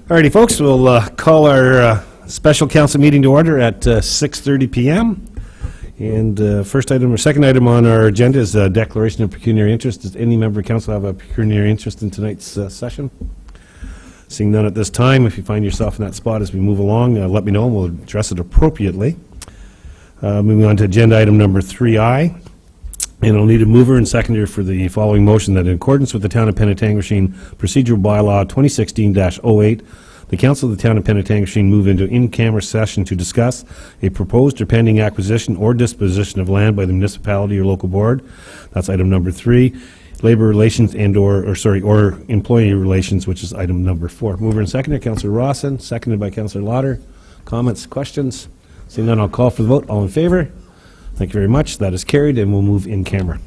Alrighty, folks, we'll call our special council meeting to order at 6:30 p.m. And first item or second item on our agenda is a declaration of pecuniary interest. Does any member of council have a pecuniary interest in tonight's session? Seeing none at this time, if you find yourself in that spot as we move along, let me know and we'll address it appropriately. Moving on to agenda item number 3I. And I'll need a mover and seconder for the following motion that in accordance with the Town of Penetanguishene Procedural Bylaw 2016-08, the Council of the Town of Penetanguishene move into in-camera session to discuss a proposed or pending acquisition or disposition of land by the municipality or local board. That's item number 3. Labor relations and or employee relations, which is item number 4. Mover and seconder, Councillor Rawson, seconded by Councillor Lauder. Comments, questions? Seeing none, I'll call for the vote. All in favor? Thank you very much. That is carried, and we'll move in camera.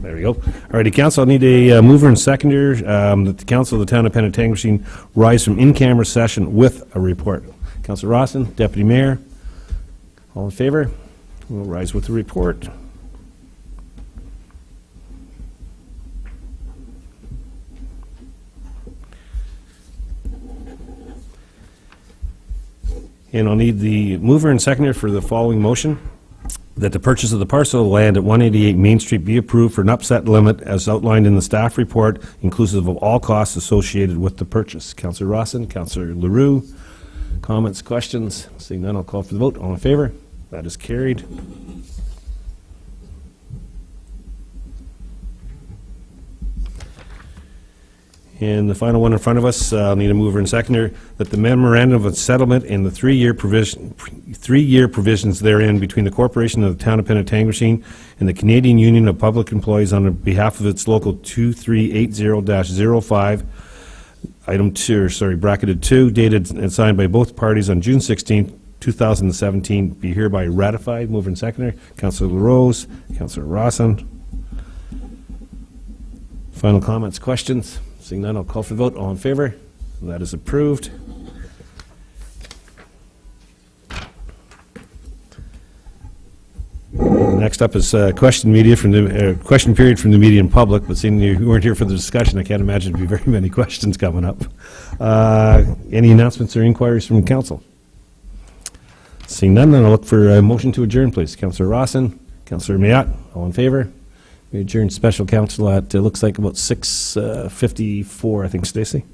There we go. All righty, council, I need a mover and seconder that the council of the town of Penetanguishene rise from in-camera session with a report. Councilor Rawson, Deputy Mayor, all in favor? We'll rise with the report. And I'll need the mover and seconder for the following motion: that the purchase of the parcel of land at 188 Main Street be approved for an upset limit as outlined in the staff report, inclusive of all costs associated with the purchase. Councillor Rawson, Councillor Leroux, comments, questions? Seeing none, I'll call for the vote. All in favor? That is carried. And the final one in front of us, I'll need a mover and seconder, that the memorandum of settlement and the three-year provisions therein between the corporation of the town of Penetanguishene and the Canadian Union of Public Employees on behalf of its local 2380-05, item 2, or sorry, bracketed 2, dated and signed by both parties on June 16, 2017, be hereby ratified. Mover and seconder, Councillor LaRose, Councillor Rawson. Final comments, questions? Seeing none, I'll call for the vote. All in favor? That is approved. Next up is question period from the media and public, but seeing you weren't here for the discussion, I can't imagine there'd be very many questions coming up. Any announcements or inquiries from council? Seeing none, then I'll look for a motion to adjourn, please. Councillor Rawson, Councillor Mayat, all in favor? We adjourned special council at, looks like about 6:54, I think, Stacy.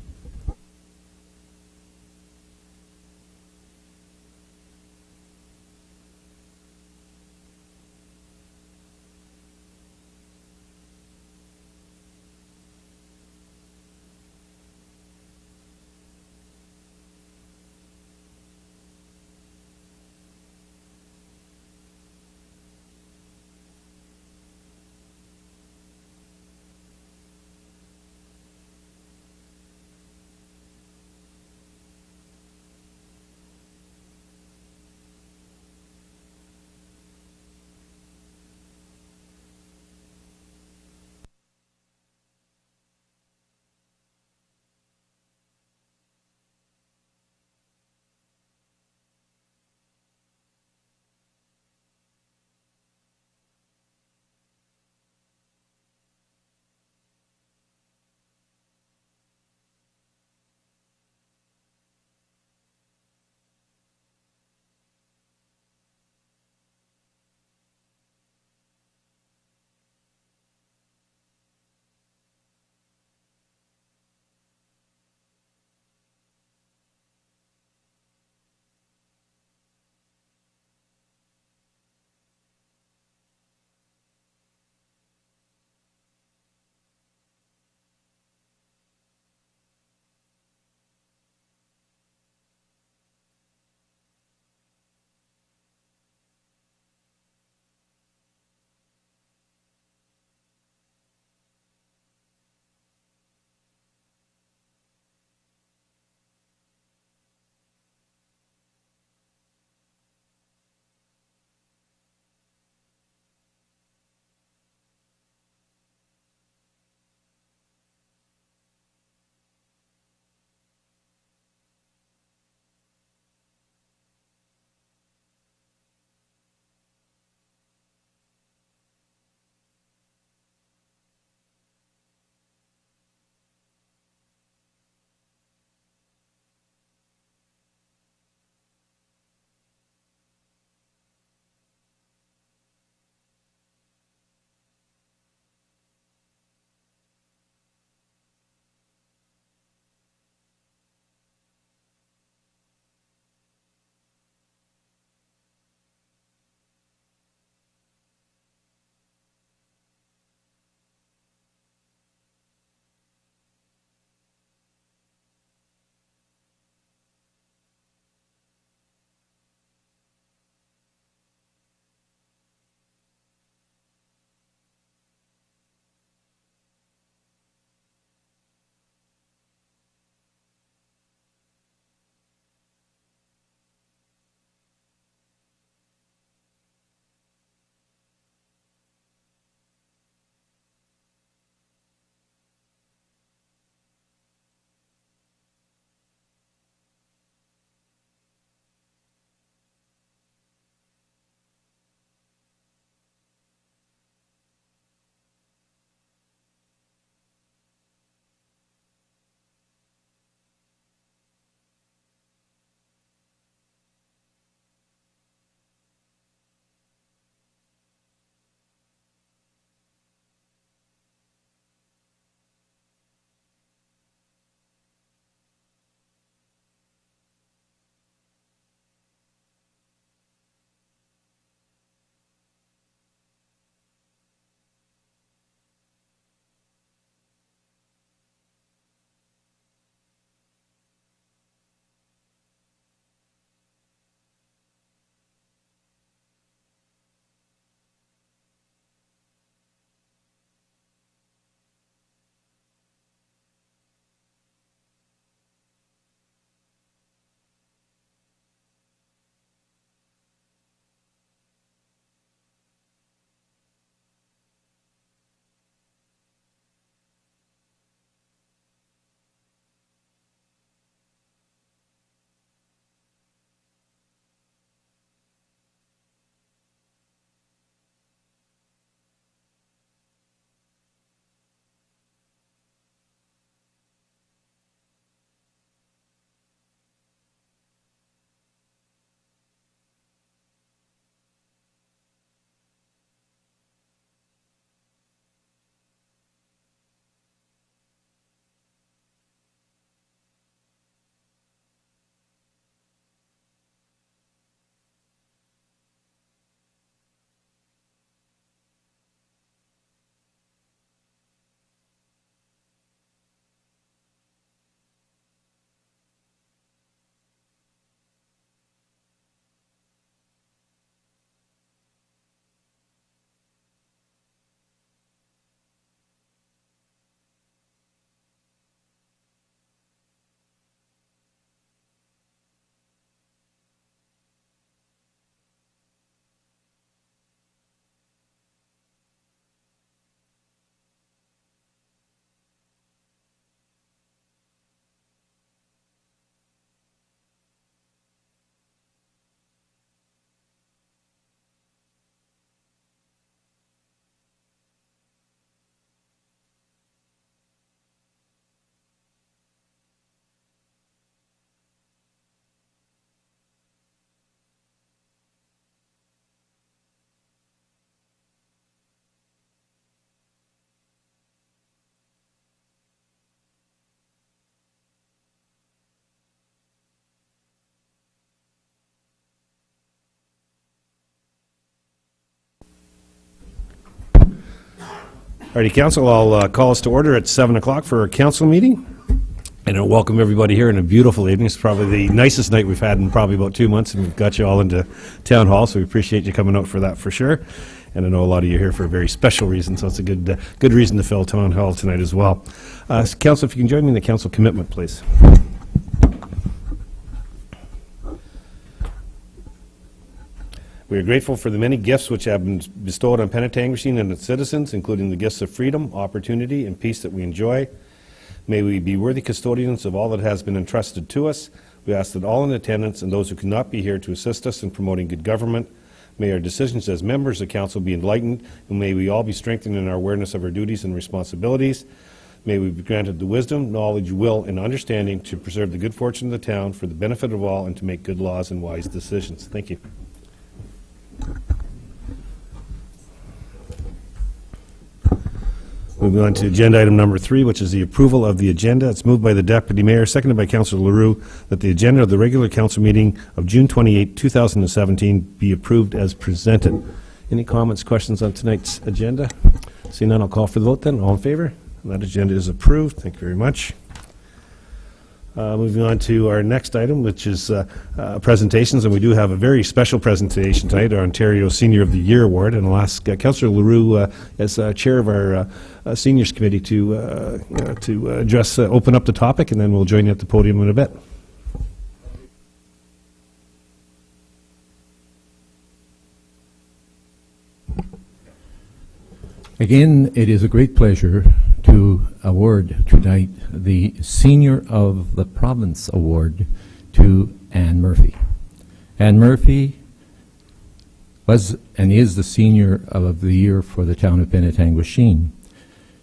Alrighty, Council, I'll call us to order at 7 o'clock for our council meeting. And I'll welcome everybody here in a beautiful evening. It's probably the nicest night we've had in probably about 2 months, and we've got you all into Town Hall, so we appreciate you coming out for that for sure. And I know a lot of you are here for a very special reason, so it's a good reason to fill Town Hall tonight as well. Council, if you can join me in the council commitment, please. We are grateful for the many gifts which have been bestowed on Penetanguishene and its citizens, including the gifts of freedom, opportunity, and peace that we enjoy. May we be worthy custodians of all that has been entrusted to us. We ask that all in attendance and those who cannot be here to assist us in promoting good government, may our decisions as members of council be enlightened, and may we all be strengthened in our awareness of our duties and responsibilities. May we be granted the wisdom, knowledge, will, and understanding to preserve the good fortune of the town for the benefit of all and to make good laws and wise decisions. Thank you. Moving on to agenda item number 3, which is the approval of the agenda. It's moved by the Deputy Mayor, seconded by Councillor Leroux, that the agenda of the regular council meeting of June 28, 2017 be approved as presented. Any comments, questions on tonight's agenda? Seeing none, I'll call for the vote then. All in favor? And that agenda is approved. Thank you very much. Moving on to our next item, which is presentations, and we do have a very special presentation tonight, our Ontario Senior of the Year Award, and I'll ask Councillor Leroux, as chair of our Seniors Committee, to address, open up the topic, and then we'll join you at the podium in a bit. Again, it is a great pleasure to award tonight the Senior of the Province Award to Anne Murphy. Anne Murphy was and is the Senior of the Year for the town of Penetanguishene.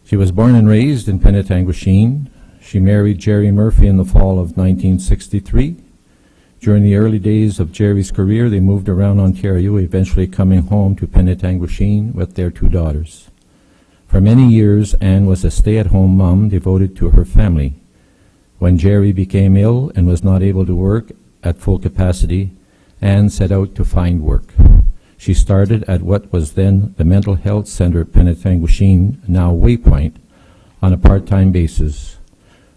She was born and raised in Penetanguishene. She married Jerry Murphy in the fall of 1963. During the early days of Jerry's career, they moved around Ontario, eventually coming home to Penetanguishene with their 2 daughters. For many years, Anne was a stay-at-home mom devoted to her family. When Jerry became ill and was not able to work at full capacity, Anne set out to find work. She started at what was then the Mental Health Center at Penetanguishene, now Waypoint, on a part-time basis,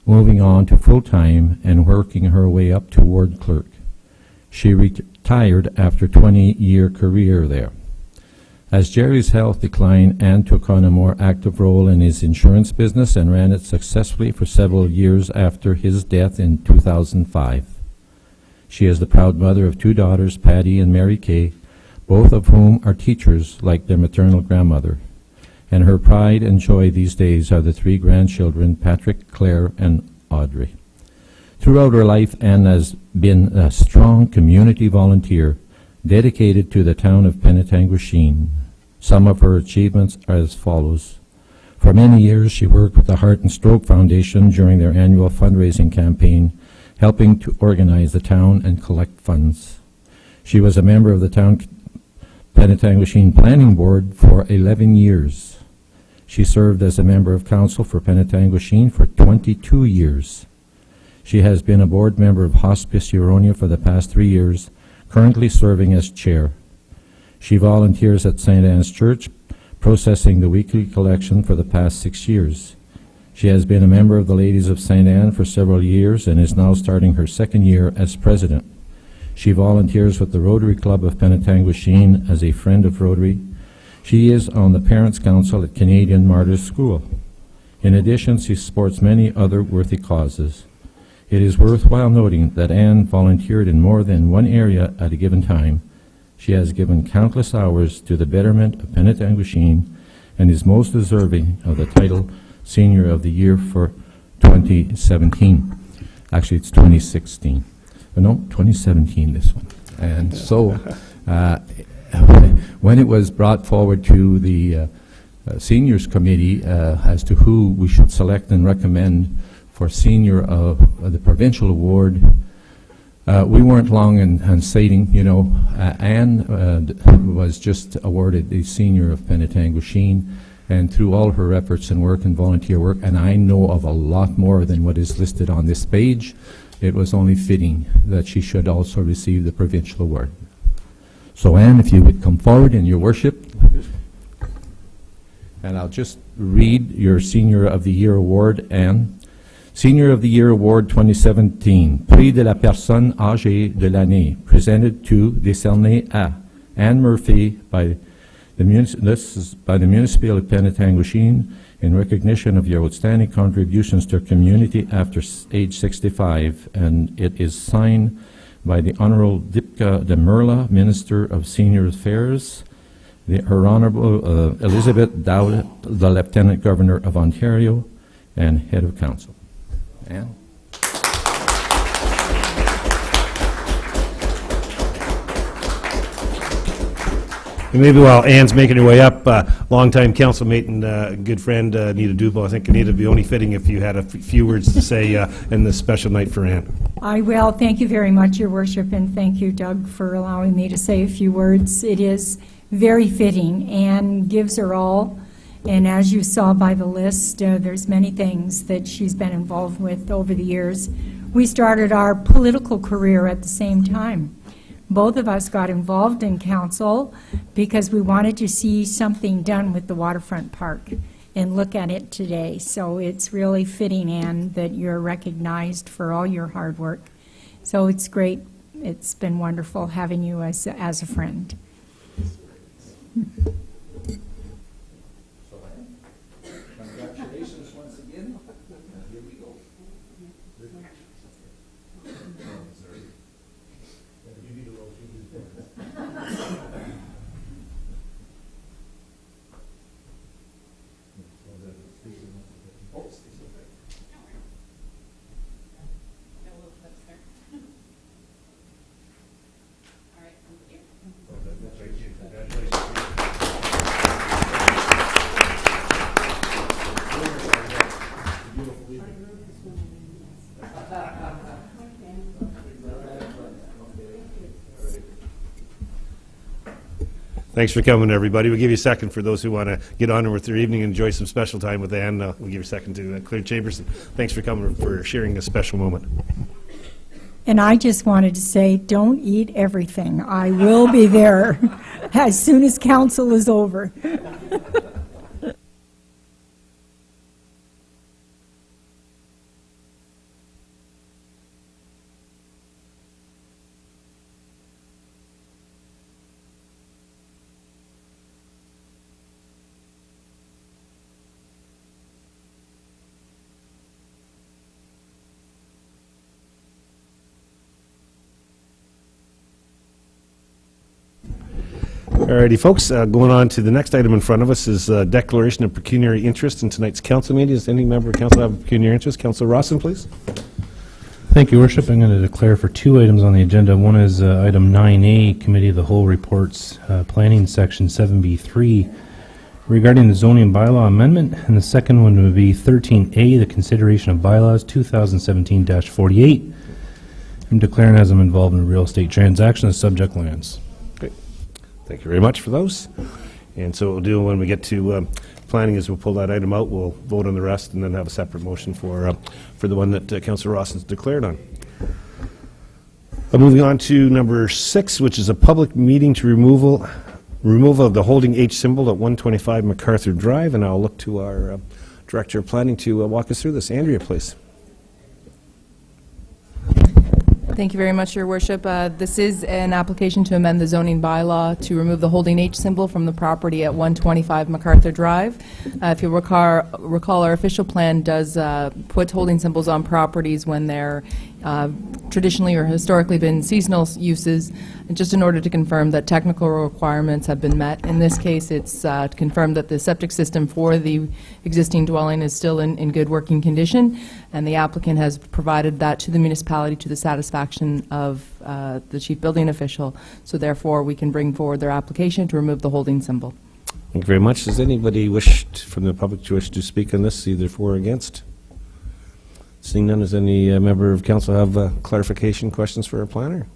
moving on to full-time and working her way up to ward clerk. She retired after a 20-year career there. As Jerry's health declined, Anne took on a more active role in his insurance business and ran it successfully for several years after his death in 2005. She is the proud mother of 2 daughters, Patty and Mary Kay, both of whom are teachers like their maternal grandmother. And her pride and joy these days are the 3 grandchildren, Patrick, Claire, and Audrey. Throughout her life, Anne has been a strong community volunteer dedicated to the town of Penetanguishene. Some of her achievements are as follows. For many years, she worked with the Heart and Stroke Foundation during their annual fundraising campaign, helping to organize the town and collect funds. She was a member of the town Penetanguishene Planning Board for 11 years. She served as a member of council for Penetanguishene for 22 years. She has been a board member of Hospice Huronia for the past 3 years, currently serving as chair. She volunteers at St. Anne's Church, processing the weekly collection for the past 6 years. She has been a member of the Ladies of St. Anne for several years and is now starting her 2nd year as president. She volunteers with the Rotary Club of Penetanguishene as a friend of Rotary. She is on the Parents' Council at Canadian Martyrs School. In addition, she supports many other worthy causes. It is worthwhile noting that Anne volunteered in more than one area at a given time. She has given countless hours to the betterment of Penetanguishene and is most deserving of the title Senior of the Year for 2017. Actually, it's 2016. No, 2017, this one. And so when it was brought forward to the Seniors Committee as to who we should select and recommend for Senior of the Provincial Award, we weren't long in stating, Anne was just awarded the Senior of Penetanguishene, and through all her efforts and work and volunteer work, and I know of a lot more than what is listed on this page, it was only fitting that she should also receive the Provincial Award. So Anne, if you would come forward in your worship. And I'll just read your Senior of the Year Award, Anne. Senior of the Year Award 2017, Prix de la Personne Âgée de l'Année, presented to, décerné à Anne Murphy by the Municipality of Penetanguishene in recognition of your outstanding contributions to our community after age 65, and it is signed by the Honorable Dipka de Merla, Minister of Senior Affairs, Her Honorable Elizabeth Dowd, the Lieutenant Governor of Ontario, and Head of Council. Anne? And maybe while Anne's making her way up, longtime councilmate and good friend Anita Dubo, I think Anita, it'd be only fitting if you had a few words to say in this special night for Anne. I will. Thank you very much, Your Worship, and thank you, Doug, for allowing me to say a few words. It is very fitting. Anne gives her all, and as you saw by the list, there's many things that she's been involved with over the years. We started our political career at the same time. Both of us got involved in council because we wanted to see something done with the waterfront park and look at it today. So it's really fitting, Anne, that you're recognized for all your hard work. So it's great. It's been wonderful having you as a friend. Congratulations once again. Here we go. Thanks for coming, everybody. We'll give you a second for those who want to get on with their evening and enjoy some special time with Anne. We'll give you a second to clear chambers. Thanks for coming, for sharing this special moment. And I just wanted to say, don't eat everything. I will be there as soon as council is over. Alrighty, folks, going on to the next item in front of us is declaration of pecuniary interest in tonight's council meeting. Does any member of council have a pecuniary interest? Councilor Rawson, please. Thank you, Worship. I'm going to declare for two items on the agenda. One is item 9A, Committee of the Whole Reports, Planning Section 7B3, regarding the zoning bylaw amendment, and the second one would be 13A, the consideration of bylaws 2017-48. I'm declaring as I'm involved in a real estate transaction of subject lands. Thank you very much for those. And so what we'll do when we get to planning is we'll pull that item out, we'll vote on the rest, and then have a separate motion for the one that Councillor Rawson's declared on. Moving on to number 6, which is a public meeting to removal of the holding H symbol at 125 MacArthur Drive, and I'll look to our Director of Planning to walk us through this. Andrea, please. Thank you very much, Your Worship. This is an application to amend the zoning bylaw to remove the holding H symbol from the property at 125 MacArthur Drive. If you recall, our official plan does put holding symbols on properties when they're traditionally or historically been seasonal uses, just in order to confirm that technical requirements have been met. In this case, it's confirmed that the septic system for the existing dwelling is still in good working condition, and the applicant has provided that to the municipality to the satisfaction of the chief building official, so therefore we can bring forward their application to remove the holding symbol. Thank you very much. Does anybody from the public wish to speak on this, either for or against? Seeing none, does any member of council have clarification questions for our planner?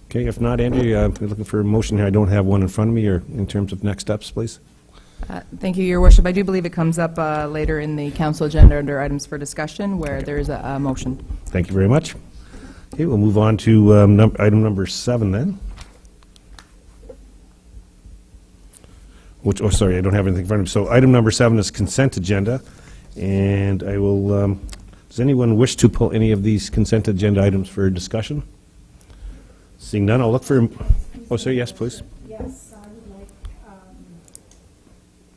Okay, if not, Andrew, I'm looking for a motion here. I don't have one in front of me, or in terms of next steps, please. Thank you, Your Worship. I do believe it comes up later in the council agenda under items for discussion, where there is a motion. Thank you very much. Okay, we'll move on to item number 7 then, which, oh, sorry, I don't have anything in front of me. So item number 7 is consent agenda, and I will, does anyone wish to pull any of these consent agenda items for discussion? Seeing none, I'll look for, oh, sorry, yes, please. Yes, I would like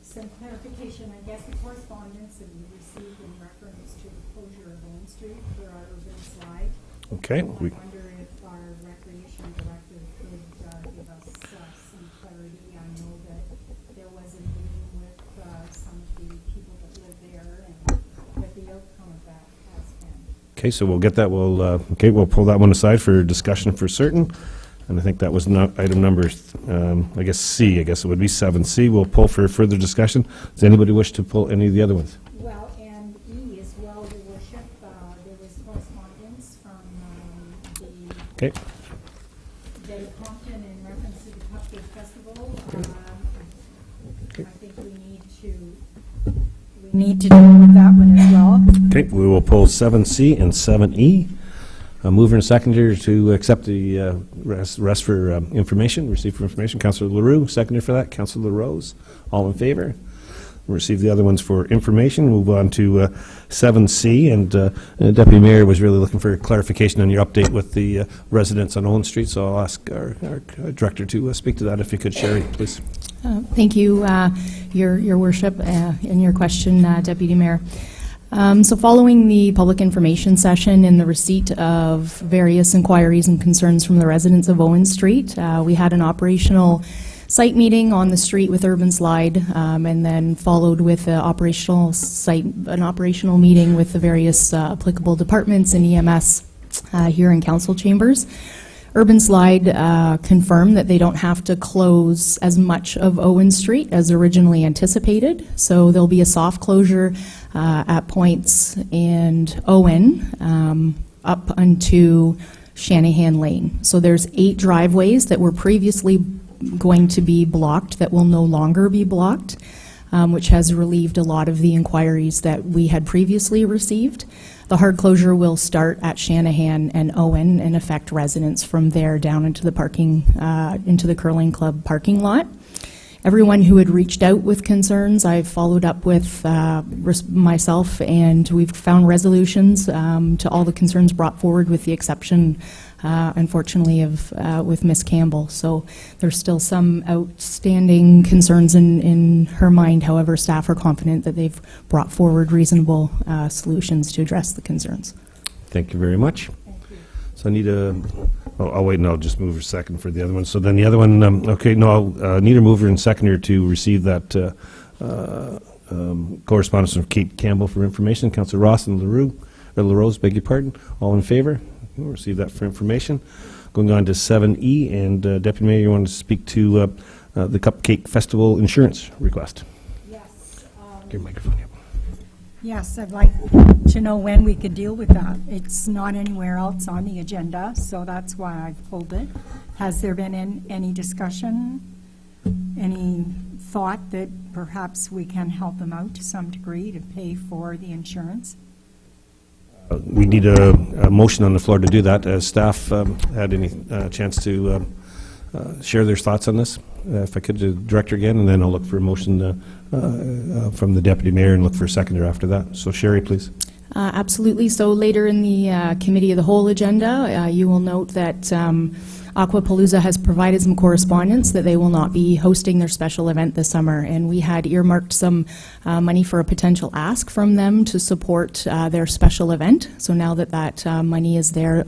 some clarification. I guess the correspondence that we received in reference to the closure of Owen Street for our urban slide. Okay. I wonder if our recreation director could give us some clarity. I know that there was a meeting with some of the people that live there and what the outcome of that has been. Okay, so we'll get that, we'll pull that one aside for discussion for certain. And I think that was not item number, I guess C, I guess it would be 7C. We'll pull for further discussion. Does anybody wish to pull any of the other ones? Well, and E as well, Your Worship. There was correspondence from Okay. Betty Compton in reference to the Cupcake Festival. I think we need to deal with that one as well. Okay, we will pull 7C and 7E. Mover and seconder to accept the rest for information, receive for information. Councillor LaRue, seconder for that. Councillor LaRose, all in favor? We'll receive the other ones for information. Move on to 7C, and Deputy Mayor was really looking for clarification on your update with the residents on Owen Street, so I'll ask our director to speak to that if you could. Sherry, please. Thank you, Your Worship, and your question, Deputy Mayor. So following the public information session and the receipt of various inquiries and concerns from the residents of Owen Street, we had an operational site meeting on the street with Urban Slide, and then followed with an operational meeting with the various applicable departments and EMS here in council chambers. Urban Slide confirmed that they don't have to close as much of Owen Street as originally anticipated, so there'll be a soft closure at points and Owen up unto Shanahan Lane. So there's 8 driveways that were previously going to be blocked that will no longer be blocked, which has relieved a lot of the inquiries that we had previously received. The hard closure will start at Shanahan and Owen and affect residents from there down into the into the Curling Club parking lot. Everyone who had reached out with concerns, I've followed up with myself, and we've found resolutions to all the concerns brought forward, with the exception, unfortunately, of with Ms. Campbell. So there's still some outstanding concerns in her mind. However, staff are confident that they've brought forward reasonable solutions to address the concerns. Thank you very much. So I need a, I'll wait and I'll just move a second for the other one. So then the other one, okay, no, I'll need a mover and seconder to receive that correspondence from Kate Campbell for information. Councillor Ross and LaRose, beg your pardon. All in favor? We'll receive that for information. Going on to 7E, and Deputy Mayor, you want to speak to the Cupcake Festival insurance request? Yes. Get your microphone. Yep. Yes, I'd like to know when we could deal with that. It's not anywhere else on the agenda, so that's why I've pulled it. Has there been any discussion, any thought that perhaps we can help them out to some degree to pay for the insurance? We need a motion on the floor to do that. Has staff had any chance to share their thoughts on this? If I could, the director again, and then I'll look for a motion from the deputy mayor and look for a seconder after that. So Sherry, please. Absolutely. So later in the Committee of the Whole agenda, you will note that Aquapalooza has provided some correspondence that they will not be hosting their special event this summer, and we had earmarked some money for a potential ask from them to support their special event. So now that that money is there,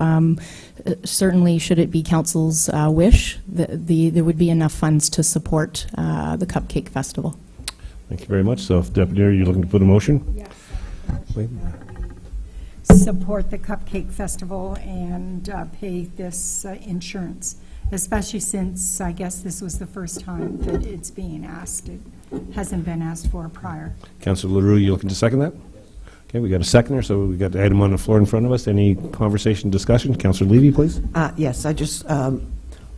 certainly should it be council's wish, there would be enough funds to support the Cupcake Festival. Thank you very much. So if Deputy Mayor, you're looking to put a motion? Yes. Wait. Support the Cupcake Festival and pay this insurance, especially since I guess this was the first time that it's being asked. It hasn't been asked for prior. Councillor LaRue, you looking to second that? Okay, we got a seconder, so we got the item on the floor in front of us. Any conversation, discussion? Councillor Levy, please. Yes, I just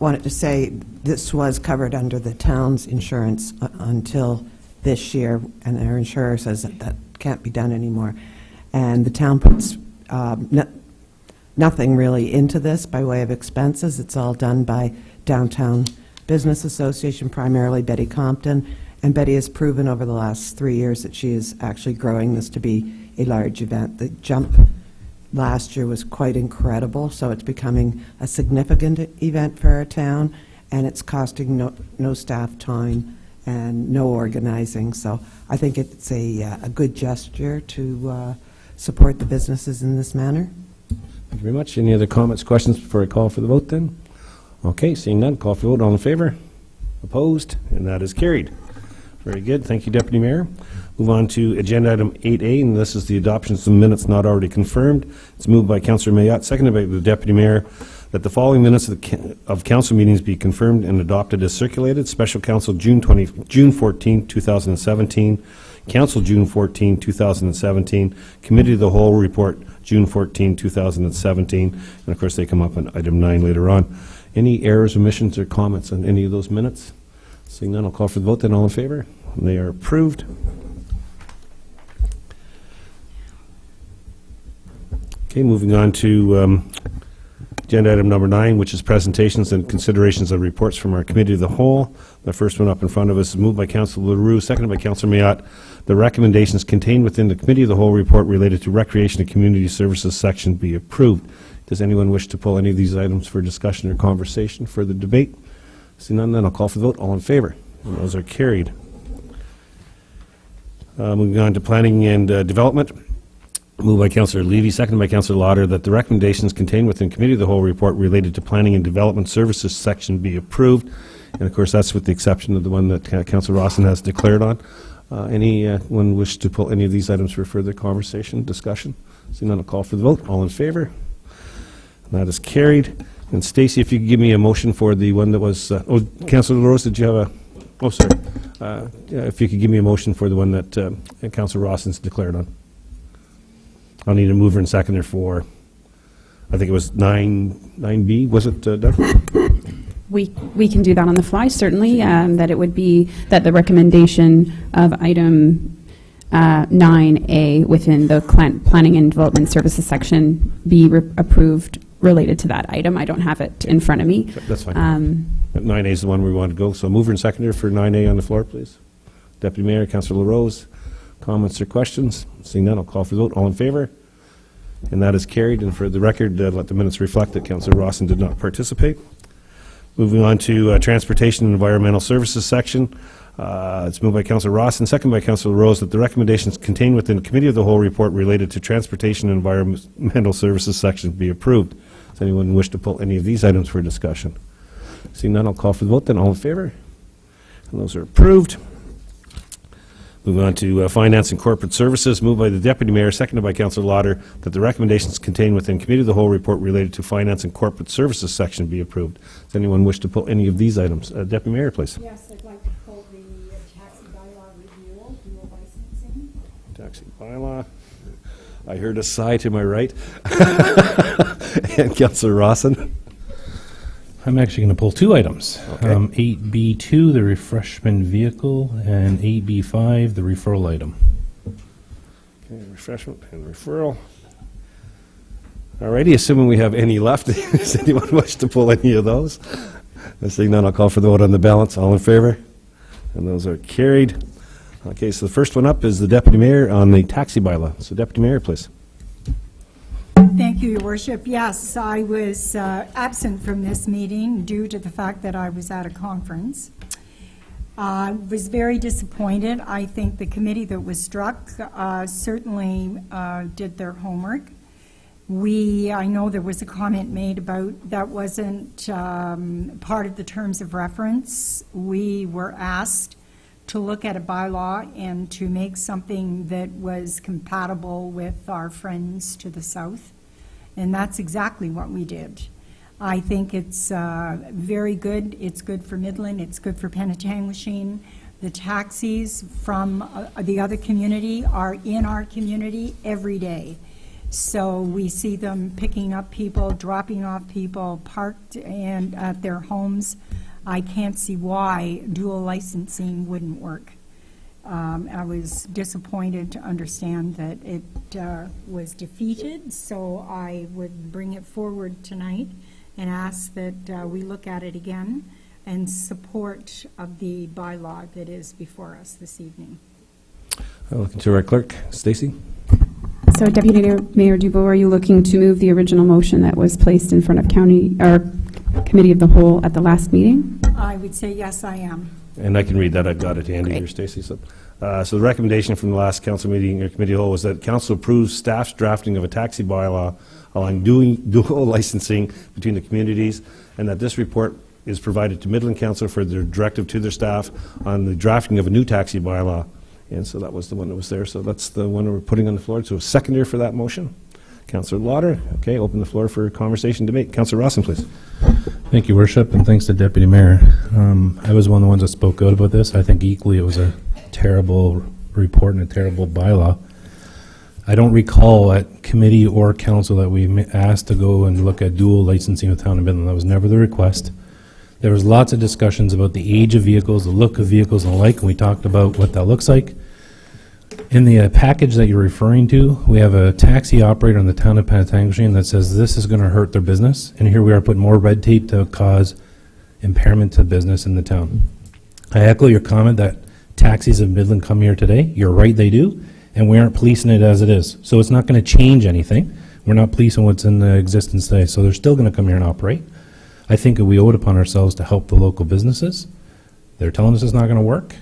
wanted to say this was covered under the town's insurance until this year, and their insurer says that can't be done anymore. And the town puts nothing really into this by way of expenses. It's all done by Downtown Business Association, primarily Betty Compton, And Betty has proven over the last 3 years that she is actually growing this to be a large event. The jump last year was quite incredible, so it's becoming a significant event for our town, and it's costing no staff time and no organizing. So I think it's a good gesture to support the businesses in this manner. Thank you very much. Any other comments, questions before I call for the vote then? Okay, seeing none, call for the vote. All in favor? Opposed? And that is carried. Very good. Thank you, Deputy Mayor. Move on to agenda item 8A, and this is the adoption of some minutes not already confirmed. It's moved by Councillor Mayotte, seconded by the Deputy Mayor, that the following minutes of council meetings be confirmed and adopted as circulated. Special Council June 14, 2017. Council June 14, 2017. Committee of the Whole report June 14, 2017. And of course, they come up on item 9 later on. Any errors, omissions, or comments on any of those minutes? Seeing none, I'll call for the vote. Then all in favor? And they are approved. Okay, moving on to agenda item number 9, which is presentations and considerations of reports from our Committee of the Whole. The first one up in front of us is moved by Councillor LaRue, seconded by Councillor Mayotte. The recommendations contained within the Committee of the Whole report related to Recreation and Community Services section be approved. Does anyone wish to pull any of these items for discussion or conversation for the debate? See none, then I'll call for the vote. All in favor? And those are carried. Moving on to planning and development. Moved by Councillor Levy, seconded by Councillor Lauder, that the recommendations contained within Committee of the Whole report related to Planning and Development Services section be approved. And of course, that's with the exception of the one that Councillor Rawson has declared on. Anyone wish to pull any of these items for further conversation, discussion? Seeing none, I'll call for the vote. All in favor? And that is carried. And Stacey, if you could give me a motion for the one that was, Councillor LaRose, did you have a, oh, sorry. If you could give me a motion for the one that Councillor Rawson's declared on. I'll need a mover and seconder for, I think it was 9B, was it, Doug? We can do that on the fly, certainly, that it would be that the recommendation of item 9A within the Planning and Development Services section be approved related to that item. I don't have it in front of me. That's fine. 9A is the one we want to go. So mover and seconder for 9A on the floor, please. Deputy Mayor, Councillor LaRose, comments or questions? Seeing none, I'll call for the vote. All in favor? And that is carried. And for the record, let the minutes reflect that Councillor Rawson did not participate. Moving on to Transportation and Environmental Services section. It's moved by Councillor Rawson, second by Councillor Rose, that the recommendations contained within the Committee of the Whole report related to Transportation and Environmental Services section be approved. Does anyone wish to pull any of these items for discussion? Seeing none, I'll call for the vote. Then all in favor? And those are approved. Moving on to Finance and Corporate Services, moved by the Deputy Mayor, seconded by Councillor Lauder, that the recommendations contained within Committee of the Whole report related to Finance and Corporate Services section be approved. Does anyone wish to pull any of these items? Deputy Mayor, please. Yes, I'd like to pull the taxi bylaw renewal, dual licensing. Taxi bylaw. I heard a sigh to my right. And Councillor Rawson. I'm actually going to pull two items. Okay. 8B2, the refreshment vehicle, and 8B5, the referral item. Okay, refreshment and referral. All righty, assuming we have any left, does anyone wish to pull any of those? Seeing none, I'll call for the vote on the balance. All in favor? And those are carried. Okay, so the first one up is the Deputy Mayor on the taxi bylaw. So Deputy Mayor, please. Thank you, Your Worship. Yes, I was absent from this meeting due to the fact that I was at a conference. I was very disappointed. I think the committee that was struck certainly did their homework. I know there was a comment made about that wasn't part of the terms of reference. We were asked to look at a bylaw and to make something that was compatible with our friends to the south. And that's exactly what we did. I think it's very good. It's good for Midland. It's good for Penetanguishene. The taxis from the other community are in our community every day. So we see them picking up people, dropping off people, parked and at their homes. I can't see why dual licensing wouldn't work. I was disappointed to understand that it was defeated, so I would bring it forward tonight and ask that we look at it again and support of the bylaw that is before us this evening. Looking to our clerk, Stacy. So Deputy Mayor Dubois, are you looking to move the original motion that was placed in front of Committee of the Whole at the last meeting? I would say yes, I am. And I can read that. I've got it handy here, Stacy. So the recommendation from the last council meeting or committee of the whole was that council approves staff's drafting of a taxi bylaw allowing dual licensing between the communities, and that this report is provided to Midland Council for their directive to their staff on the drafting of a new taxi bylaw. And so that was the one that was there. So that's the one we're putting on the floor. So a seconder for that motion. Councillor Lauder. Okay, open the floor for conversation debate. Councillor Rawson, please. Thank you, Worship, and thanks to Deputy Mayor. I was one of the ones that spoke out about this. I think equally it was a terrible report and a terrible bylaw. I don't recall at committee or council that we asked to go and look at dual licensing with Town of Midland. That was never the request. There was lots of discussions about the age of vehicles, the look of vehicles and the like, and we talked about what that looks like. In the package that you're referring to, we have a taxi operator in the town of Penetanguishene that says this is going to hurt their business, and here we are putting more red tape to cause impairment to business in the town. I echo your comment that taxis in Midland come here today. You're right, they do, and we aren't policing it as it is. So it's not going to change anything. We're not policing what's in existence today, so they're still going to come here and operate. I think that we owe it upon ourselves to help the local businesses. They're telling us it's not going to work.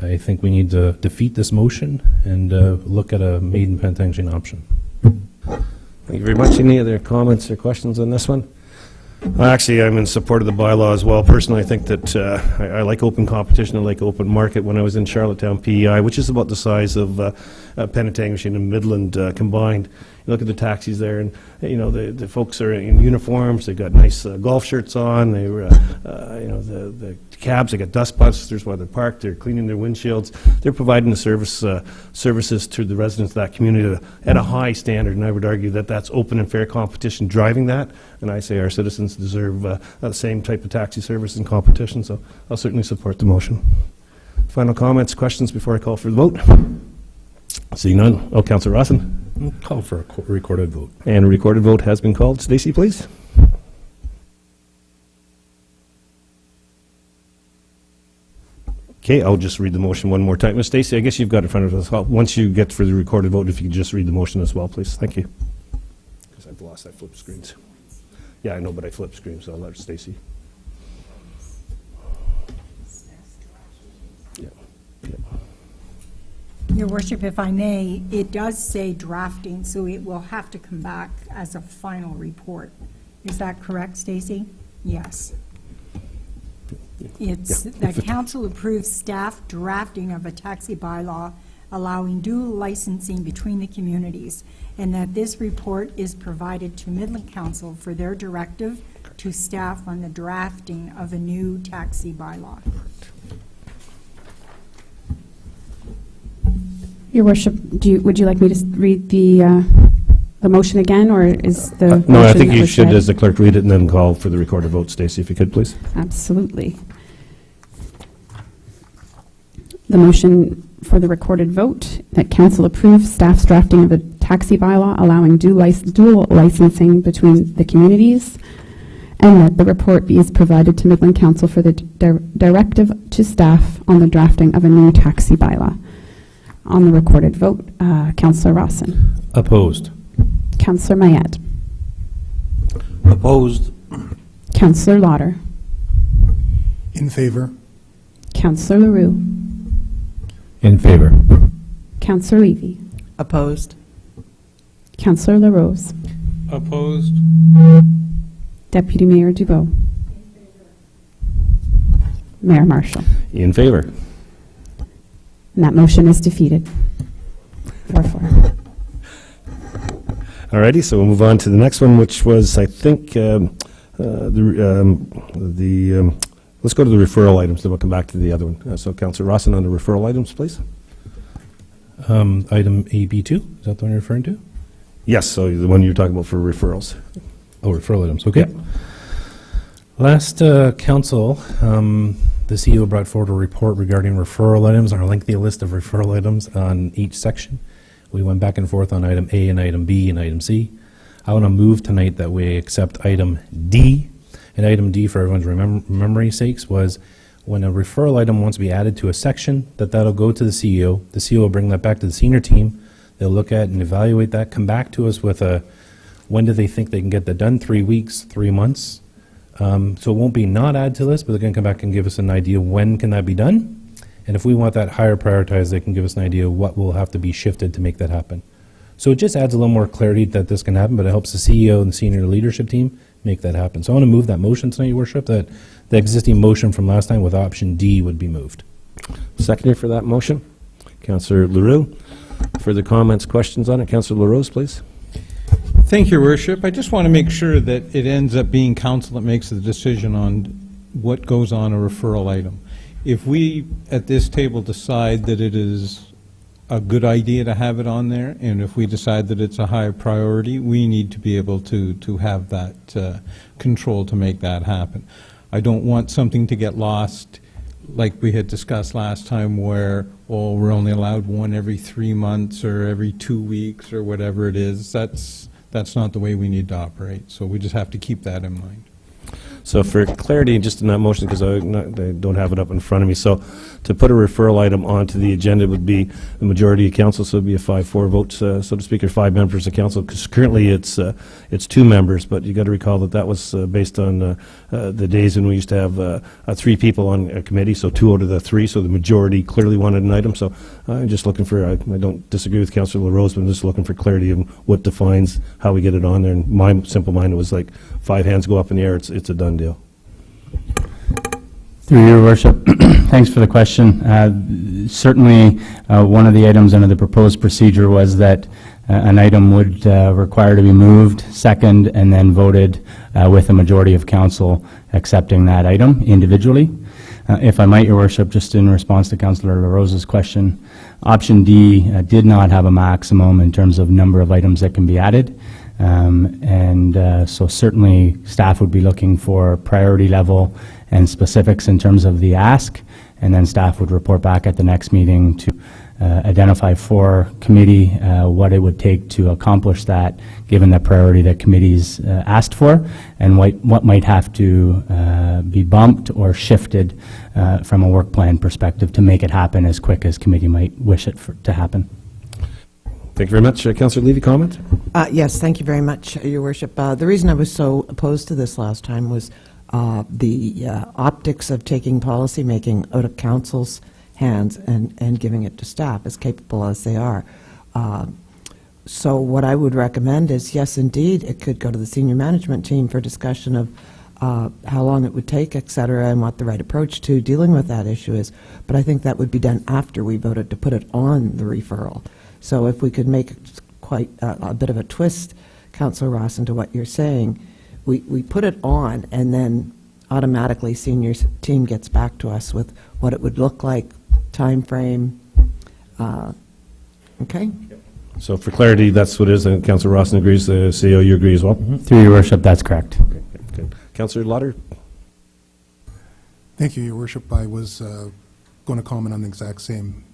I think we need to defeat this motion and look at a made in Penetanguishene option. Thank you very much. Any other comments or questions on this one? Actually, I'm in support of the bylaw as well. Personally, I think that I like open competition. I like open market. When I was in Charlottetown, PEI, which is about the size of Penetanguishene and Midland combined, you look at the taxis there, and you know the folks are in uniforms. They've got nice golf shirts on. They were, you know, the cabs. They got dust busters while they're parked. They're cleaning their windshields. They're providing the services to the residents of that community at a high standard. And I would argue that that's open and fair competition driving that. And I say our citizens deserve the same type of taxi service and competition. So I'll certainly support the motion. Final comments, questions before I call for the vote? Seeing none. Oh, Councillor Rawson. Call for a recorded vote. And a recorded vote has been called. Stacey, please. Okay, I'll just read the motion one more time. Ms. Stacey, I guess you've got it in front of us. Once you get for the recorded vote, if you could just read the motion as well, please. Thank you. Because I've lost that flip screens. Yeah, I know, but I flip screens, so I'll let Stacey. Yeah. Your Worship, if I may, it does say drafting, so it will have to come back as a final report. Is that correct, Stacy? Yes. It's that council approves staff drafting of a taxi bylaw allowing dual licensing between the communities, and that this report is provided to Midland Council for their directive to staff on the drafting of a new taxi bylaw. Your Worship, would you like me to read the motion again, or is the No, I motion think that you was should, read? as the clerk, read it and then call for the recorded vote. Stacey, if you could, please. Absolutely. The motion for the recorded vote, that council approves staff's drafting of a taxi bylaw allowing dual licensing between the communities, and that the report is provided to Midland Council for the directive to staff on the drafting of a new taxi bylaw. On the recorded vote, Councillor Rawson. Opposed. Councillor Mayette. Opposed. Councillor Lauder. In favor. Councillor LaRue. In favor. Councillor Levy. Opposed? Councillor LaRose. Opposed. Deputy Mayor Dubois. Mayor Marshall. In favor. And that motion is defeated. 4-4. All righty, so we'll move on to the next one, which was, I think, let's go to the referral items, then we'll come back to the other one. So Councillor Rawson on the referral items, please. Item AB2, is that the one you're referring to? Yes, so the one you're talking about for referrals. Oh, referral items, okay. Yep. Last council, the CEO brought forward a report regarding referral items, our lengthy list of referral items on each section. We went back and forth on item A and item B and item C. I want to move tonight that we accept item D, And item D, for everyone's memory sakes, was when a referral item wants to be added to a section, that'll go to the CEO. The CEO will bring that back to the senior team. They'll look at and evaluate that, come back to us with when do they think they can get that done? 3 weeks, 3 months? So it won't be not add to list, but they're going to come back and give us an idea when can that be done. And if we want that higher prioritized, they can give us an idea of what will have to be shifted to make that happen. So it just adds a little more clarity that this can happen, but it helps the CEO and the senior leadership team make that happen. So I want to move that motion tonight, Your Worship, that the existing motion from last time with option D would be moved. Seconder for that motion, Councillor Leroux. Further comments, questions on it? Councillor LaRose, please. Thank you, Your Worship. I just want to make sure that it ends up being council that makes the decision on what goes on a referral item. If we, at this table, decide that it is a good idea to have it on there, and if we decide that it's a high priority, we need to be able to have that control to make that happen. I don't want something to get lost, like we had discussed last time, where, oh, we're only allowed one every 3 months or every 2 weeks or whatever it is. That's not the way we need to operate. So we just have to keep that in mind. So for clarity, just in that motion, because I don't have it up in front of me, so to put a referral item onto the agenda would be the majority of council, so it would be a 5-4 vote, so to speak, or 5 members of council, because currently it's 2 members, but you got to recall that was based on the days when we used to have 3 people on a committee, so 2 out of the 3, so the majority clearly wanted an item. So I'm just looking for, I don't disagree with Councillor LaRose, but I'm just looking for clarity on what defines how we get it on there. And my simple mind, it was like 5 hands go up in the air, it's a done deal. Through your worship, thanks for the question. Certainly, one of the items under the proposed procedure was that an item would require to be moved, second, and then voted with a majority of council accepting that item individually. If I might, your worship, just in response to Councillor LaRose's question, option D did not have a maximum in terms of number of items that can be added. So certainly staff would be looking for priority level and specifics in terms of the ask, and then staff would report back at the next meeting to identify for committee what it would take to accomplish that, given the priority that committees asked for, and what might have to be bumped or shifted from a work plan perspective to make it happen as quick as committee might wish it to happen. Thank you very much. Councillor Levy, comment? Yes, thank you very much, Your Worship. The reason I was so opposed to this last time was the optics of taking policy making out of council's hands and giving it to staff, as capable as they are. So what I would recommend is, yes, indeed, it could go to the senior management team for discussion of how long it would take, et cetera, and what the right approach to dealing with that issue is. But I think that would be done after we voted to put it on the referral. So if we could make quite a bit of a twist, Councillor Ross, into what you're saying, we put it on, and then automatically senior team gets back to us with what it would look like, time frame. Okay? So for clarity, that's what it is, and Councillor Rawson agrees. The CEO, you agree as well? Through your worship, that's correct. Okay, good. Councillor Lauder? Thank you, Your Worship. I was going to comment on the exact same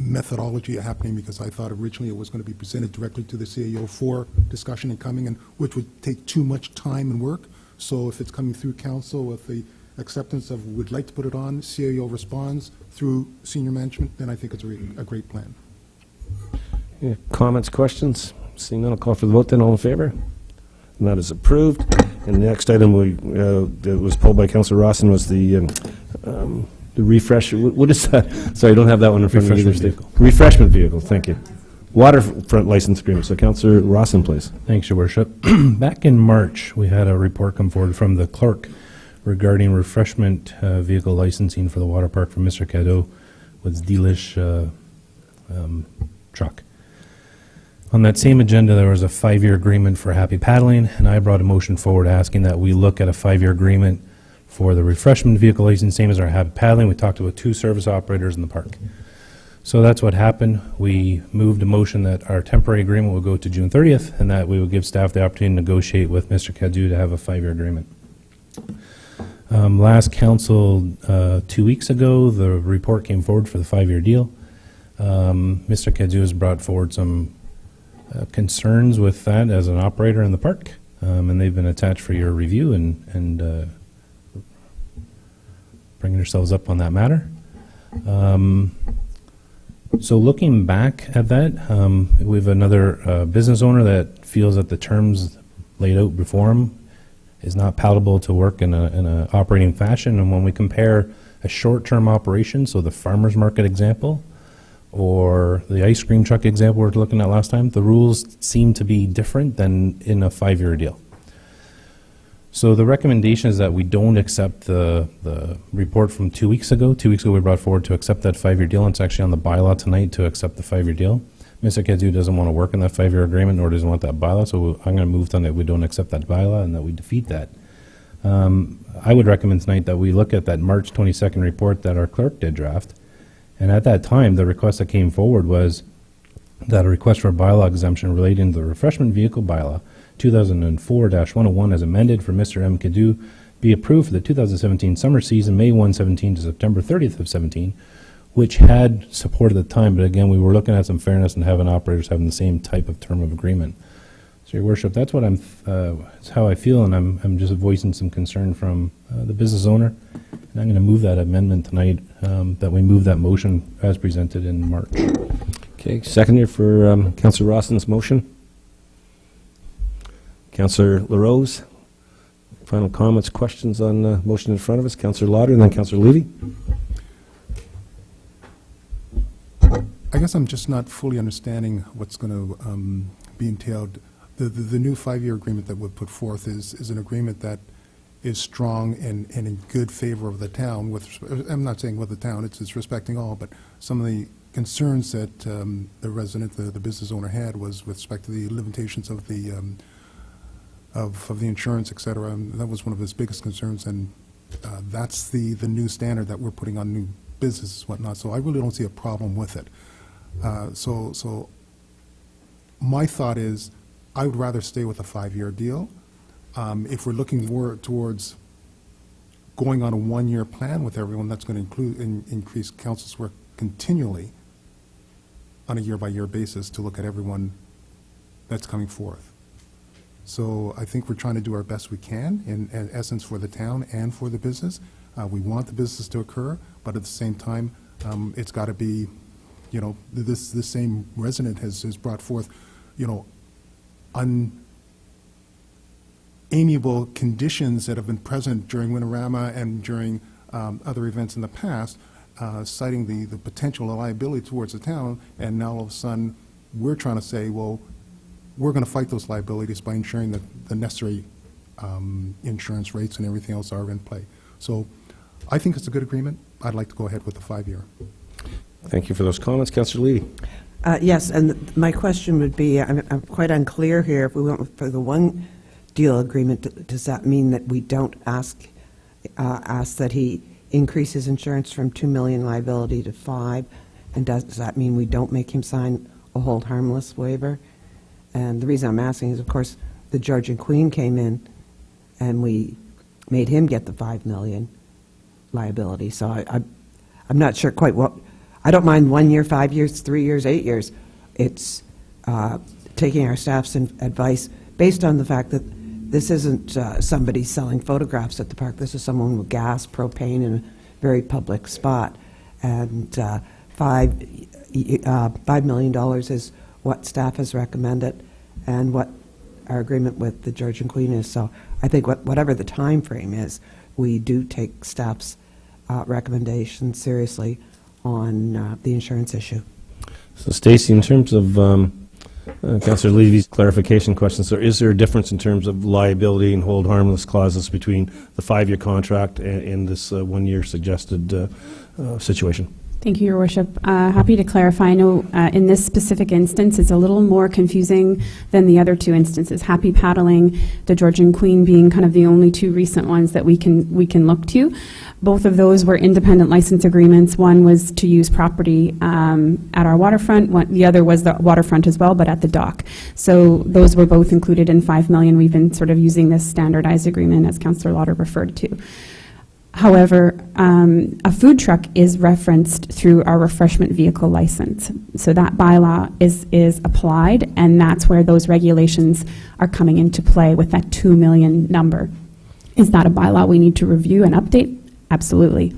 methodology happening, because I thought originally it was going to be presented directly to the CAO for discussion and coming in, which would take too much time and work. So if it's coming through council with the acceptance of would like to put it on, CAO responds through senior management, then I think it's a great plan. Yeah, comments, questions? Seeing none, I'll call for the vote then. All in favor? And that is approved. And the next item that was pulled by Councillor Rawson was the refresh. What is that? Sorry, I don't have that one in front of me either. Vehicle. Refreshment vehicle, thank you. Waterfront license agreement. So Councillor Rawson, please. Thanks, Your Worship. Back in March, we had a report come forward from the clerk regarding refreshment vehicle licensing for the water park for Mr. Cadeau with Delish truck. On that same agenda, there was a 5-year agreement for Happy Paddling, and I brought a motion forward asking that we look at a 5-year agreement for the refreshment vehicle license, same as our Happy Paddling. We talked about 2 service operators in the park. So that's what happened. We moved a motion that our temporary agreement will go to June 30th, and that we will give staff the opportunity to negotiate with Mr. Cadieux to have a 5-year agreement. Last council, 2 weeks ago, the report came forward for the 5-year deal. Mr. Cadieux has brought forward some concerns with that as an operator in the park. and they've been attached for your review and bringing yourselves up on that matter. So looking back at that, we have another business owner that feels that the terms laid out before him is not palatable to work in a operating fashion. And when we compare a short-term operation, so the farmer's market example, or the ice cream truck example we were looking at last time, the rules seem to be different than in a 5-year deal. So the recommendation is that we don't accept the report from 2 weeks ago. 2 weeks ago, we brought forward to accept that 5-year deal, and it's actually on the bylaw tonight to accept the 5-year deal. Mr. Kadu doesn't want to work in that 5-year agreement, nor doesn't want that bylaw, so I'm going to move on that we don't accept that bylaw and that we defeat that. I would recommend tonight that we look at that March 22nd report that our clerk did draft, and at that time, the request that came forward was that a request for a bylaw exemption relating to the refreshment vehicle bylaw 2004-101 as amended for Mr. M. Kadu be approved for the 2017 summer season, May 1, 17 to September 30th of 17, which had support at the time, but again, we were looking at some fairness and having operators having the same type of term of agreement. So, Your Worship, that's what it's how I feel, and I'm just voicing some concern from the business owner, and I'm going to move that amendment tonight, that we move that motion as presented in March. Okay, seconder for Councillor Rawson's motion. Councillor LaRose, final comments, questions on the motion in front of us. Councillor Lauder and then Councillor Levy. I guess I'm just not fully understanding what's going to be entailed. The new 5-year agreement that we've put forth is an agreement that is strong and in good favor of the town. I'm not saying with the town, it's respecting all, but some of the concerns that the resident, the business owner had was with respect to the limitations of the insurance, et cetera. And that was one of his biggest concerns, and that's the new standard that we're putting on new businesses and whatnot. So I really don't see a problem with it. So my thought is I would rather stay with a 5-year deal. If we're looking more towards going on a 1-year plan with everyone, that's going to increase council's work continually on a year-by-year basis to look at everyone that's coming forth. So I think we're trying to do our best we can, in essence, for the town and for the business. We want the business to occur, but at the same time, it's got to be, you know, this same resident has brought forth, you know, unamiable conditions that have been present during Winterama and during other events in the past, citing the potential liability towards the town, and now all of a sudden we're trying to say, well, we're going to fight those liabilities by ensuring that the necessary insurance rates and everything else are in play. So I think it's a good agreement. I'd like to go ahead with the 5-year. Thank you for those comments. Councillor Levy. Yes, and my question would be, I'm quite unclear here. If we went for the one deal agreement, does that mean that we don't ask that he increase his insurance from $2 million liability to $5 million? And does that mean we don't make him sign a hold harmless waiver? And the reason I'm asking is, of course, the George and Queen came in and we made him get the $5 million liability. So I'm not sure quite what. I don't mind 1 year, 5 years, 3 years, 8 years. It's taking our staff's advice based on the fact that this isn't somebody selling photographs at the park. This is someone with gas, propane in a very public spot. And $5 million is what staff has recommended and what our agreement with the George and Queen is. So I think whatever the time frame is, we do take staff's recommendations seriously on the insurance issue. So, Stacey, in terms of Councillor Levy's clarification question, so is there a difference in terms of liability and hold harmless clauses between the 5-year contract and this 1-year suggested situation? Thank you, Your Worship. Happy to clarify. I know in this specific instance, it's a little more confusing than the other two instances. Happy Paddling, the George and Queen being kind of the only two recent ones that we can look to. Both of those were independent license agreements. One was to use property at our waterfront. The other was the waterfront as well, but at the dock. So those were both included in $5 million. We've been sort of using this standardized agreement, as Councillor Lauder referred to. However, a food truck is referenced through our refreshment vehicle license. So that bylaw is applied, and that's where those regulations are coming into play with that 2 million number. Is that a bylaw we need to review and update? Absolutely.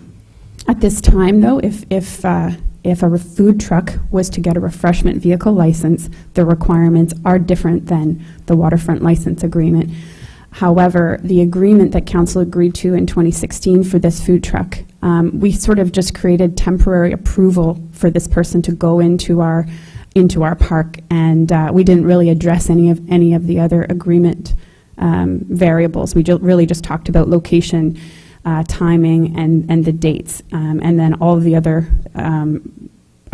At this time, though, if a food truck was to get a refreshment vehicle license, the requirements are different than the waterfront license agreement. However, the agreement that council agreed to in 2016 for this food truck, we sort of just created temporary approval for this person to go into our park, and we didn't really address any of the other agreement variables. We really just talked about location, timing, and the dates, and then all of the other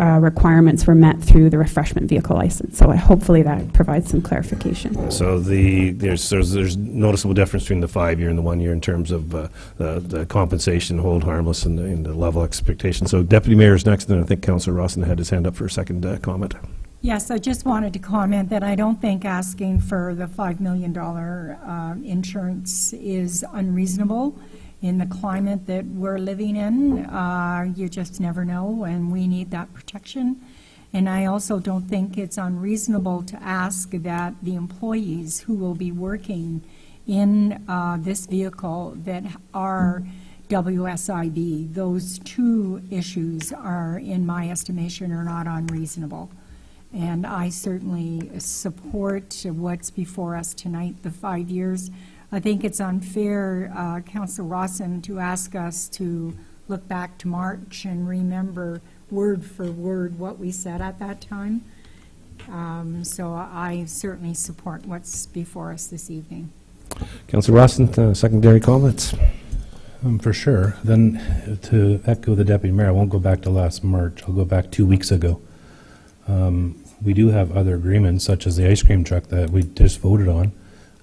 requirements were met through the refreshment vehicle license. So hopefully that provides some clarification. So there's noticeable difference between the 5-year and the 1 year in terms of the compensation, hold harmless, and the level expectation. So Deputy Mayor is next, and I think Councillor Rawson had his hand up for a second comment. Yes, I just wanted to comment that I don't think asking for the $5 million insurance is unreasonable. In the climate that we're living in, you just never know, and we need that protection. And I also don't think it's unreasonable to ask that the employees who will be working in this vehicle that are WSIB, those two issues are, in my estimation, are not unreasonable. And I certainly support what's before us tonight, the 5 years. I think it's unfair, Councillor Rawson, to ask us to look back to March and remember word for word what we said at that time. So I certainly support what's before us this evening. Councillor Rawson, secondary comments? For sure. Then to echo the Deputy Mayor, I won't go back to last March. I'll go back 2 weeks ago. We do have other agreements, such as the ice cream truck that we just voted on.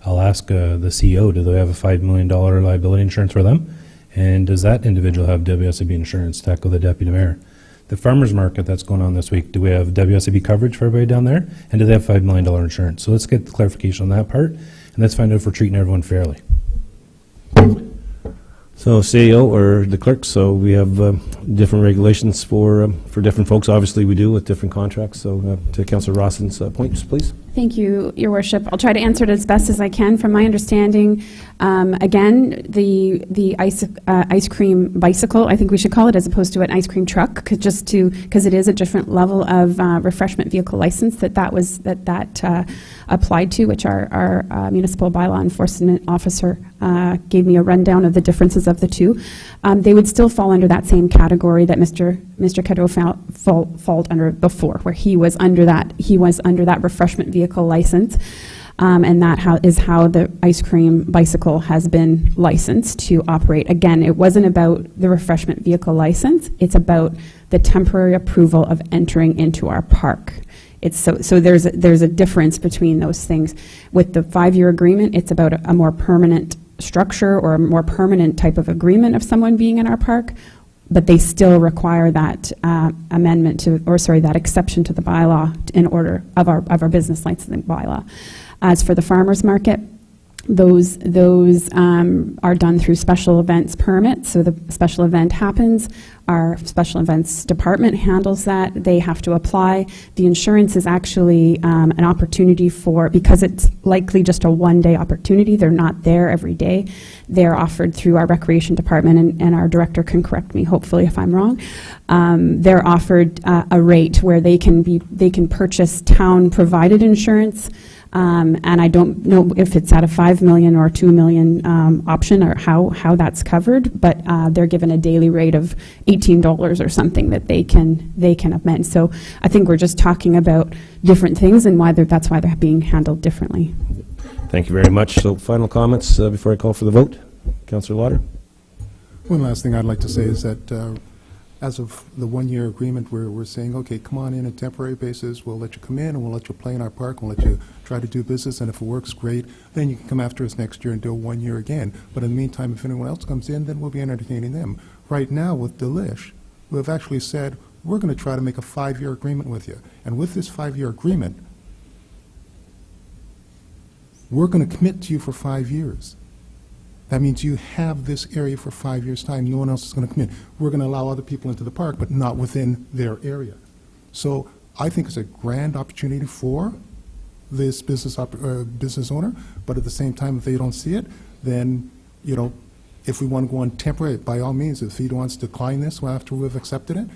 I'll ask the CEO, do they have a $5 million liability insurance for them? And does that individual have WSIB insurance, to echo the Deputy Mayor? The farmers market that's going on this week, do we have WSIB coverage for everybody down there? And do they have $5 million insurance? So let's get the clarification on that part, and let's find out if we're treating everyone fairly. So CEO or the clerk, so we have different regulations for different folks. Obviously, we do with different contracts. So to Councillor Rawson's points, please. Thank you, Your Worship. I'll try to answer it as best as I can. From my understanding, again, the ice cream bicycle, I think we should call it, as opposed to an ice cream truck, because it is a different level of refreshment vehicle license that applied to, which our municipal bylaw enforcement officer gave me a rundown of the differences of the two. They would still fall under that same category that Mr. Cadeau fall under before, where he was under that refreshment vehicle license, and that is how the ice cream bicycle has been licensed to operate. Again, it wasn't about the refreshment vehicle license; it's about the temporary approval of entering into our park. So there's a difference between those things. With the 5-year agreement, it's about a more permanent structure or a more permanent type of agreement of someone being in our park, but they still require that that exception to the bylaw in order of our business licensing bylaw. As for the farmers market, those are done through special events permits. So the special event happens, our special events department handles that. They have to apply. The insurance is actually an opportunity because it's likely just a one-day opportunity. They're not there every day. They're offered through our recreation department, and our director can correct me, hopefully, if I'm wrong. They're offered a rate where they can purchase town-provided insurance. And I don't know if it's at a $5 million or $2 million option, or how that's covered, but they're given a daily rate of $18 or something that they can amend. So I think we're just talking about different things, and that's why they're being handled differently. Thank you very much. So final comments before I call for the vote. Councillor Lauder. One last thing I'd like to say is that as of the 1-year agreement, we're saying, okay, come on in a temporary basis. We'll let you come in, and we'll let you play in our park. We'll let you try to do business, and if it works, great. Then you can come after us next year and do 1 year again. But in the meantime, if anyone else comes in, then we'll be entertaining them. Right now, with Delish, we've actually said we're going to try to make a 5-year agreement with you. And with this 5-year agreement, we're going to commit to you for 5 years. That means you have this area for 5 years' time. No one else is going to come in. We're going to allow other people into the park, but not within their area. So I think it's a grand opportunity for this business owner, but at the same time, if they don't see it, then, you know, if we want to go on temporary, by all means, if he wants to decline this after we've accepted it,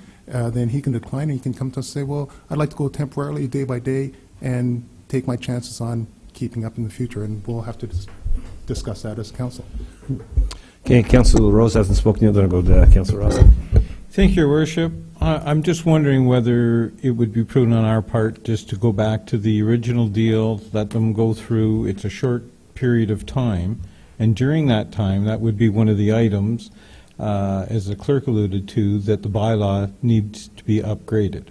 then he can decline, and he can come to us and say, well, I'd like to go temporarily, day by day, and take my chances on keeping up in the future, and we'll have to discuss that as council. Okay, Councilor Rose hasn't spoken yet, then I'll go to Councilor Ross. Thank you, Your Worship. I'm just wondering whether it would be prudent on our part just to go back to the original deal, let them go through. It's a short period of time, and during that time, that would be one of the items, as the clerk alluded to, that the bylaw needs to be upgraded.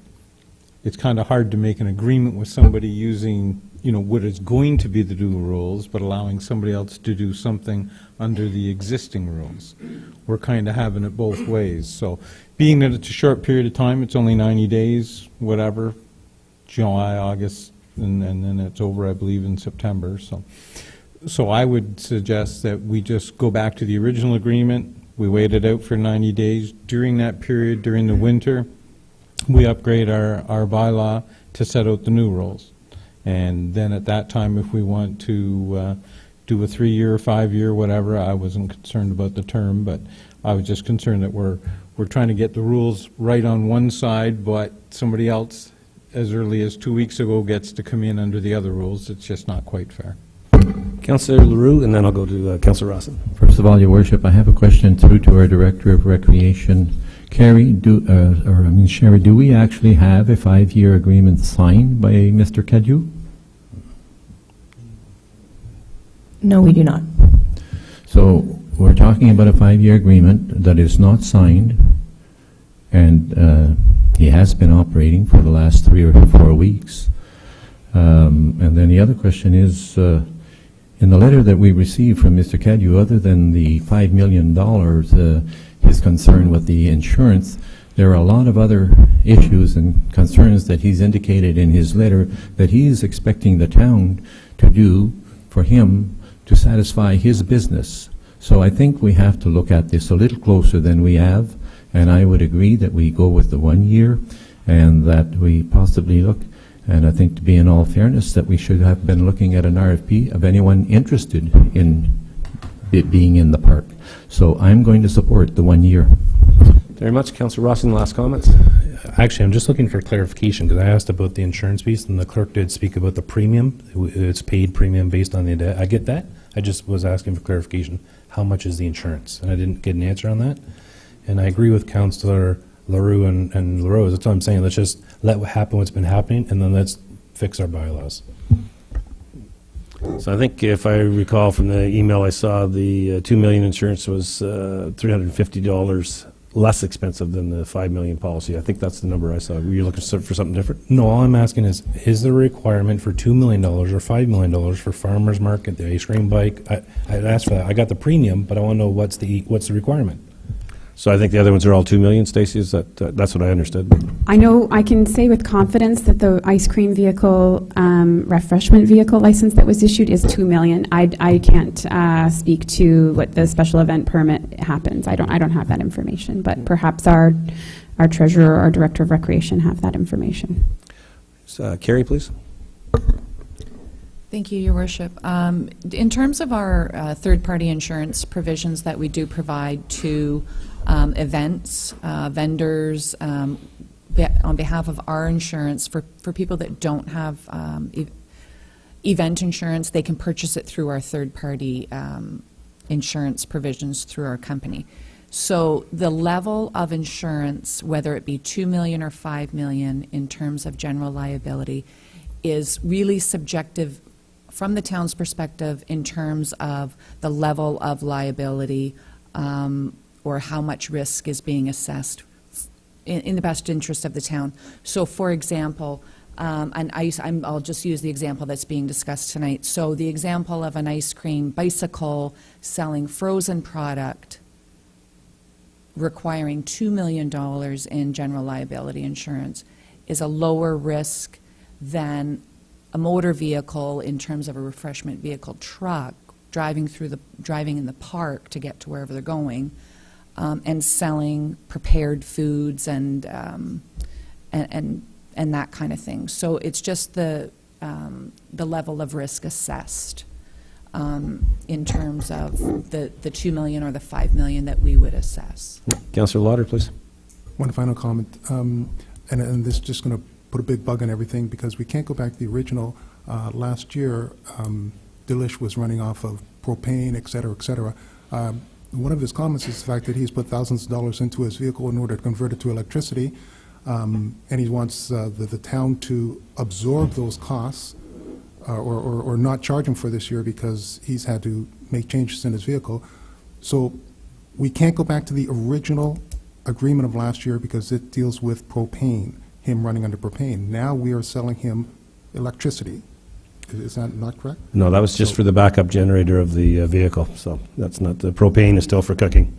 It's kind of hard to make an agreement with somebody using, you know, what is going to be the new rules, but allowing somebody else to do something under the existing rules. We're kind of having it both ways. So being that it's a short period of time, it's only 90 days, whatever, July, August, and then it's over, I believe, in September. So I would suggest that we just go back to the original agreement. We wait it out for 90 days. During that period, during the winter, we upgrade our bylaw to set out the new rules. And then at that time, if we want to do a 3-year, 5-year, whatever, I wasn't concerned about the term, but I was just concerned that we're trying to get the rules right on one side, but somebody else, as early as 2 weeks ago, gets to come in under the other rules. It's just not quite fair. Councilor LaRue, and then I'll go to Councilor Rossin. First of all, Your Worship, I have a question through to our Director of Recreation. Sherry, do we actually have a 5-year agreement signed by Mr. Kedju? No, we do not. So we're talking about a 5-year agreement that is not signed, and he has been operating for the last 3 or 4 weeks. And then the other question is, in the letter that we received from Mr. Kedju, other than the $5 million, his concern with the insurance, there are a lot of other issues and concerns that he's indicated in his letter that he is expecting the town to do for him to satisfy his business. So I think we have to look at this a little closer than we have, and I would agree that we go with the 1 year and that we possibly look, and I think to be in all fairness that we should have been looking at an RFP of anyone interested in it being in the park. So I'm going to support the 1 year. Very much. Councilor Rossin, last comments? Actually, I'm just looking for clarification, because I asked about the insurance piece, and the clerk did speak about the premium. It's paid premium based on the debt. I get that. I just was asking for clarification. How much is the insurance? And I didn't get an answer on that. And I agree with Councilor LaRue and LaRose. That's what I'm saying. Let's just let what happen what's been happening, and then let's fix our bylaws. So I think if I recall from the email I saw, the $2 million insurance was $350 less expensive than the $5 million policy. I think that's the number I saw. Were you looking for something different? No, all I'm asking is there a requirement for $2 million or $5 million for farmer's market, the ice cream bike? I asked for that. I got the premium, but I want to know what's the requirement. So I think the other ones are all $2 million, Stacey? Is that's what I understood? I know I can say with confidence that the ice cream vehicle, refreshment vehicle license that was issued is $2 million. I can't speak to what the special event permit happens. I don't have that information, but perhaps our treasurer or our director of recreation have that information. Carrie, please. Thank you, Your Worship. In terms of our third-party insurance provisions that we do provide to events, vendors, on behalf of our insurance, for people that don't have event insurance, they can purchase it through our third-party insurance provisions through our company. So the level of insurance, whether it be $2 million or $5 million in terms of general liability, is really subjective from the town's perspective in terms of the level of liability or how much risk is being assessed in the best interest of the town. So, for example, I'll just use the example that's being discussed tonight. So the example of an ice cream bicycle selling frozen product requiring $2 million in general liability insurance is a lower risk than a motor vehicle in terms of a refreshment vehicle truck driving in the park to get to wherever they're going, and selling prepared foods and that kind of thing. So it's just the level of risk assessed in terms of the 2 million or the 5 million that we would assess. Councillor Lauder, please. One final comment, and this is just going to put a big bug on everything because we can't go back to the original. Last year, Delish was running off of propane, et cetera, et cetera. One of his comments is the fact that he's put thousands of dollars into his vehicle in order to convert it to electricity, and he wants the town to absorb those costs or not charge him for this year because he's had to make changes in his vehicle. So we can't go back to the original agreement of last year because it deals with propane, him running under propane. Now we are selling him electricity. Is that not correct? No, that was just for the backup generator of the vehicle, so that's not, the propane is still for cooking.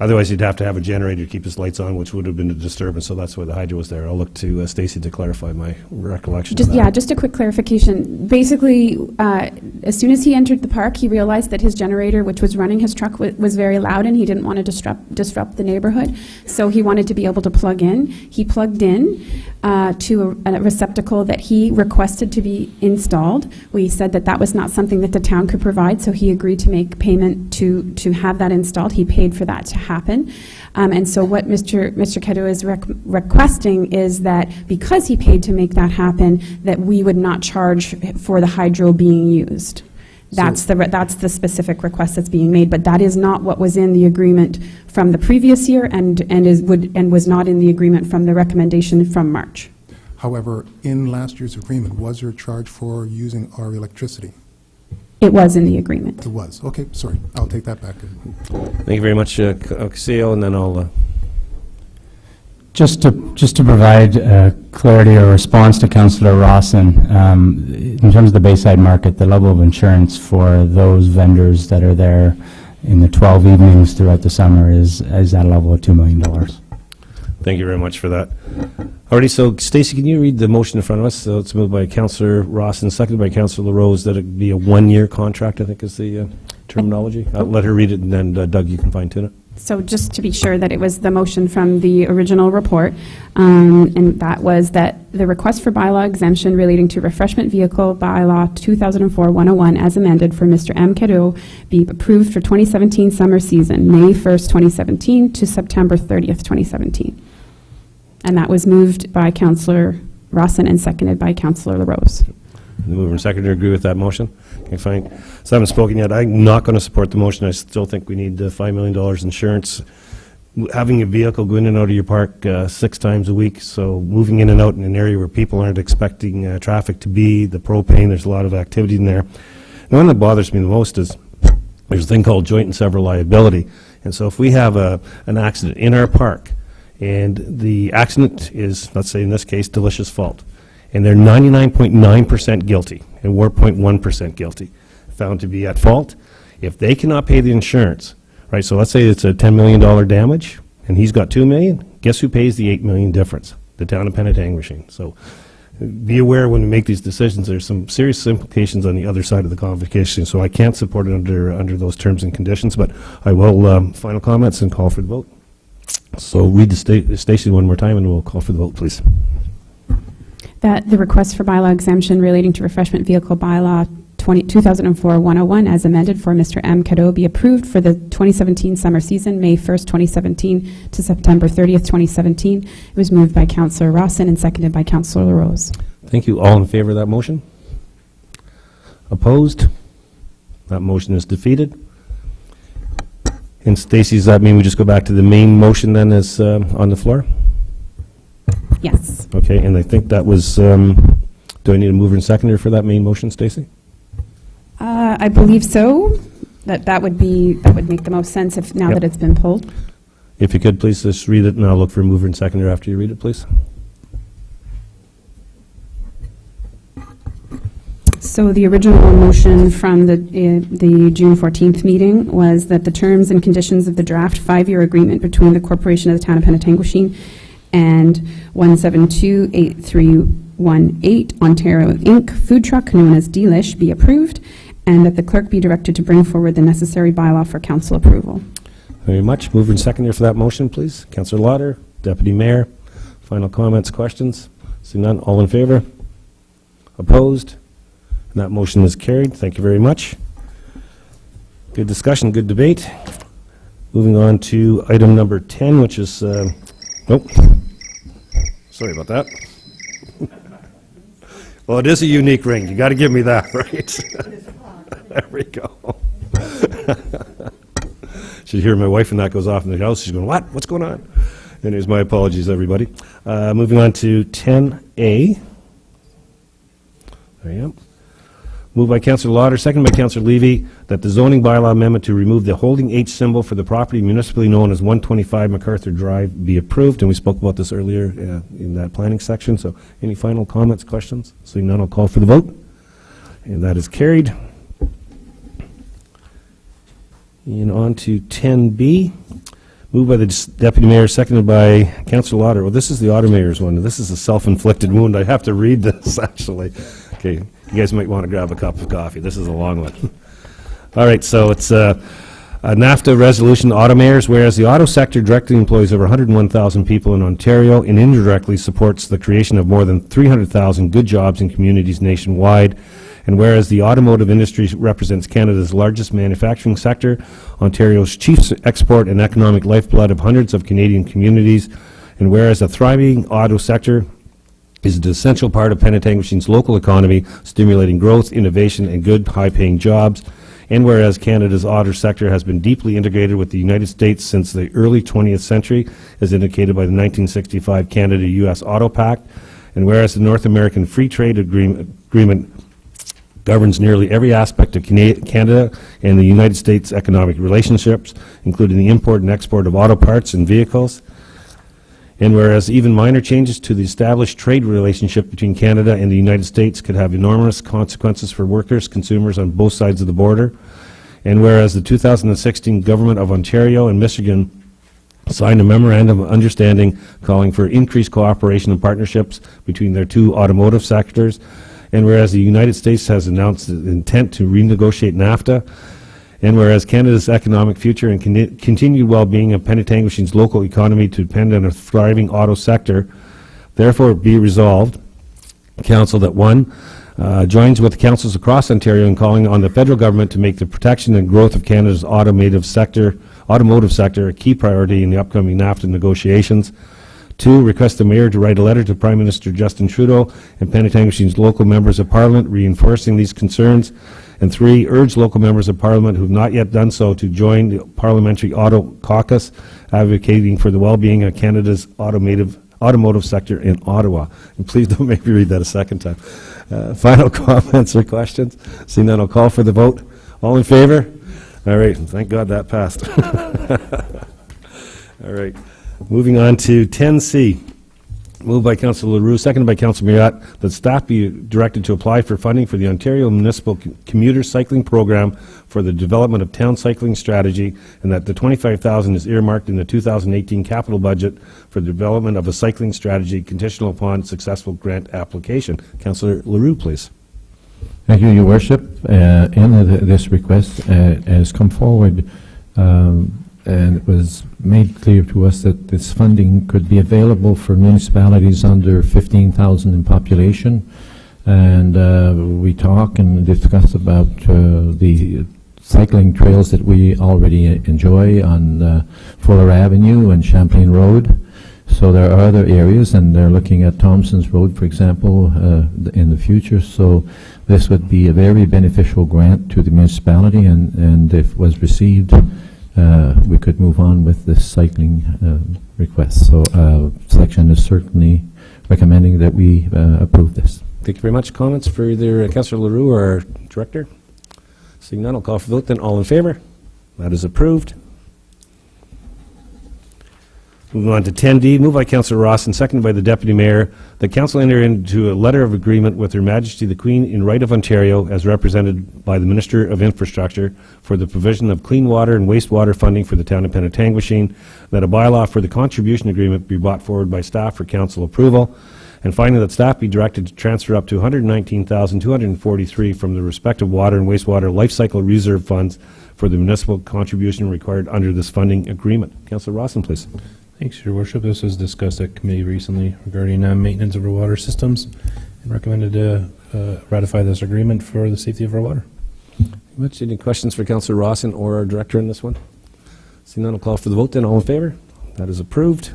Otherwise, you'd have to have a generator to keep his lights on, which would have been a disturbance, so that's why the hydro was there. I'll look to Stacy to clarify my recollection of that. Yeah, just a quick clarification. Basically, as soon as he entered the park, he realized that his generator, which was running his truck, was very loud, and he didn't want to disrupt the neighborhood. So he wanted to be able to plug in. He plugged in to a receptacle that he requested to be installed. We said that that was not something that the town could provide, so he agreed to make payment to have that installed. He paid for that to happen. And so what Mr. Cadeau is requesting is that because he paid to make that happen, that we would not charge for the hydro being used. That's the specific request that's being made, but that is not what was in the agreement from the previous year and was not in the agreement from the recommendation from March. However, in last year's agreement, was there a charge for using our electricity? It was in the agreement. It was. Okay, sorry. I'll take that back. Thank you very much, Castillo, and then I'll... Just to provide clarity or response to Councillor Rawson, in terms of the Bayside Market, the level of insurance for those vendors that are there in the 12 evenings throughout the summer is at a level of $2 million. Thank you very much for that. Alrighty, so Stacey, can you read the motion in front of us? So it's moved by Councillor Rawson, seconded by Councillor LaRose, that it be a one-year contract, I think is the terminology. I'll let her read it, and then Doug, you can fine-tune it. So just to be sure that it was the motion from the original report, and that was that the request for bylaw exemption relating to refreshment vehicle bylaw 2004-101 as amended for Mr. M. Cadeau be approved for 2017 summer season, May 1st, 2017 to September 30th, 2017. And that was moved by Councillor Rawson and seconded by Councillor LaRose. The mover and seconder agree with that motion? Okay, fine. So I haven't spoken yet. I'm not going to support the motion. I still think we need $5 million insurance. Having a vehicle go in and out of your park 6 times a week, so moving in and out in an area where people aren't expecting traffic to be, the propane, there's a lot of activity in there. And the one that bothers me the most is there's a thing called joint and several liability. And so if we have an accident in our park, and the accident is, let's say in this case, Delicious fault, and they're 99.9% guilty, and we're 0.1% guilty, found to be at fault. If they cannot pay the insurance, right, so let's say it's a $10 million damage, and he's got $2 million, guess who pays the $8 million difference? The town of Penetanguishene. So be aware when we make these decisions, there's some serious implications on the other side of the convocation, so I can't support it under those terms and conditions, but I will, final comments and call for the vote. So read the Stacey one more time, and we'll call for the vote, please. That the request for bylaw exemption relating to refreshment vehicle bylaw 2004-101 as amended for Mr. M. Cadeau be approved for the 2017 summer season, May 1st, 2017 to September 30th, 2017. It was moved by Councillor Rawson and seconded by Councillor LaRose. Thank you. All in favor of that motion? Opposed? That motion is defeated. And Stacey, does that mean we just go back to the main motion then as on the floor? Yes. Okay, and I think that was, do I need a mover and seconder for that main motion, Stacey? I believe so. That would make the most sense if now Yep. that it's been pulled. If you could, please just read it, and I'll look for a mover and seconder after you read it, please. So the original motion from the June 14th meeting was that the terms and conditions of the draft 5-year agreement between the Corporation of the Town of Penetanguishene and 1728318 Ontario Inc. food truck known as Delish be approved, and that the clerk be directed to bring forward the necessary bylaw for council approval. Very much. Mover and seconder for that motion, please. Councillor Lauder, Deputy Mayor. Final comments, questions? Seeing none, all in favor? Opposed? And that motion is carried. Thank you very much. Good discussion, good debate. Moving on to item number 10, which is, nope. Sorry about that. Well, it is a unique ring. You got to give me that, right? There we go. Should hear my wife and that goes off in the house. She's going, what? What's going on? Anyways, my apologies, everybody. Moving on to 10A. There you go. Moved by Councillor Lauder, seconded by Councillor Levy, that the zoning bylaw amendment to remove the holding H symbol for the property municipally known as 125 MacArthur Drive be approved. And we spoke about this earlier in that planning section. So any final comments, questions? Seeing none, I'll call for the vote. And that is carried. And on to 10B. Moved by the Deputy Mayor, seconded by Councillor Lauder. Well, this is the Auto Mayor's one. This is a self-inflicted wound. I have to read this, actually. Okay, you guys might want to grab a cup of coffee. This is a long one. All right, so it's a NAFTA resolution, Auto Mayors, whereas the auto sector directly employs over 101,000 people in Ontario and indirectly supports the creation of more than 300,000 good jobs in communities nationwide. And whereas the automotive industry represents Canada's largest manufacturing sector, Ontario's chief export and economic lifeblood of hundreds of Canadian communities, and whereas a thriving auto sector is an essential part of Penetanguishene's local economy, stimulating growth, innovation, and good, high-paying jobs, and whereas Canada's auto sector has been deeply integrated with the United States since the early 20th century, as indicated by the 1965 Canada-U.S. Auto Pact, and whereas the North American Free Trade Agreement governs nearly every aspect of Canada and the United States economic relationships, including the import and export of auto parts and vehicles. And whereas even minor changes to the established trade relationship between Canada and the United States could have enormous consequences for workers, consumers on both sides of the border. And whereas the 2016 Government of Ontario and Michigan signed a memorandum of understanding calling for increased cooperation and partnerships between their two automotive sectors. And whereas the United States has announced its intent to renegotiate NAFTA, and whereas Canada's economic future and continued well-being of Penetanguishene's local economy to depend on a thriving auto sector, therefore be resolved, Council, that 1, joins with councils across Ontario in calling on the federal government to make the protection and growth of Canada's automotive sector a key priority in the upcoming NAFTA negotiations. 2, request the Mayor to write a letter to Prime Minister Justin Trudeau and Penetanguishene's local members of Parliament reinforcing these concerns. And 3, urge local members of Parliament who have not yet done so to join the Parliamentary Auto Caucus, advocating for the well-being of Canada's automotive sector in Ottawa. And please don't make me read that a second time. Final comments or questions? Seeing none, I'll call for the vote. All in favor? All right, thank God that passed. All right. Moving on to 10C. Moved by Councillor Leroux, seconded by Councillor Mariat, that staff be directed to apply for funding for the Ontario Municipal Commuter Cycling Program for the development of town cycling strategy, and that the $25,000 is earmarked in the 2018 capital budget for the development of a cycling strategy conditional upon successful grant application. Councillor Leroux, please. Thank you, Your Worship. This request has come forward and it was made clear to us that this funding could be available for municipalities under 15,000 in population. And we talk and discuss about the cycling trails that we already enjoy on Fuller Avenue and Champlain Road. So there are other areas, and they're looking at Thompson's Road, for example, in the future. So this would be a very beneficial grant to the municipality, and if it was received, we could move on with this cycling request. So selection is certainly recommending that we approve this. Thank you very much. Comments for either Councillor Leroux or our Director? Seeing none, I'll call for vote then. All in favor? That is approved. Moving on to 10D, moved by Councillor Ross and seconded by the Deputy Mayor, that Council enter into a letter of agreement with Her Majesty the Queen in right of Ontario, as represented by the Minister of Infrastructure, for the provision of clean water and wastewater funding for the town of Penetanguishene, that a bylaw for the contribution agreement be brought forward by staff for Council approval, And finally, that staff be directed to transfer up to $119,243 from the respective water and wastewater life cycle reserve funds for the municipal contribution required under this funding agreement. Councillor Rawson, please. Thanks, Your Worship. This was discussed at committee recently regarding maintenance of our water systems and recommended to ratify this agreement for the safety of our water. Much. Any questions for Councillor Rawson or our director in this one? Seeing none, I'll call for the vote then. All in favor? That is approved.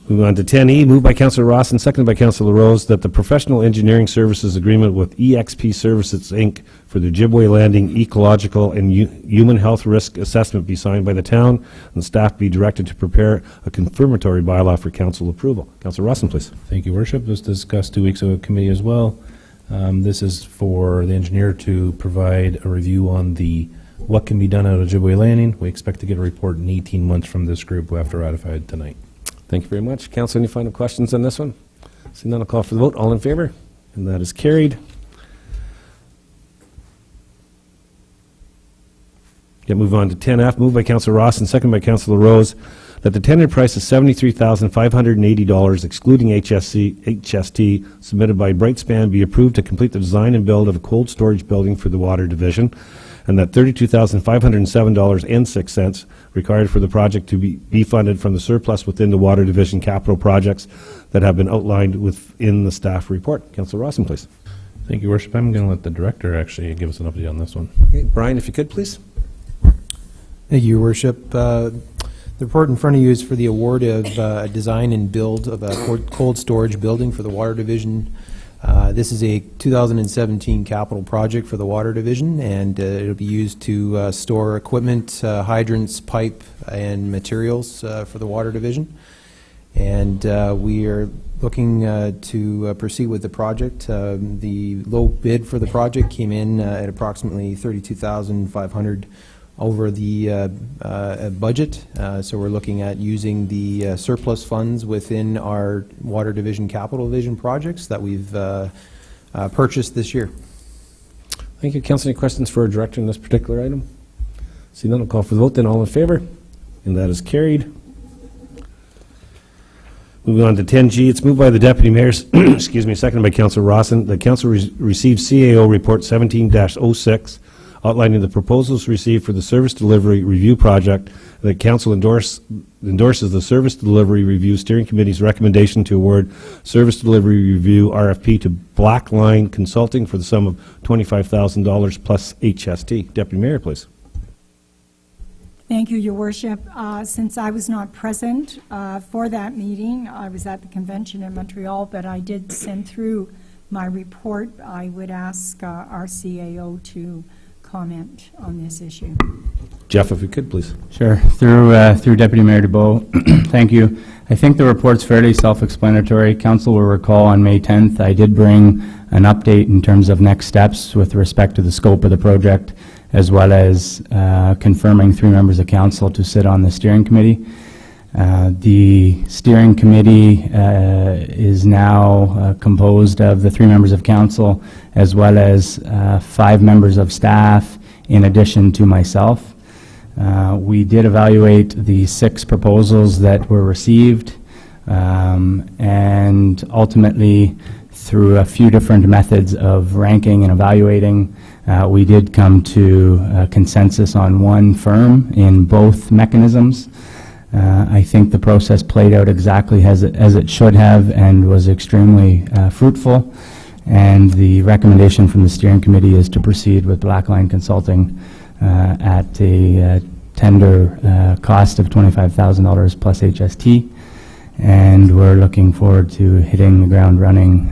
Moving on to 10E, moved by Councillor Rawson, seconded by Councillor Rose, that the professional engineering services agreement with EXP Services, Inc. for the Ojibwe Landing Ecological and Human Health Risk Assessment be signed by the town, and staff be directed to prepare a confirmatory bylaw for council approval. Councillor Rawson, please. Thank you, Worship. This was discussed 2 weeks ago at committee as well. This is for the engineer to provide a review on what can be done at Ojibwe Landing. We expect to get a report in 18 months from this group after ratified tonight. Thank you very much. Council, any final questions on this one? Seeing none, I'll call for the vote. All in favor? And that is carried. Move on to 10F, moved by Councillor Rawson, seconded by Councillor Rose, that the tender price is $73,580, excluding HST, submitted by Brightspan, be approved to complete the design and build of a cold storage building for the Water Division, and that $32,507.06 required for the project to be funded from the surplus within the Water Division capital projects that have been outlined within the staff report. Councillor Rawson, please. Thank you, Worship. I'm going to let the director actually give us an update on this one. Okay, Brian, if you could, please. Thank you, Your Worship. The report in front of you is for the award of a design and build of a cold storage building for the Water Division. This is a 2017 capital project for the Water Division, and it'll be used to store equipment, hydrants, pipe, and materials for the Water Division. And we are looking to proceed with the project. The low bid for the project came in at approximately $32,500 over the budget. So we're looking at using the surplus funds within our Water Division Capital Division projects that we've purchased this year. Thank you. Council, any questions for our director in this particular item? See none, I'll call for the vote then. All in favor? And that is carried. Moving on to 10G, it's moved by the Deputy Mayor's, excuse me, seconded by Councillor Rawson. The Council received CAO Report 17-06, outlining the proposals received for the Service Delivery Review Project. The Council endorses the Service Delivery Review Steering Committee's recommendation to award Service Delivery Review RFP to Blackline Consulting for the sum of $25,000 plus HST. Deputy Mayor, please. Thank you, Your Worship. Since I was not present for that meeting, I was at the convention in Montreal, but I did send through my report. I would ask our CAO to comment on this issue. Jeff, if you could, please. Sure. Through Deputy Mayor DeBow, thank you. I think the report's fairly self-explanatory. Council will recall on May 10th, I did bring an update in terms of next steps with respect to the scope of the project, as well as confirming 3 members of council to sit on the steering committee. The steering committee is now composed of the 3 members of council, as well as 5 members of staff, in addition to myself. We did evaluate the 6 proposals that were received, and ultimately, through a few different methods of ranking and evaluating, we did come to a consensus on one firm in both mechanisms. I think the process played out exactly as it should have and was extremely fruitful. And the recommendation from the steering committee is to proceed with Blackline Consulting at a tender cost of $25,000 plus HST. And we're looking forward to hitting the ground running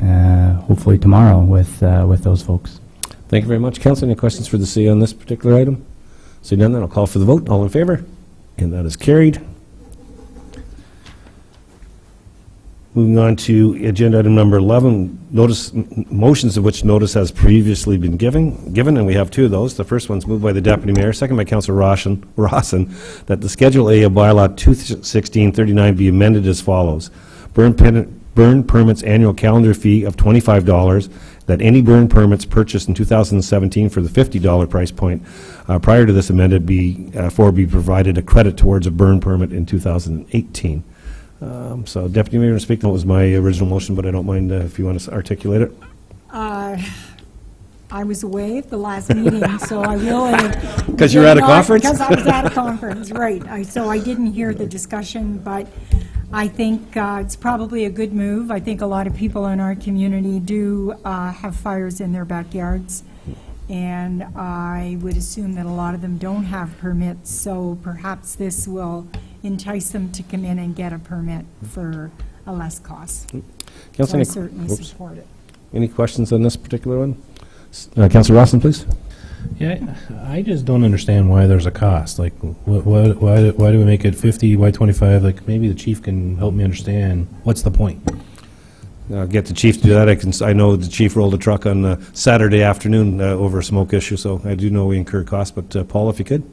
hopefully tomorrow with those folks. Thank you very much. Council, any questions for the CEO on this particular item? Seeing none, then I'll call for the vote. All in favor? And that is carried. Moving on to agenda item number 11, motions of which notice has previously been given, and we have 2 of those. The first one's moved by the Deputy Mayor, second by Councillor Rawson, that the Schedule A of Bylaw 21639 be amended as follows. Burn permits annual calendar fee of $25, that any burn permits purchased in 2017 for the $50 price point prior to this amended be provided a credit towards a burn permit in 2018. So Deputy Mayor speaking, that was my original motion, but I don't mind if you want to articulate it. I was away at the last meeting, so I will. 'Cause you were at a conference? Because I was at a conference, right. So I didn't hear the discussion, but I think it's probably a good move. I think a lot of people in our community do have fires in their backyards, and I would assume that a lot of them don't have permits, so perhaps this will entice them to come in and get a permit for a less cost. So Councillor, I any- certainly whoops. support it. Any questions on this particular one? Councillor Rawson, please. Yeah, I just don't understand why there's a cost. Like, why do we make it 50, why 25? Like, maybe the chief can help me understand, what's the point? I'll get the chief to do that. I know the chief rolled a truck on Saturday afternoon over a smoke issue, so I do know we incur costs, but Paul, if you could.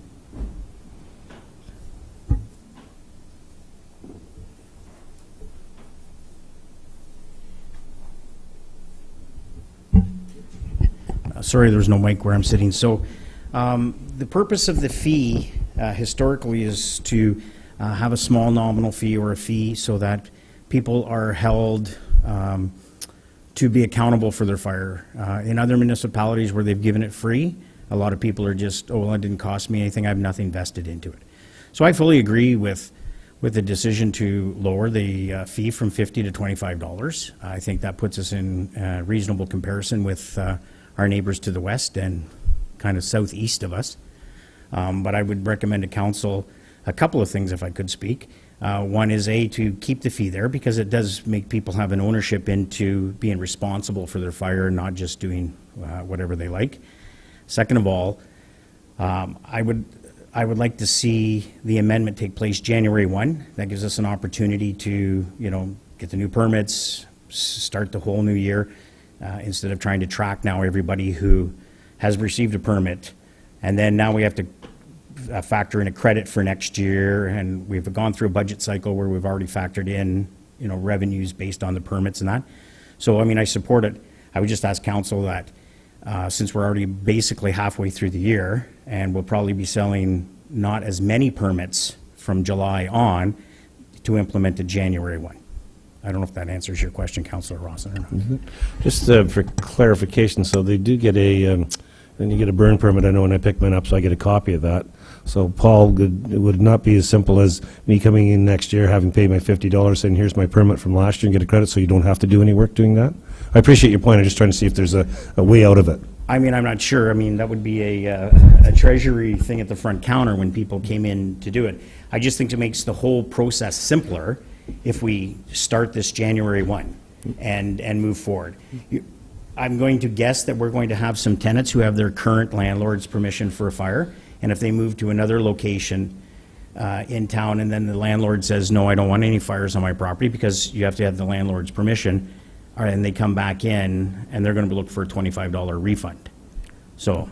Sorry, there's no mic where I'm sitting. So the purpose of the fee historically is to have a small nominal fee or a fee so that people are held to be accountable for their fire. In other municipalities where they've given it free, a lot of people are just, oh, well, it didn't cost me anything. I have nothing vested into it. So I fully agree with the decision to lower the fee from $50 to $25. I think that puts us in reasonable comparison with our neighbors to the west and kind of southeast of us. But I would recommend to council a couple of things if I could speak. One is to keep the fee there because it does make people have an ownership into being responsible for their fire and not just doing whatever they like. Second of all, I would like to see the amendment take place January 1. That gives us an opportunity to, get the new permits, start the whole new year. Instead of trying to track now everybody who has received a permit. And then now we have to factor in a credit for next year, and we've gone through a budget cycle where we've already factored in, revenues based on the permits and that. So, I support it. I would just ask council that since we're already basically halfway through the year, and we'll probably be selling not as many permits from July on, to implement it January 1. I don't know if that answers your question, Councillor Rawson, or not. Just for clarification, so they do get then you get a burn permit, I know when I pick mine up, so I get a copy of that. So Paul, it would not be as simple as me coming in next year, having paid my $50, saying here's my permit from last year and get a credit so you don't have to do any work doing that? I appreciate your point, I'm just trying to see if there's a way out of it. I'm not sure. That would be a treasury thing at the front counter when people came in to do it. I just think it makes the whole process simpler if we start this January 1 and move forward. I'm going to guess that we're going to have some tenants who have their current landlord's permission for a fire, and if they move to another location in town and then the landlord says, no, I don't want any fires on my property because you have to have the landlord's permission, and they come back in and they're going to be looking for a $25 refund. So.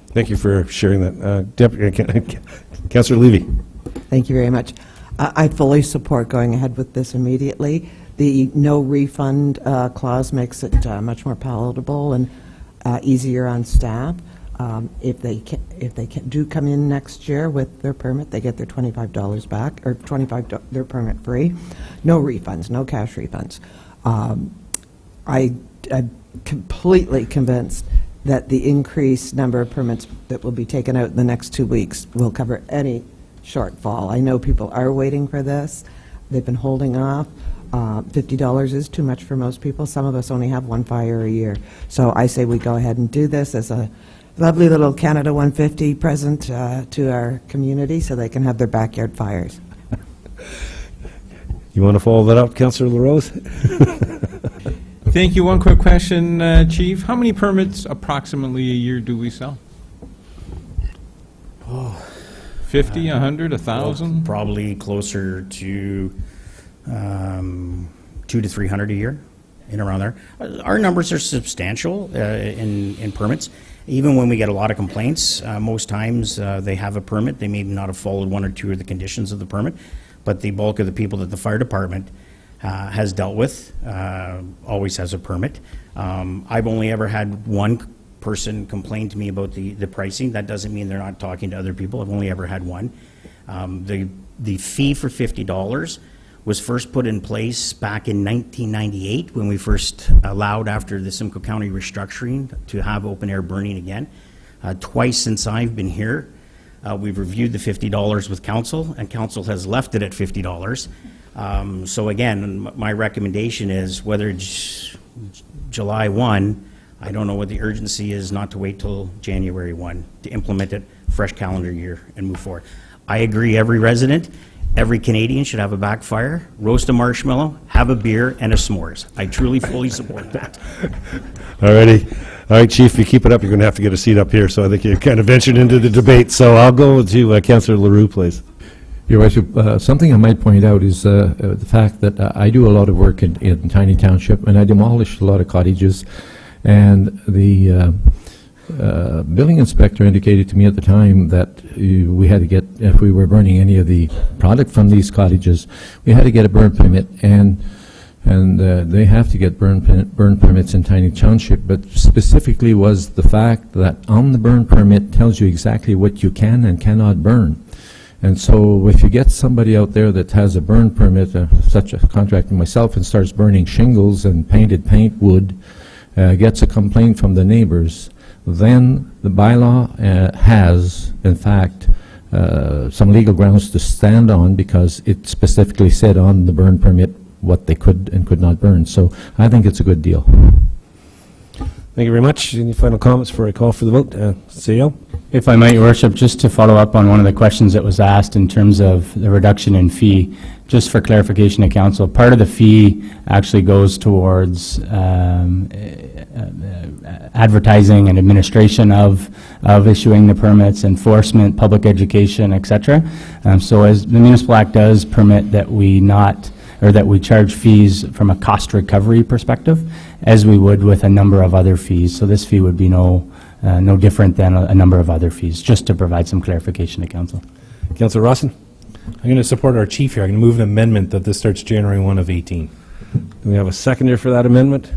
Thank you for sharing that. Councillor Levy. Thank you very much. I fully support going ahead with this immediately. The no refund clause makes it much more palatable and easier on staff. If they do come in next year with their permit, they get their $25 back, or their permit free. No refunds, no cash refunds. I'm completely convinced that the increased number of permits that will be taken out in the next 2 weeks will cover any shortfall. I know people are waiting for this. They've been holding off. $50 is too much for most people. Some of us only have one fire a year. So I say we go ahead and do this as a lovely little Canada 150 present to our community so they can have their backyard fires. You want to follow that up, Councillor LaRose? Thank you. One quick question, Chief. How many permits approximately a year do we sell? 50, 100, 1,000? Probably closer to 200 to 300 a year, in around there. Our numbers are substantial in permits. Even when we get a lot of complaints, most times they have a permit. They may not have followed one or two of the conditions of the permit, but the bulk of the people that the fire department has dealt with always has a permit. I've only ever had one person complain to me about the pricing. That doesn't mean they're not talking to other people. I've only ever had one. The fee for $50 was first put in place back in 1998 when we first allowed, after the Simcoe County restructuring, to have open-air burning again. Twice since I've been here, we've reviewed the $50 with council, and council has left it at $50. So again, my recommendation is, whether it's July 1, I don't know what the urgency is not to wait till January 1 to implement it, fresh calendar year, and move forward. I agree, every resident, every Canadian should have a backfire, roast a marshmallow, have a beer, and a s'mores. I truly, fully support that. All righty. All right, Chief, if you keep it up, you're going to have to get a seat up here, so I think you've kind of ventured into the debate. So I'll go to Councillor LaRue, please. Your Worship, something I might point out is the fact that I do a lot of work in Tiny Township, and I demolish a lot of cottages, and the building inspector indicated to me at the time that we had to get, if we were burning any of the product from these cottages, we had to get a burn permit, and they have to get burn permits in Tiny Township, but specifically was the fact that on the burn permit tells you exactly what you can and cannot burn. And so if you get somebody out there that has a burn permit, such a contractor myself, and starts burning shingles and painted paint wood, gets a complaint from the neighbors, then the bylaw has, in fact, some legal grounds to stand on, because it specifically said on the burn permit what they could and could not burn. So I think it's a good deal. Thank you very much. Any final comments before I call for the vote? CEO? If I might, Your Worship, just to follow up on one of the questions that was asked in terms of the reduction in fee, just for clarification to council, part of the fee actually goes towards advertising and administration of issuing the permits, enforcement, public education, etc. So as the Municipal Act does permit that we charge fees from a cost recovery perspective, as we would with a number of other fees. So this fee would be no different than a number of other fees, just to provide some clarification to council. Councillor Rawson? I'm going to support our chief here. I'm going to move an amendment that this starts January 1 of 18. Do we have a seconder for that amendment?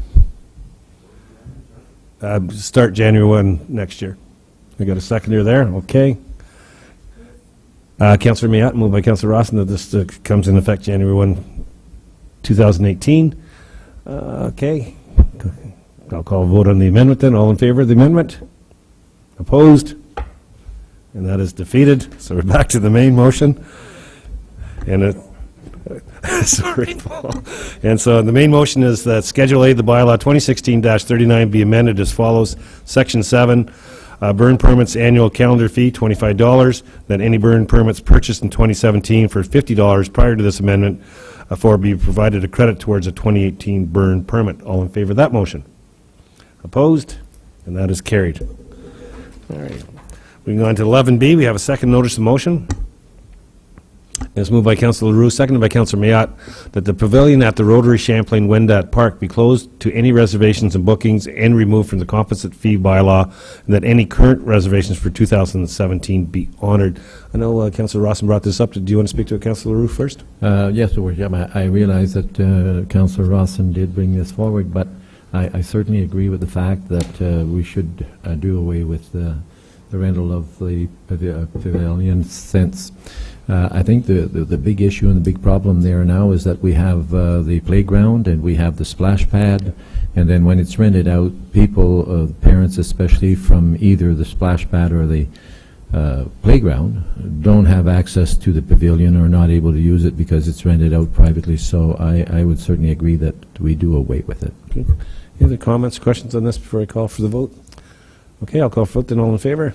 Start January 1 next year. We got a seconder there, okay. Councillor Mayat, moved by Councillor Rawson, that this comes in effect January 1, 2018. Okay. I'll call a vote on the amendment then. All in favor of the amendment? Opposed? And that is defeated. So we're back to the main motion. And sorry, Paul. And so the main motion is that Schedule A, the bylaw 2016-39 be amended as follows. Section 7, burn permits annual calendar fee, $25. That any burn permits purchased in 2017 for $50 prior to this amendment for be provided a credit towards a 2018 burn permit. All in favor of that motion? Opposed? And that is carried. All right. Moving on to 11B, we have a second notice of motion. It's moved by Councillor LaRue, seconded by Councillor Mayat, that the pavilion at the Rotary Champlain Wendat Park be closed to any reservations and bookings and removed from the composite fee bylaw, and that any current reservations for 2017 be honored. I know Councillor Rawson brought this up. Do you want to speak to Councillor LaRue first? Yes, Your Worship. I realize that Councillor Rawson did bring this forward, but I certainly agree with the fact that we should do away with the rental of the pavilion, since I think the big issue and the big problem there now is that we have the playground and we have the splash pad, and then when it's rented out, people, parents especially, from either the splash pad or the playground don't have access to the pavilion or are not able to use it because it's rented out privately. So I would certainly agree that we do away with it. Okay. Any other comments, questions on this before I call for the vote? Okay, I'll call for vote. Then all in favor?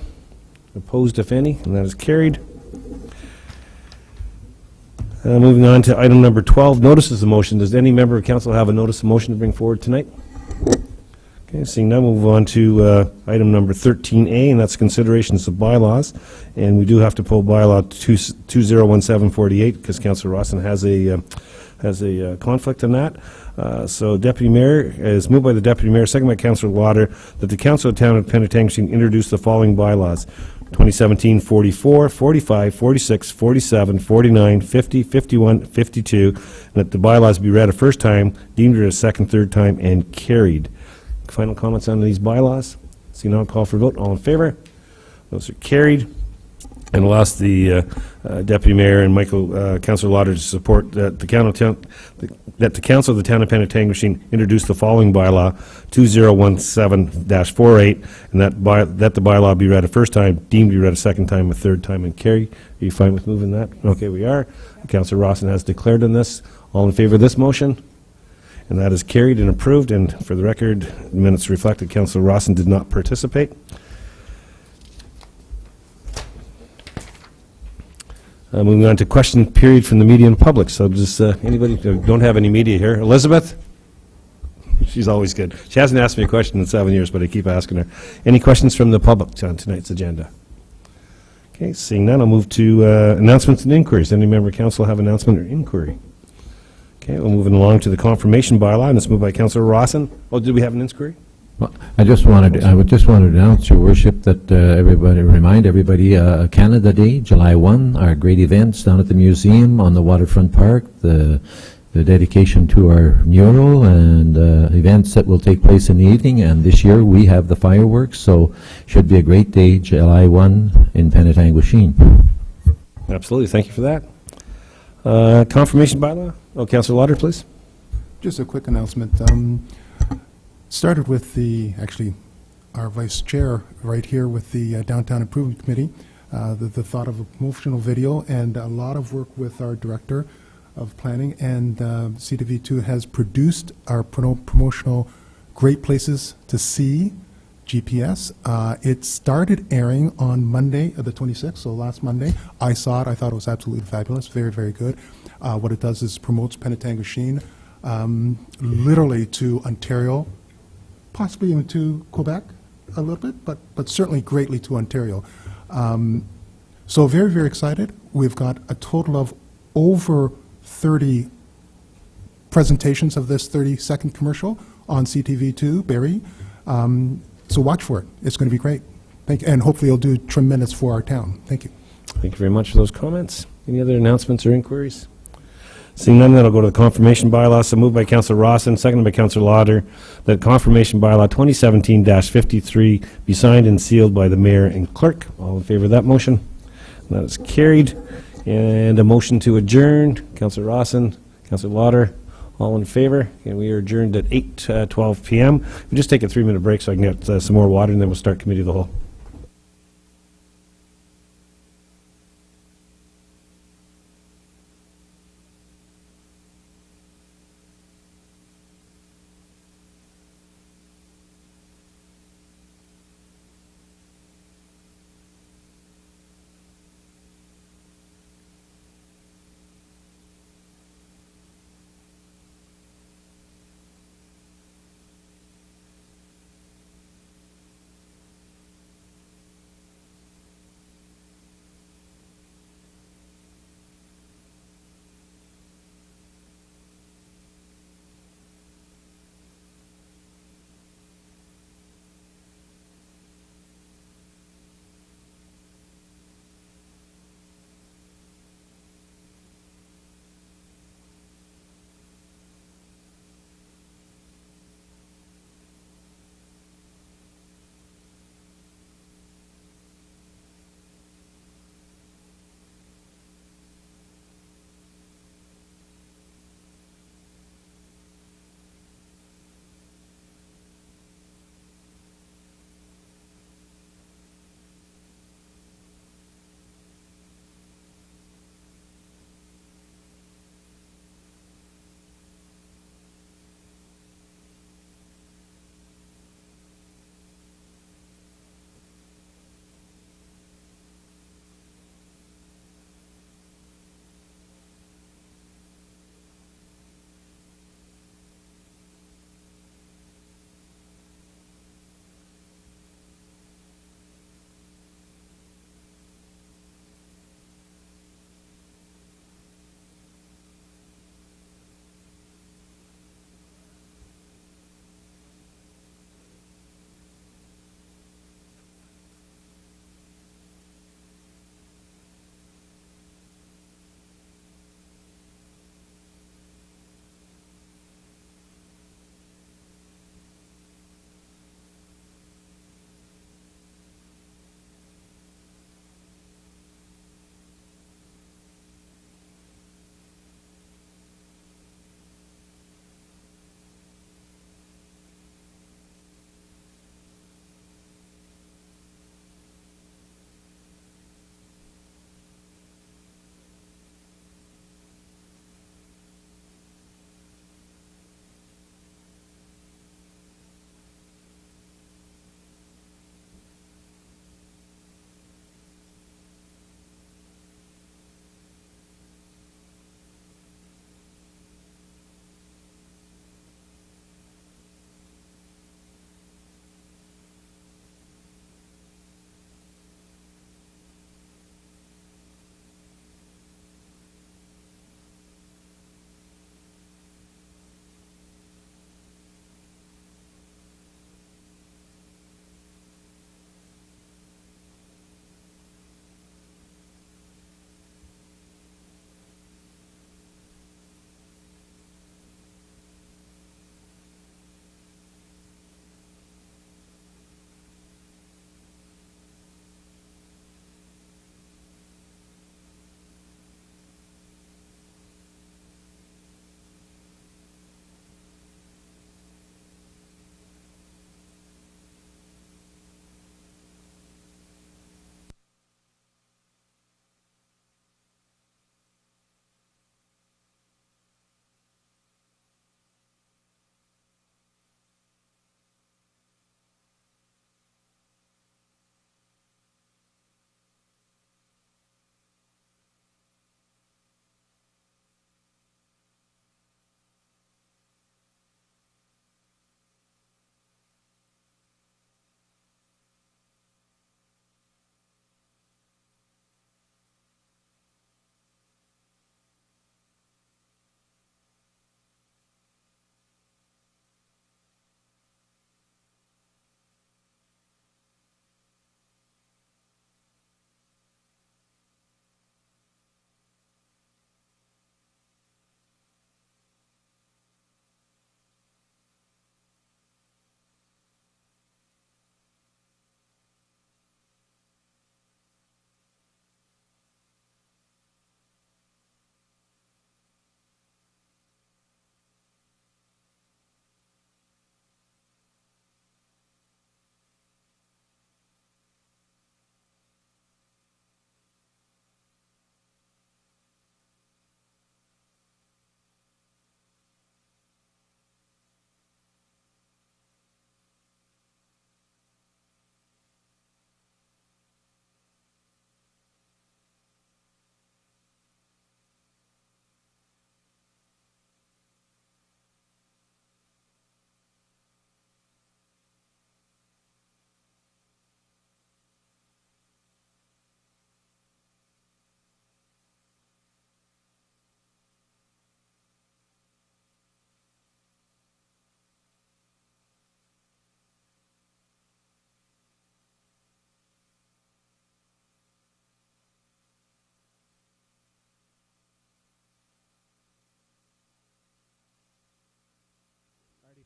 Opposed, if any? And that is carried. Moving on to item number 12, notices of motion. Does any member of council have a notice of motion to bring forward tonight? Okay, seeing none, we'll move on to item number 13A, and that's considerations of bylaws. And we do have to pull bylaw 201748 because Councillor Rawson has a conflict on that. So Deputy Mayor is moved by the Deputy Mayor, second by Councillor Lauder, that the Council of Town of Penetanguishene introduce the following bylaws: 2017 44, 45, 46, 47, 49, 50, 51, 52, and that the bylaws be read a first time, deemed read a second, third time, and carried. Final comments on these bylaws? See now, call for vote. All in favor? Those are carried. and will ask the Deputy Mayor and Michael, Councillor Lauder, to support that the Council of the Town of Penetanguishene introduce the following bylaw, 2017-48, and that the bylaw be read a first time, deemed to be read a second time, a third time, and carried. Are you fine with moving that? Okay, we are. Councillor Rawson has declared on this. All in favor of this motion? And that is carried and approved, and for the record, minutes reflect that Councillor Rawson did not participate. Moving on to question period from the media and public. So does anybody, don't have any media here. Elizabeth? She's always good. She hasn't asked me a question in 7 years, but I keep asking her. Any questions from the public on tonight's agenda? Okay, seeing none, I'll move to announcements and inquiries. Any member of council have announcement or inquiry? Okay, we're moving along to the confirmation bylaw, and it's moved by Councillor Rawson. Oh, did we have an inquiry? Well, I would just wanted to announce, Your Worship, that remind everybody, Canada Day, July 1, our great events down at the museum on the Waterfront Park, the dedication to our mural, and events that will take place in the evening. And this year we have the fireworks, so should be a great day, July 1 in Penetanguishene. Absolutely, thank you for that. Confirmation bylaw? Oh, Councillor Lauder, please. Just a quick announcement. Started with our vice chair right here with the Downtown Improvement Committee, the thought of a promotional video, and a lot of work with our director of planning, and CTV2 has produced our promotional Great Places to See GPS. It started airing on Monday, the 26th, so last Monday. I saw it. I thought it was absolutely fabulous. Very, very good. What it does is promotes Penetanguishene literally to Ontario, possibly even to Quebec a little bit, but certainly greatly to Ontario. So very, very excited. We've got a total of over 30 presentations of this 30-second commercial on CTV2, Barrie. So watch for it. It's going to be great. Thank you. And hopefully it'll do tremendous for our town. Thank you. Thank you very much for those comments. Any other announcements or inquiries? Seeing none, that'll go to the confirmation bylaw. So moved by Councillor Rawson, seconded by Councillor Lauder, that confirmation bylaw 2017-53 be signed and sealed by the mayor and clerk. All in favor of that motion? That is carried. And a motion to adjourn. Councillor Rawson, Councillor Lauder, all in favor? And we are adjourned at 8:12 p.m. We'll just take a 3-minute break so I can get some more water, and then we'll start committee of the whole.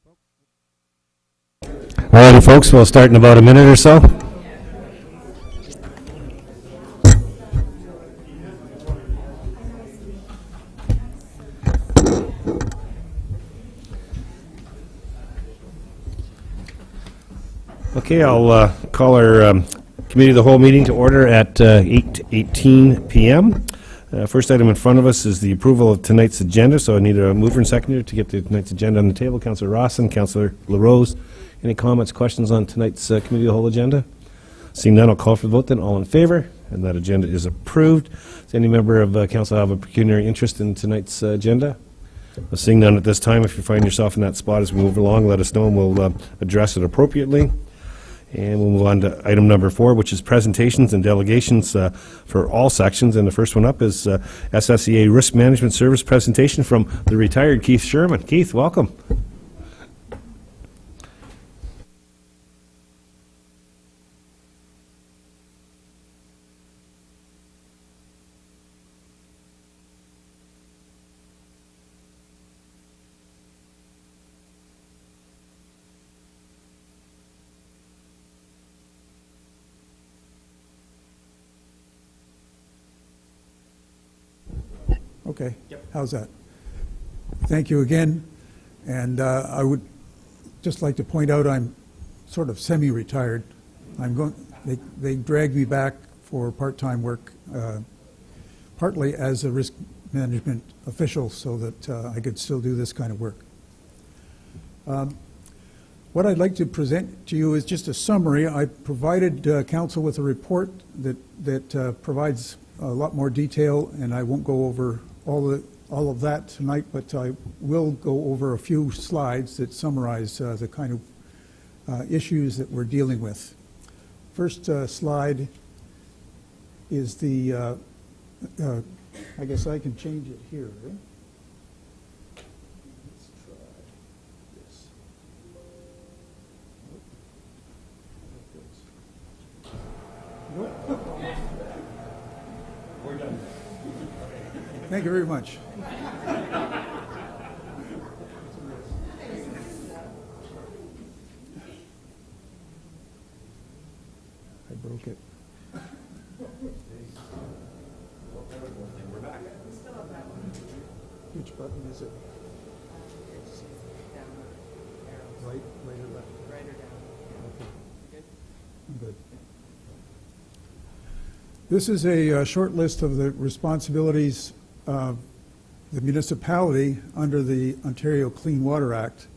All righty, folks, we'll start in about a minute or so. Okay, I'll call our Committee of the Whole meeting to order at 8:18 p.m. First item in front of us is the approval of tonight's agenda, so I need a mover and seconder to get tonight's agenda on the table. Councillor Rawson, Councillor LaRose. Any comments, questions on tonight's Committee of the Whole agenda? Seeing none, I'll call for the vote then. All in favor? And that agenda is approved. Does any member of council have a pecuniary interest in tonight's agenda? Seeing none at this time, if you find yourself in that spot as we move along, let us know and we'll address it appropriately. And we'll move on to item number 4, which is presentations and delegations for all sections. And the first one up is SSEA Risk Management Service presentation from the retired Keith Sherman. Keith, welcome. Okay. How's that? Thank you again. And I would just like to point out I'm sort of semi-retired. They dragged me back for part-time work, partly as a risk management official so that I could still do this kind of work. What I'd like to present to you is just a summary. I provided council with a report that provides a lot more detail, and I won't go over all of that tonight, but I will go over a few slides that summarize the kind of issues that we're dealing with. First slide is the, I guess I can change it here. Right? Let's try this. Nope. We're done. Thank you very much. I broke it. Which button is it? Right or left? Right or down. Okay. Good. This is a short list of the responsibilities of the municipality under the Ontario Clean Water Act.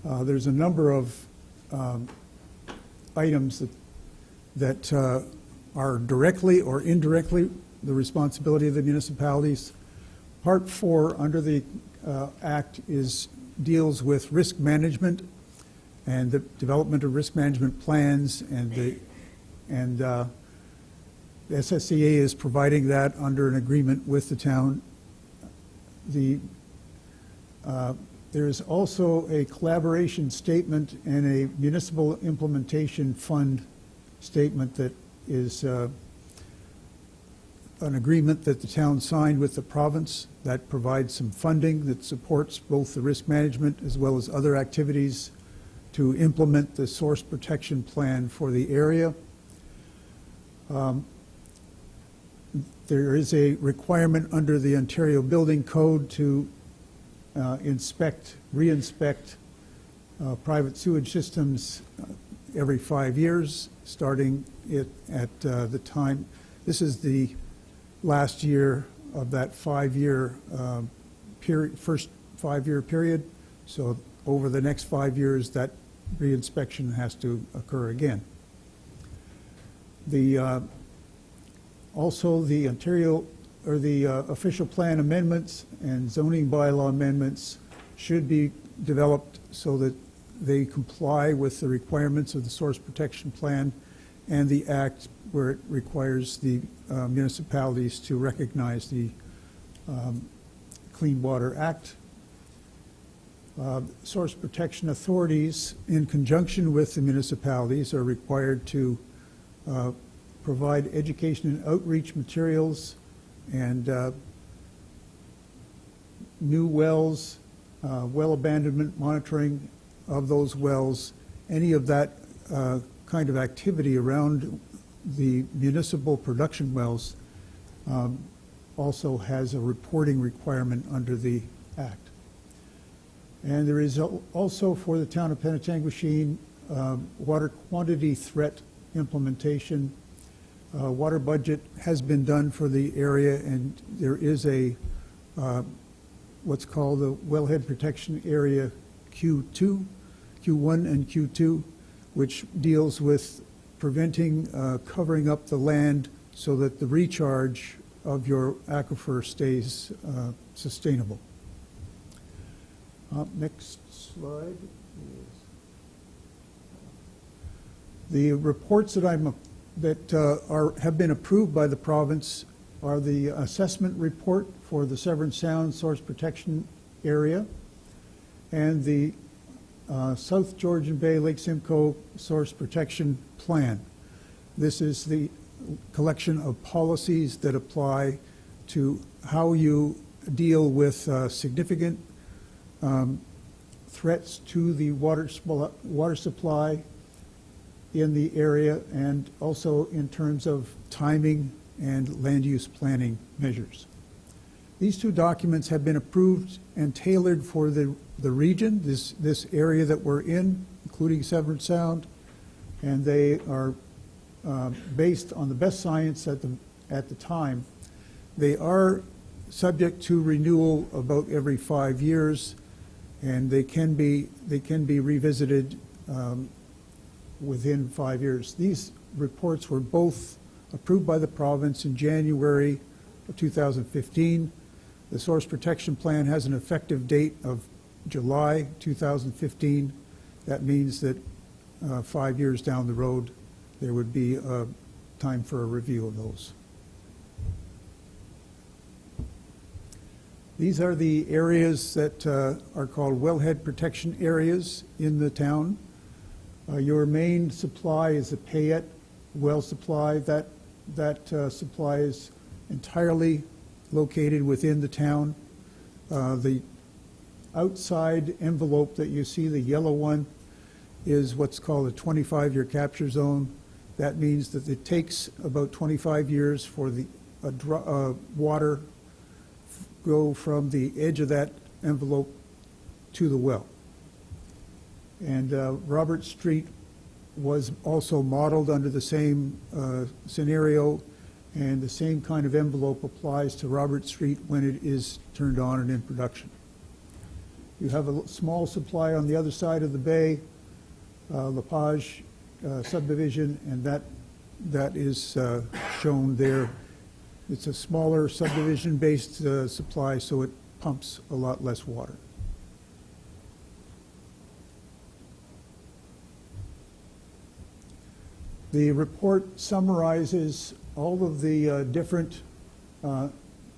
There's a number of items that are directly or indirectly the responsibility of the municipalities. Part 4 under the Act deals with risk management and the development of risk management plans, and the SSEA is providing that under an agreement with the town. There is also a collaboration statement and a municipal implementation fund statement that is an agreement that the town signed with the province that provides some funding that supports both the risk management as well as other activities to implement the source protection plan for the area. There is a requirement under the Ontario Building Code to re-inspect private sewage systems every 5 years, starting at the time. This is the last year of that 5-year period, first 5-year period. So over the next 5 years, that re-inspection has to occur again. Also, the Ontario or the official plan amendments and zoning bylaw amendments should be developed so that they comply with the requirements of the source protection plan and the act where it requires the municipalities to recognize the Clean Water Act. Source protection authorities, in conjunction with the municipalities, are required to provide education and outreach materials and new wells, well abandonment monitoring, of those wells, any of that kind of activity around the municipal production wells also has a reporting requirement under the Act. And there is also for the town of Penetanguishene water quantity threat implementation. Water budget has been done for the area, and there is a what's called the Wellhead Protection Area Q1 and Q2, which deals with preventing covering up the land so that the recharge of your aquifer stays sustainable. Next slide is the reports that have been approved by the province are the assessment report for the Severn Sound Source Protection Area and the South Georgian Bay Lake Simcoe Source Protection Plan. This is the collection of policies that apply to how you deal with significant threats to the water supply in the area, and also in terms of timing and land use planning measures. These two documents have been approved and tailored for the region, this area that we're in, including Severn Sound, and they are based on the best science at the time. They are subject to renewal about every 5 years, and they can be revisited within 5 years. These reports were both approved by the province in January of 2015. The Source Protection Plan has an effective date of July 2015. That means that 5 years down the road, there would be time for a review of those. These are the areas that are called wellhead protection areas in the town. Your main supply is the Payette well supply. That supply is entirely located within the town. The outside envelope that you see, the yellow one, is what's called a 25-year capture zone. That means that it takes about 25 years for the water go from the edge of that envelope to the well. And Robert Street was also modeled under the same scenario, and the same kind of envelope applies to Robert Street when it is turned on and in production. You have a small supply on the other side of the bay, LaPage subdivision, and that is shown there. It's a smaller subdivision-based supply, so it pumps a lot less water. The report summarizes all of the different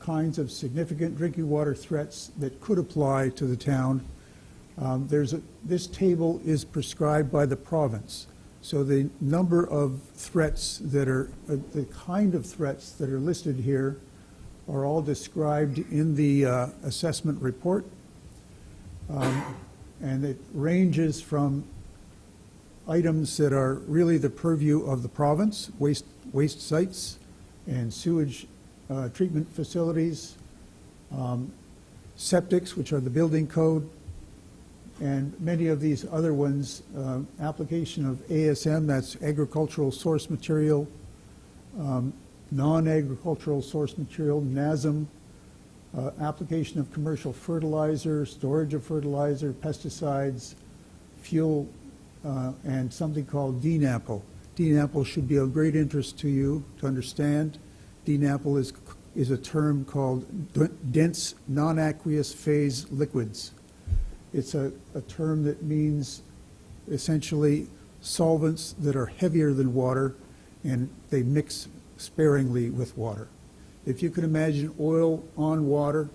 kinds of significant drinking water threats that could apply to the town. This table is prescribed by the province. So the number of threats that are, the kind of threats that are listed here are all described in the assessment report. And it ranges from items that are really the purview of the province, waste sites and sewage treatment facilities, septics, which are the building code, and many of these other ones, application of ASM, that's agricultural source material, non-agricultural source material, NASM, application of commercial fertilizer, storage of fertilizer, pesticides, fuel, and something called DNAPL. DNAPL should be of great interest to you to understand. DNAPL is a term called dense non-aqueous phase liquids. It's a term that means essentially solvents that are heavier than water, and they mix sparingly with water. If you can imagine oil on water,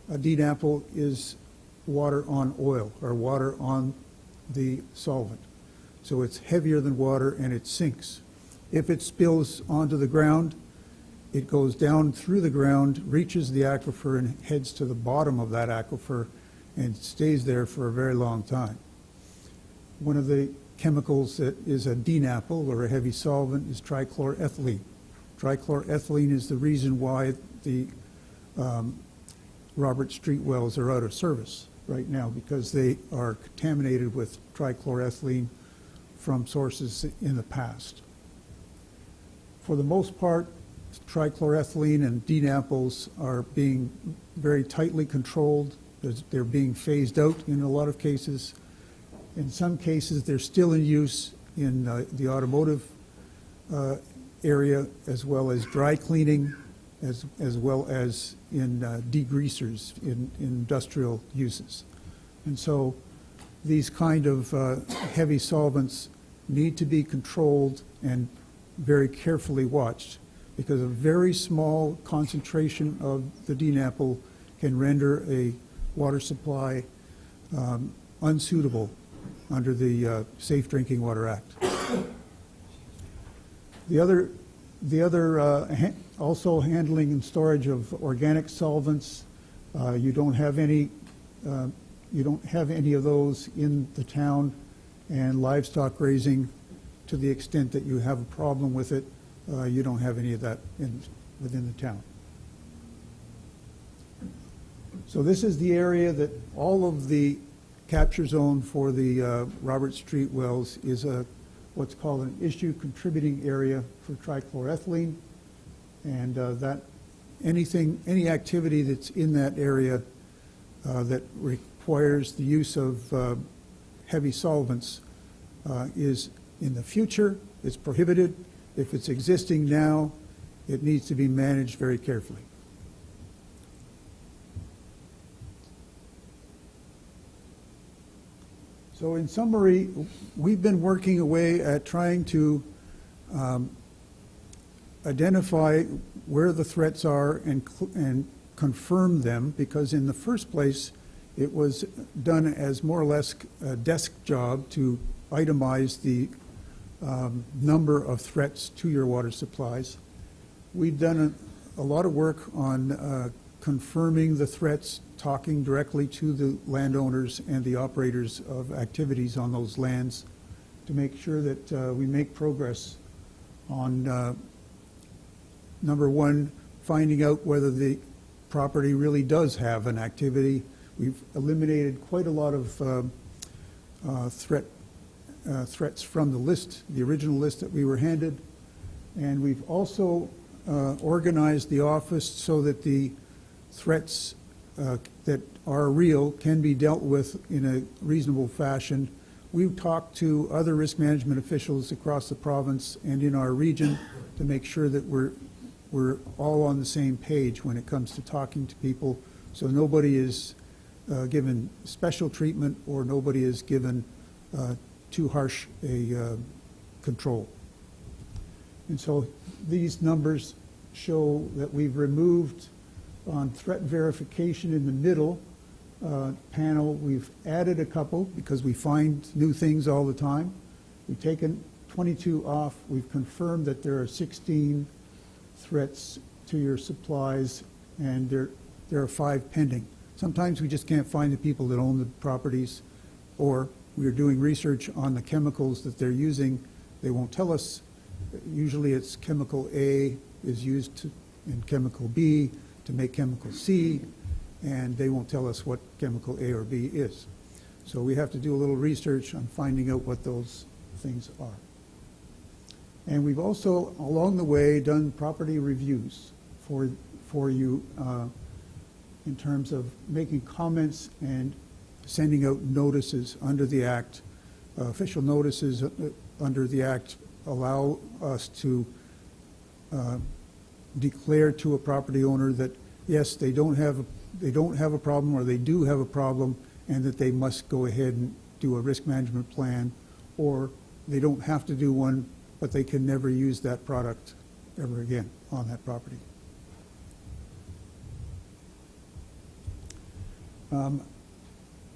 a DNAPL is water on oil or water on the solvent. So it's heavier than water and it sinks. If it spills onto the ground, it goes down through the ground, reaches the aquifer, and heads to the bottom of that aquifer and stays there for a very long time. one of the chemicals that is a DNAPL, or a heavy solvent, is trichloroethylene. Trichloroethylene is the reason why the Robert Street wells are out of service right now, because they are contaminated with trichloroethylene from sources in the past. For the most part, trichloroethylene and DNAPLs are being very tightly controlled. They're being phased out in a lot of cases. In some cases, they're still in use in the automotive area, as well as dry cleaning, as well as in degreasers in industrial uses. And so these kind of heavy solvents need to be controlled and very carefully watched, because a very small concentration of the DNAPL can render a water supply unsuitable under the Safe Drinking Water Act. The other also handling and storage of organic solvents. You don't have any of those in the town, and livestock raising, to the extent that you have a problem with it, you don't have any of that within the town. So this is the area that all of the capture zone for the Robert Street wells is what's called an issue contributing area for trichloroethylene, and that any activity that's in that area that requires the use of heavy solvents is in the future. It's prohibited. If it's existing now, it needs to be managed very carefully. So in summary, we've been working away at trying to identify where the threats are and confirm them, because in the first place, it was done as more or less a desk job to itemize the number of threats to your water supplies. We've done a lot of work on confirming the threats, talking directly to the landowners and the operators of activities on those lands to make sure that we make progress on, number one, finding out whether the property really does have an activity. We've eliminated quite a lot of threats from the list, the original list that we were handed. And we've also organized the office so that the threats that are real can be dealt with in a reasonable fashion. We've talked to other risk management officials across the province and in our region to make sure that we're all on the same page when it comes to talking to people, so nobody is given special treatment or nobody is given too harsh a control. And so these numbers show that we've removed on threat verification in the middle panel. We've added a couple because we find new things all the time. We've taken 22 off. We've confirmed that there are 16 threats to your supplies, and there are 5 pending. Sometimes we just can't find the people that own the properties, or we are doing research on the chemicals that they're using. They won't tell us. Usually it's chemical A is used in chemical B to make chemical C, and they won't tell us what chemical A or B is. So we have to do a little research on finding out what those things are. And we've also, along the way, done property reviews for you in terms of making comments and sending out notices under the Act. Official notices under the Act allow us to declare to a property owner that, yes, they don't have a problem, or they do have a problem, and that they must go ahead and do a risk management plan, or they don't have to do one, but they can never use that product ever again on that property.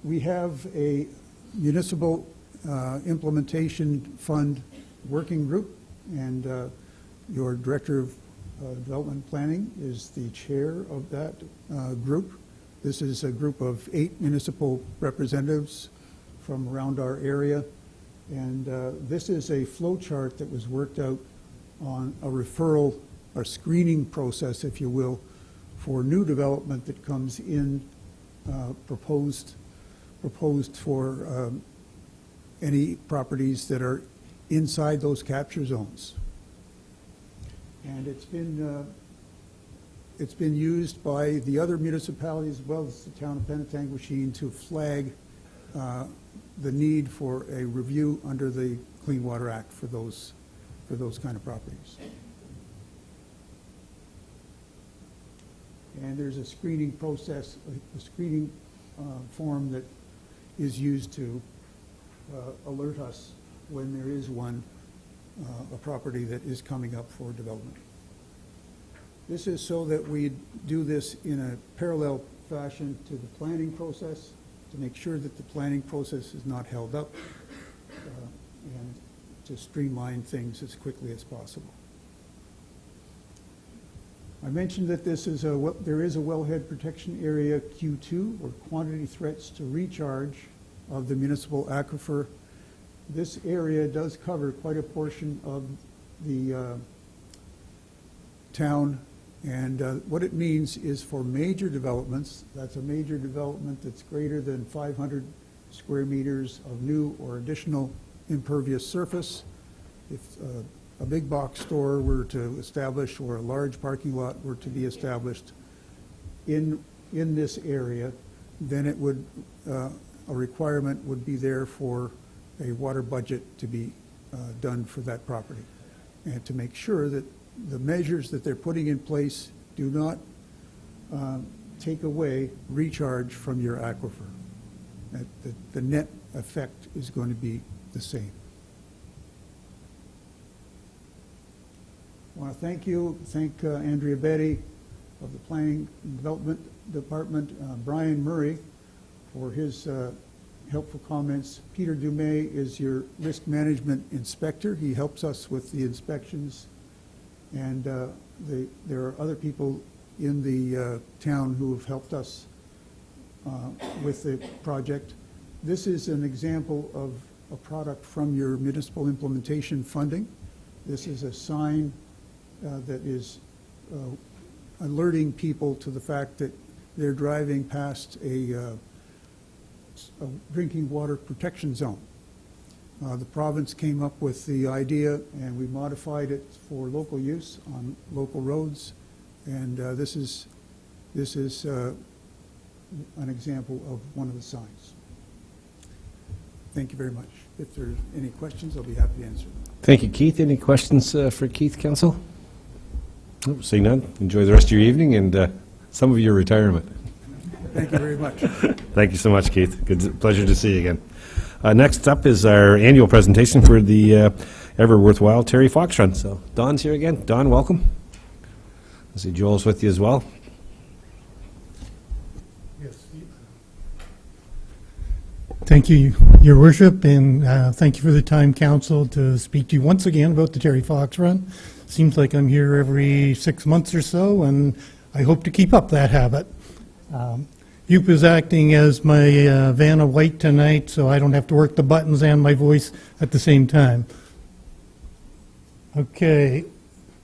We have a municipal implementation fund working group, and your director of development planning is the chair of that group. This is a group of 8 municipal representatives from around our area, And this is a flow chart that was worked out on a referral, or screening process, if you will, for new development that comes in, proposed for any properties that are inside those capture zones. And it's been used by the other municipalities as well as the town of Penetanguishene to flag the need for a review under the Clean Water Act for those kind of properties. And there's a screening process, a screening form that is used to alert us when there is a property that is coming up for development. This is so that we do this in a parallel fashion to the planning process, to make sure that the planning process is not held up, and to streamline things as quickly as possible. I mentioned that there is a wellhead protection area Q2, or quantity threats to recharge of the municipal aquifer. This area does cover quite a portion of the town, and what it means is for major developments, that's a major development that's greater than 500 square meters of new or additional impervious surface. If a big box store were to establish, or a large parking lot were to be established in this area, then it would, a requirement would be there for a water budget to be done for that property, and to make sure that the measures that they're putting in place do not take away recharge from your aquifer. That the net effect is going to be the same. I want to thank Andrea Betty of the Planning and Development Department, Brian Murray for his helpful comments. Peter Dumais is your risk management inspector. He helps us with the inspections, and there are other people in the town who have helped us with the project. This is an example of a product from your municipal implementation funding. This is a sign that is alerting people to the fact that they're driving past a drinking water protection zone. The province came up with the idea, and we modified it for local use on local roads, and this is an example of one of the signs. Thank you very much. If there are any questions, I'll be happy to answer them. Thank you, Keith. Any questions for Keith, Council? Nope, seeing none. Enjoy the rest of your evening and some of your retirement. Thank you very much. Thank you so much, Keith. Good, pleasure to see you again. Next up is our annual presentation for the ever worthwhile Terry Fox Run. So Don's here again. Don, welcome. I see Joel's with you as well. Yes. Thank you, Your Worship, and thank you for the time, Council, to speak to you once again about the Terry Fox Run. Seems like I'm here every 6 months or so, and I hope to keep up that habit. Yup is acting as my Vanna White tonight, so I don't have to work the buttons and my voice at the same time. Okay,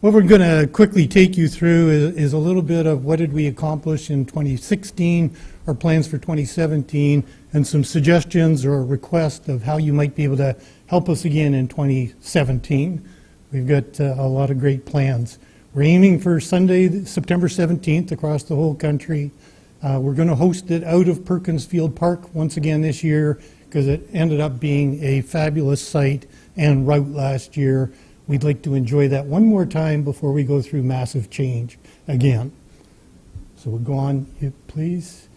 what we're going to quickly take you through is a little bit of what did we accomplish in 2016, our plans for 2017, and some suggestions or requests of how you might be able to help us again in 2017. We've got a lot of great plans. We're aiming for Sunday, September 17th across the whole country. We're going to host it out of Perkins Field Park once again this year because it ended up being a fabulous site and route last year. We'd like to enjoy that one more time before we go through massive change again. So we'll go on, please.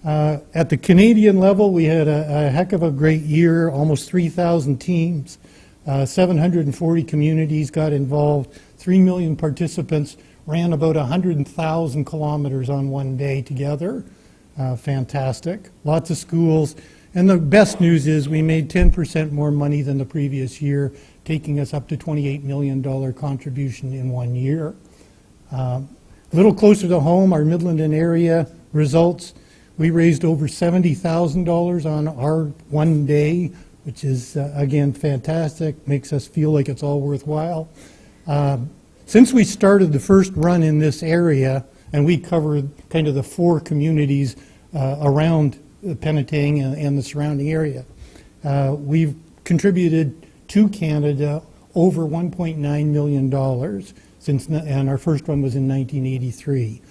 At the Canadian level, we had a heck of a great year, almost 3,000 teams. 740 communities got involved, 3 million participants, ran about 100,000 kilometers on one day together. Fantastic. Lots of schools. And the best news is we made 10% more money than the previous year, taking us up to $28 million contribution in 1 year. A little closer to home, our Midland and area results, we raised over $70,000 on our one day which is, again, fantastic, makes us feel like it's all worthwhile. Since we started the first run in this area, and we covered kind of the 4 communities around Penetang and the surrounding area, we've contributed to Canada over $1.9 million since, and our first one was in 1983.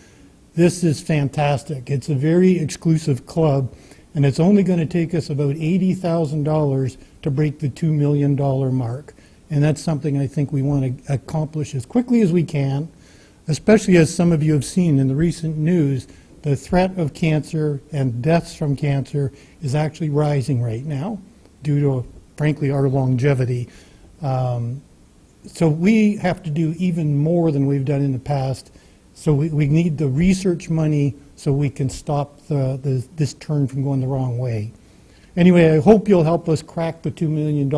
This is fantastic. It's a very exclusive club, and it's only going to take us about $80,000 to break the $2 million mark. And that's something I think we want to accomplish as quickly as we can, especially as some of you have seen in the recent news, the threat of cancer and deaths from cancer is actually rising right now due to, frankly, our longevity. So we have to do even more than we've done in the past. So we need the research money so we can stop this turn from going the wrong way. Anyway, I hope you'll help us crack the $2 million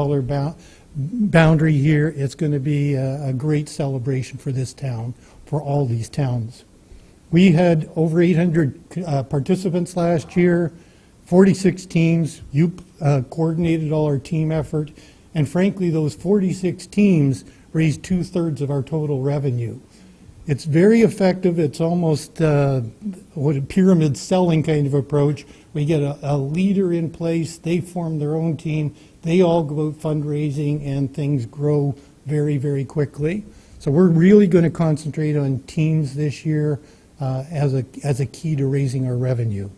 boundary here. It's going to be a great celebration for this town, for all these towns. We had over 800 participants last year, 46 teams. You coordinated all our team effort. And frankly, those 46 teams raised 2/3 of our total revenue. It's very effective. It's almost what a pyramid selling kind of approach. We get a leader in place. They form their own team. They all go out fundraising, and things grow very, very quickly. So we're really going to concentrate on teams this year as a key to raising our revenue.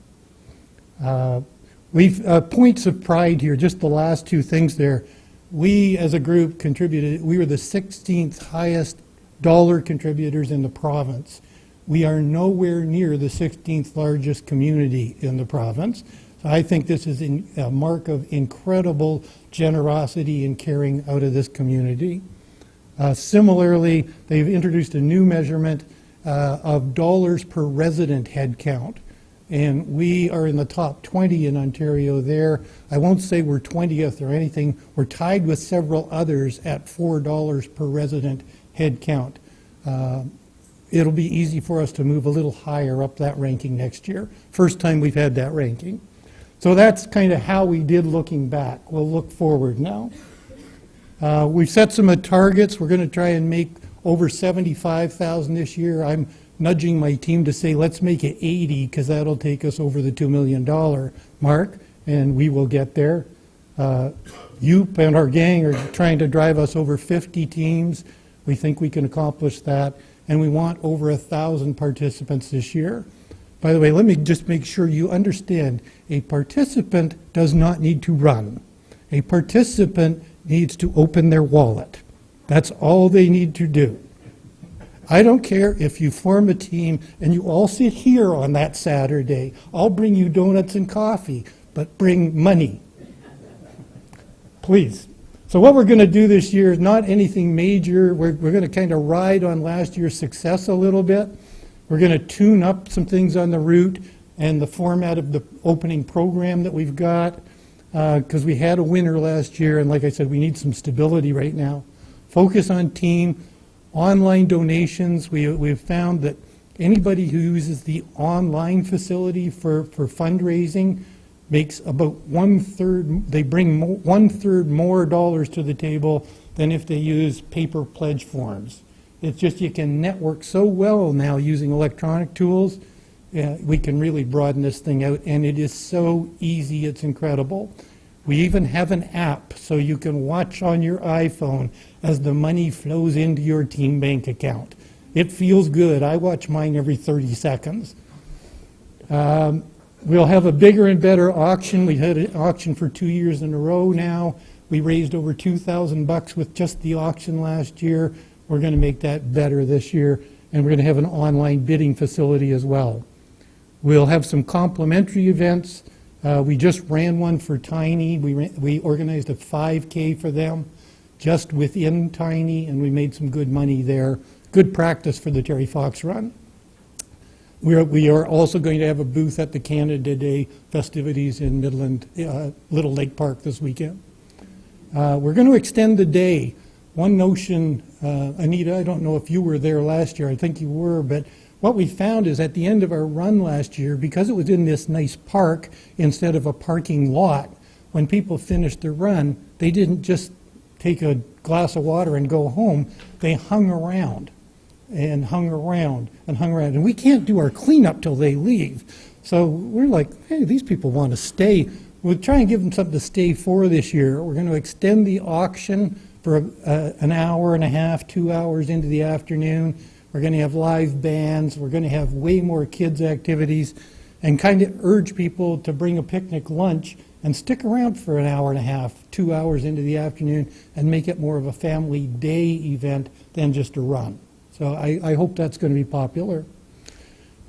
We've points of pride here, just the last 2 things there. We, as a group, contributed. We were the 16th highest dollar contributors in the province. We are nowhere near the 16th largest community in the province. So I think this is a mark of incredible generosity and caring out of this community. Similarly, they've introduced a new measurement of dollars per resident head count. And we are in the top 20 in Ontario there. I won't say we're 20th or anything. We're tied with several others at $4 per resident head count. It'll be easy for us to move a little higher up that ranking next year. First time we've had that ranking. So that's kind of how we did looking back. We'll look forward now. We've set some targets. We're going to try and make over 75,000 this year. I'm nudging my team to say, let's make it 80, because that'll take us over the $2 million mark, and we will get there. Youp and our gang are trying to drive us over 50 teams. We think we can accomplish that, and we want over 1,000 participants this year. By the way, let me just make sure you understand, a participant does not need to run. A participant needs to open their wallet. That's all they need to do. I don't care if you form a team and you all sit here on that Saturday. I'll bring you donuts and coffee, but bring money. Please. So what we're going to do this year is not anything major. We're going to kind of ride on last year's success a little bit. We're going to tune up some things on the route and the format of the opening program that we've got, because we had a winner last year, and like I said, we need some stability right now. Focus on team. Online donations, we've found that anybody who uses the online facility for fundraising makes about 1/3, they bring 1/3 more dollars to the table than if they use paper pledge forms. It's just you can network so well now using electronic tools. We can really broaden this thing out, and it is so easy, it's incredible. We even have an app so you can watch on your iPhone as the money flows into your team bank account. It feels good. I watch mine every 30 seconds. We'll have a bigger and better auction. We had an auction for 2 years in a row now. We raised over $2,000 with just the auction last year. We're going to make that better this year, and we're going to have an online bidding facility as well. We'll have some complimentary events. We just ran one for Tiny. We organized a 5K for them just within Tiny, and we made some good money there. Good practice for the Terry Fox Run. We are also going to have a booth at the Canada Day festivities in Midland, Little Lake Park this weekend. We're going to extend the day. One notion, Anita, I don't know if you were there last year. I think you were, but what we found is at the end of our run last year, because it was in this nice park instead of a parking lot, when people finished their run, they didn't just take a glass of water and go home. They hung around and hung around and hung around. And we can't do our cleanup till they leave. So we're like, hey, these people want to stay. We'll try and give them something to stay for this year. We're going to extend the auction for an hour and a half, 2 hours into the afternoon. We're going to have live bands. We're going to have way more kids' activities, and kind of urge people to bring a picnic lunch and stick around for an hour and a half, 2 hours into the afternoon, and make it more of a family day event than just a run. So I hope that's going to be popular.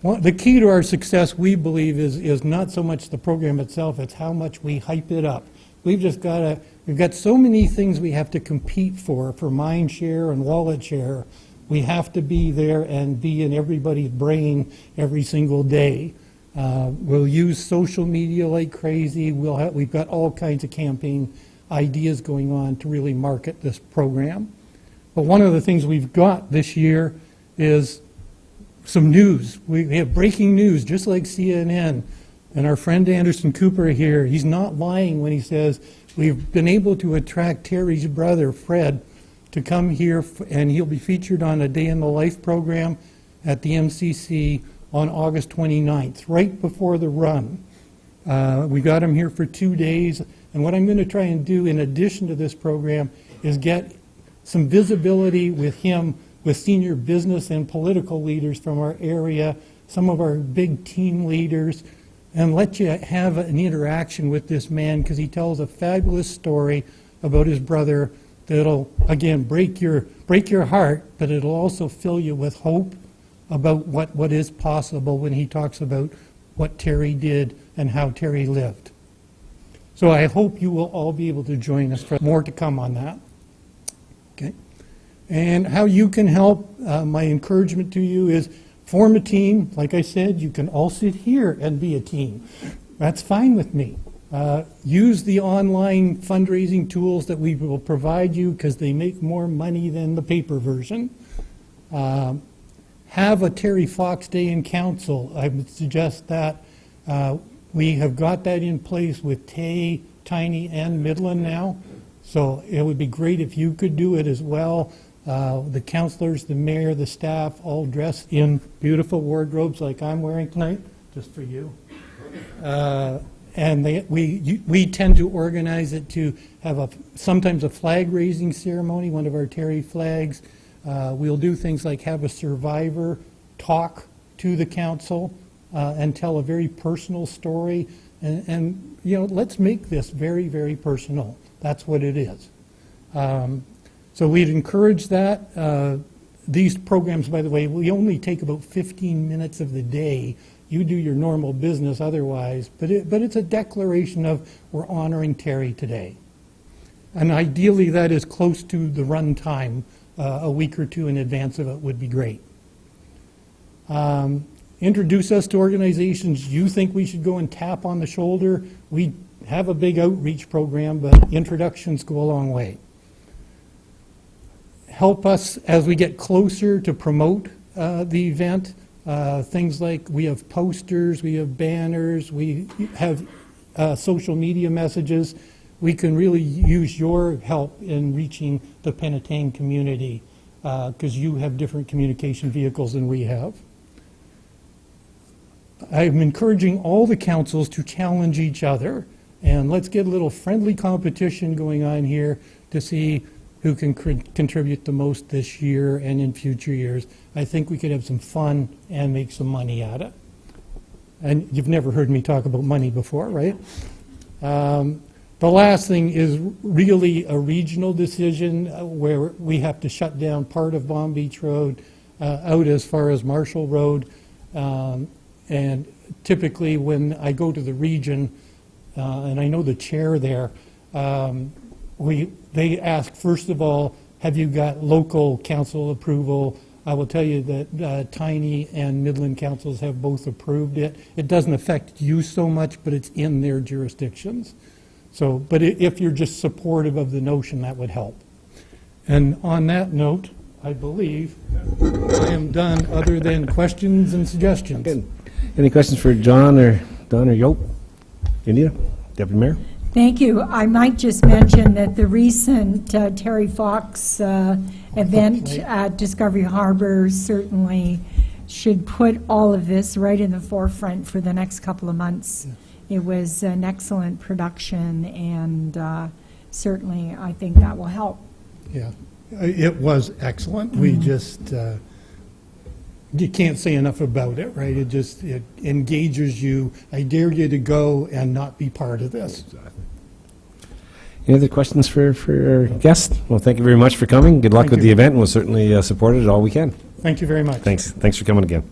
The key to our success, we believe, is not so much the program itself, it's how much we hype it up. We've got so many things we have to compete for mind share and wallet share. We have to be there and be in everybody's brain every single day. We'll use social media like crazy. We've got all kinds of campaign ideas going on to really market this program. But one of the things we've got this year is some news. We have breaking news, just like CNN. And our friend Anderson Cooper here, he's not lying when he says we've been able to attract Terry's brother, Fred, to come here, and he'll be featured on a Day in the Life program at the MCC on August 29th, right before the run. We got him here for 2 days, and what I'm going to try and do in addition to this program is get some visibility with him, with senior business and political leaders from our area, some of our big team leaders, and let you have an interaction with this man, because he tells a fabulous story about his brother that'll, again, break your heart, but it'll also fill you with hope about what is possible when he talks about what Terry did and how Terry lived. So I hope you will all be able to join us for more to come on that. Okay. And how you can help, my encouragement to you is form a team. Like I said, you can all sit here and be a team. That's fine with me. Use the online fundraising tools that we will provide you, because they make more money than the paper version. Have a Terry Fox Day in Council. I would suggest that. We have got that in place with Tay, Tiny, and Midland now. So it would be great if you could do it as well. The councilors, the mayor, the staff, all dressed in beautiful wardrobes like I'm wearing tonight, just for you. And we tend to organize it to have sometimes a flag raising ceremony, one of our Terry flags. We'll do things like have a survivor talk to the council and tell a very personal story. And you know, let's make this very, very personal. That's what it is. So we'd encourage that. These programs, by the way, we only take about 15 minutes of the day. You do your normal business otherwise, but it's a declaration of we're honoring Terry today. And ideally that is close to the run time. A week or two in advance of it would be great. Introduce us to organizations you think we should go and tap on the shoulder. We have a big outreach program, but introductions go a long way. Help us as we get closer to promote the event. Things like we have posters, we have banners, we have social media messages. We can really use your help in reaching the Penetang community, because you have different communication vehicles than we have. I'm encouraging all the councils to challenge each other, and let's get a little friendly competition going on here to see who can contribute the most this year and in future years. I think we could have some fun and make some money at it. And you've never heard me talk about money before, right? The last thing is really a regional decision where we have to shut down part of Palm Beach Road out as far as Marshall Road. And typically when I go to the region, and I know the chair there, they ask, first of all, have you got local council approval? I will tell you that Tiny and Midland councils have both approved it. It doesn't affect you so much, but it's in their jurisdictions. So, but if you're just supportive of the notion, that would help. And on that note, I believe I am done, other than questions and suggestions. Good. Any questions for John or Don or Yope? Anita, Deputy Mayor? Thank you. I might just mention that the recent Terry Fox event at Discovery Harbor certainly should put all of this right in the forefront for the next couple of months. It was an excellent production, and certainly I think that will help. Yeah, it was excellent. We just, you can't say enough about it, right? It engages you. I dare you to go and not be part of this. Any other questions for our guest? Well, thank you very much for coming. Good luck Thank with you. the event, and we'll certainly support it all we can. Thank you very much. Thanks for coming again.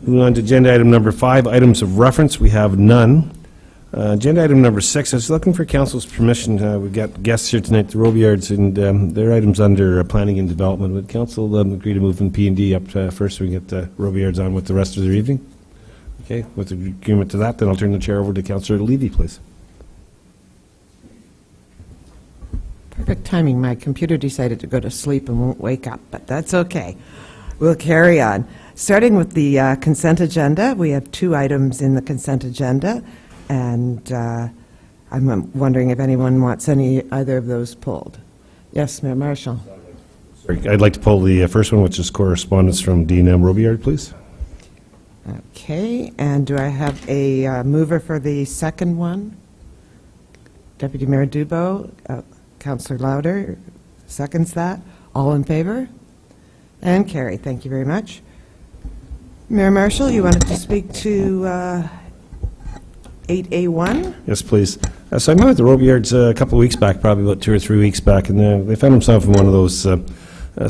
Moving on to agenda item number 5, items of reference. We have none. Agenda item number 6, I was looking for council's permission. We've got guests here tonight, the Robillards, and their items under planning and development. Would council agree to move in P&D up first so we can get the Robillards on with the rest of their evening? Okay, with agreement to that, then I'll turn the chair over to Councillor Levy, please. Perfect timing. My computer decided to go to sleep and won't wake up, but that's okay. We'll carry on. Starting with the consent agenda, we have 2 items in the consent agenda, and I'm wondering if anyone wants either of those pulled. Yes, Mayor Marshall. Sorry, I'd like to pull the first one, which is correspondence from Dean M. Robillard, please. Okay, and do I have a mover for the second one? Deputy Mayor Dubo, Councillor Lauder seconds that. All in favor? And carry. Thank you very much. Mayor Marshall, you wanted to speak to 8A1? Yes, please. So I met with the Robillards a couple of weeks back, probably about 2 or 3 weeks back, and they found themselves in one of those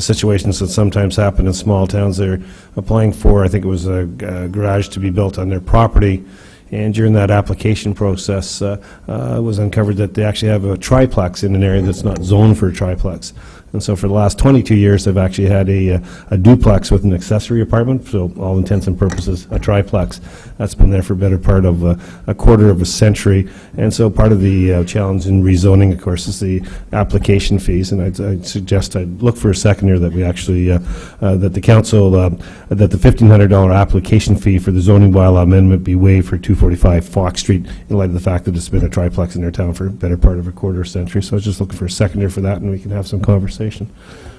situations that sometimes happen in small towns. They're applying for, I think it was a garage to be built on their property, and during that application process, it was uncovered that they actually have a triplex in an area that's not zoned for a triplex. And so for the last 22 years, they've actually had a duplex with an accessory apartment, so all intents and purposes, a triplex. That's been there for a better part of a quarter of a century. And so part of the challenge in rezoning, of course, is the application fees. And I'd suggest I'd look for a seconder that we actually, that the council, that the $1,500 application fee for the zoning bylaw amendment be waived for 245 Fox Street in light of the fact that it's been a triplex in their town for a better part of a quarter century. So I was just looking for a seconder for that, and we can have some conversation.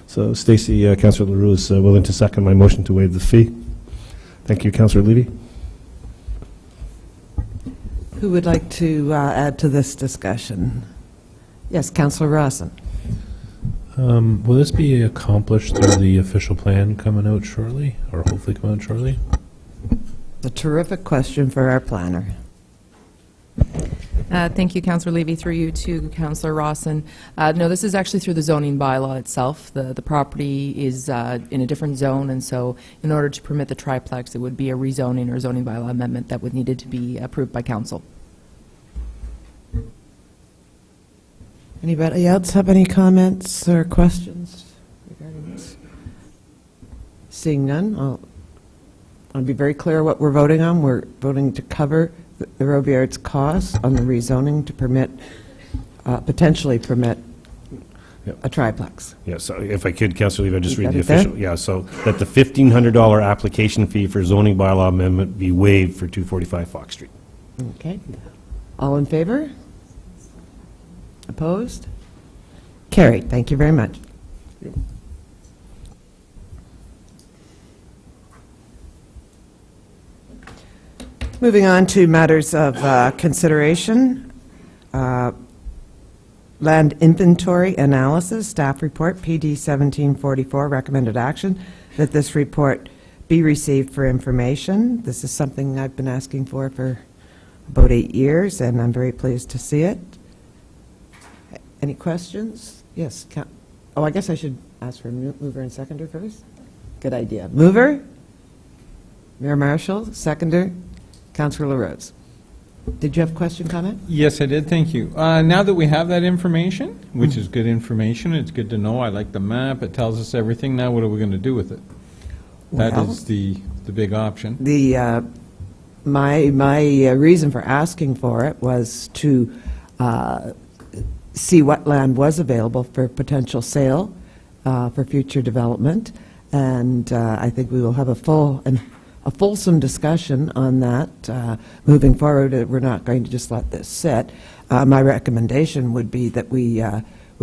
So, Stacey, Councillor LaRue is willing to second my motion to waive the fee. Thank you, Councillor Levy. Who would like to add to this discussion? Yes, Councillor Rawson. Will this be accomplished through the official plan coming out shortly, or hopefully come out shortly? A terrific question for our planner. Thank you, Councillor Levy, through you to Councillor Rawson. No, this is actually through the zoning bylaw itself. The property is in a different zone, and so in order to permit the triplex, it would be a rezoning or zoning bylaw amendment that would needed to be approved by council. Anybody else have any comments or questions regarding this? Seeing none, I'll be very clear what we're voting on. We're voting to cover the Robillard's costs on the rezoning to permit, potentially permit a triplex. Yeah, so if I could, Councillor Levy, I'd just You read got the it there? official. Yeah, so that the $1,500 application fee for zoning bylaw amendment be waived for 245 Fox Street. Okay. All in favor? Opposed? Carried. Thank you very much. Moving on to matters of consideration. Land inventory analysis, staff report, PD 1744, recommended action, that this report be received for information. This is something I've been asking for about 8 years, and I'm very pleased to see it. Any questions? Yes. Oh, I guess I should ask for a mover and seconder first. Good idea. Mover? Mayor Marshall, seconder? Councillor LaRose. Did you have a question, comment? Yes, I did, thank you. Now that we have that information, which is good information, it's good to know, I like the map, it tells us everything, now what are we going to do with it? That Well, is the big option. My reason for asking for it was to see what land was available for potential sale for future development, and I think we will have a full and a fulsome discussion on that. Moving forward, we're not going to just let this sit. My recommendation would be that we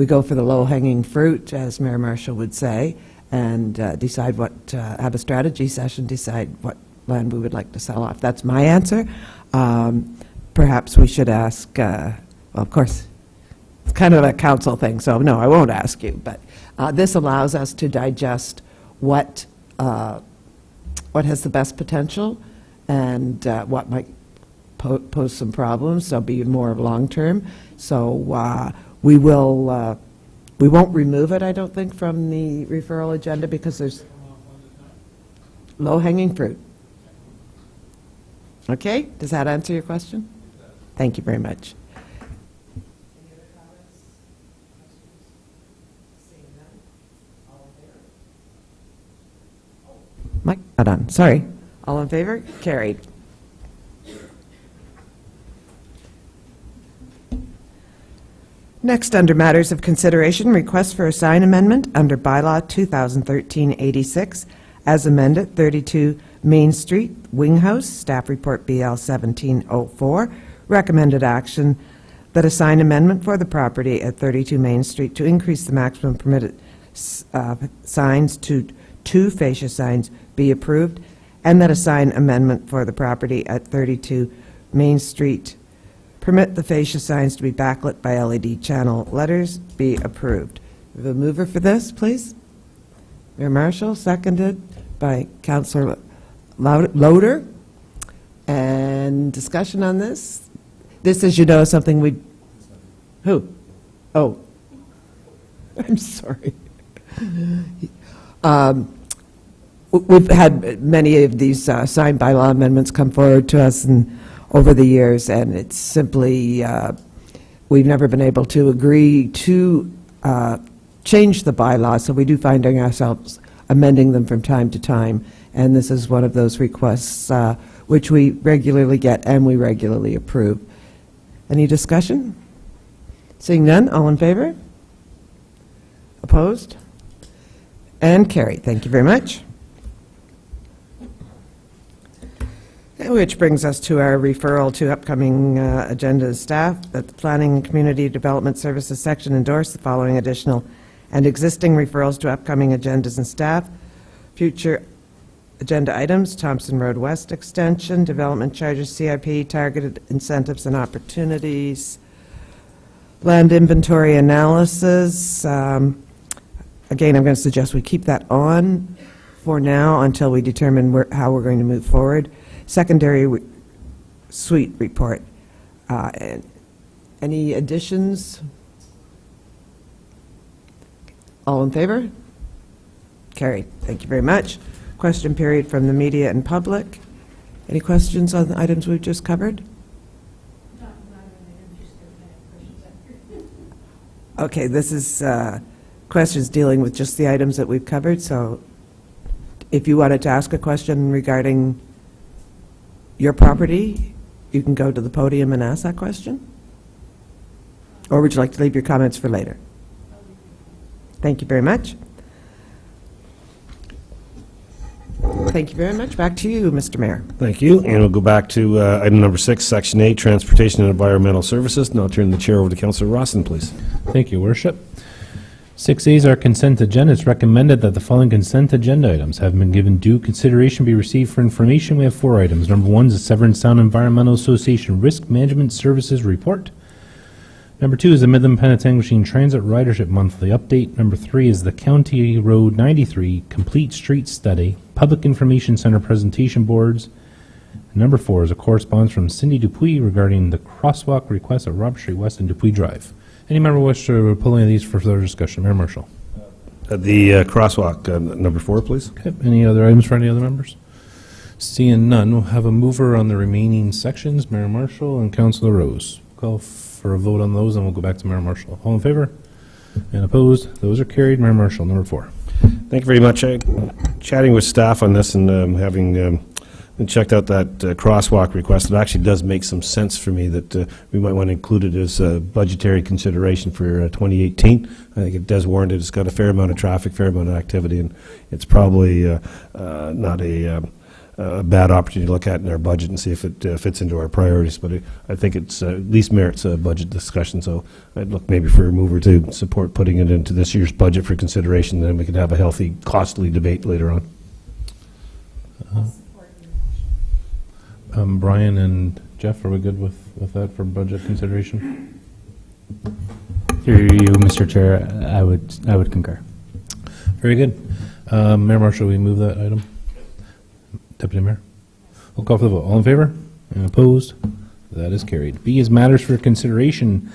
go for the low-hanging fruit, as Mayor Marshall would say, and decide what, have a strategy session, decide what land we would like to sell off. That's my answer. Perhaps we should ask, well, of course, it's kind of a council thing, so no, I won't ask you, but this allows us to digest what has the best potential and what might pose some problems, so be more long-term. So we won't remove it, I don't think, from the referral agenda because there's low-hanging fruit. Okay, does that answer your question? Thank you very much. Mike, not on, sorry. All in favor? Carried. Next, under matters of consideration, request for a sign amendment under bylaw 2013-86, as amended, 32 Main Street, Wing House, staff report BL 1704. Recommended action that a sign amendment for the property at 32 Main Street to increase the maximum permitted signs to 2 fascia signs be approved, and that a sign amendment for the property at 32 Main Street permit the fascia signs to be backlit by LED channel letters be approved. We have a mover for this, please. Mayor Marshall, seconded by Councillor Loader. And discussion on this? This, as you know, is something we... Who? Oh. I'm sorry. We've had many of these signed bylaw amendments come forward to us over the years, and it's simply, we've never been able to agree to change the bylaw, so we do find ourselves amending them from time to time, and this is one of those requests which we regularly get and we regularly approve. Any discussion? Seeing none, all in favor? Opposed? And carried. Thank you very much. Which brings us to our referral to upcoming agenda staff, that the Planning and Community Development Services section endorse the following additional and existing referrals to upcoming agendas and staff. Future agenda items: Thompson Road West Extension, Development Charges, CIP, Targeted Incentives and Opportunities, Land Inventory Analysis. Again, I'm going to suggest we keep that on for now until we determine how we're going to move forward. Secondary suite report. Any additions? All in favor? Carried. Thank you very much. Question period from the media and public. Any questions on the items we've just covered? Okay, this is questions dealing with just the items that we've covered, so if you wanted to ask a question regarding your property, you can go to the podium and ask that question. Or would you like to leave your comments for later? Thank you very much. Thank you very much. Back to you, Mr. Mayor. Thank you. And we'll go back to item number 6, Section 8, Transportation and Environmental Services. Now I'll turn the chair over to Councillor Rawson, please. Thank you, Worship. 6A is our consent agenda. It's recommended that the following consent agenda items have been given due consideration, be received for information. We have 4 items. Number 1 is the Severn Sound Environmental Association Risk Management Services Report. Number 2 is the Midland Penetanguishene Transit Ridership Monthly Update. Number 3 is the County Road 93 Complete Street Study, Public Information Center Presentation Boards. And number 4 is a correspondence from Cindy Dupuis regarding the crosswalk request at Robert Street West and Dupuis Drive. Any member wish to pull any of these for further discussion? Mayor Marshall. The crosswalk, number 4, please. Okay. Any other items for any other members? Seeing none, we'll have a mover on the remaining sections, Mayor Marshall and Councillor Rose. Call for a vote on those, and we'll go back to Mayor Marshall. All in favor? And opposed? Those are carried. Mayor Marshall, number 4. Thank you very much. Chatting with staff on this and having checked out that crosswalk request, it actually does make some sense for me that we might want to include it as a budgetary consideration for 2018. I think it does warrant it. It's got a fair amount of traffic, fair amount of activity, and it's probably not a a bad opportunity to look at in our budget and see if it fits into our priorities. But I think it's at least merits a budget discussion. So I'd look maybe for a mover to support putting it into this year's budget for consideration. Then we could have a healthy, costly debate later on. Brian and Jeff, are we good with that for budget consideration? Through you, Mr. Chair, I would concur. Very good. Mayor Marshall, we move that item? Deputy Mayor? We'll call for the vote. All in favor? And opposed? That is carried. B is matters for consideration.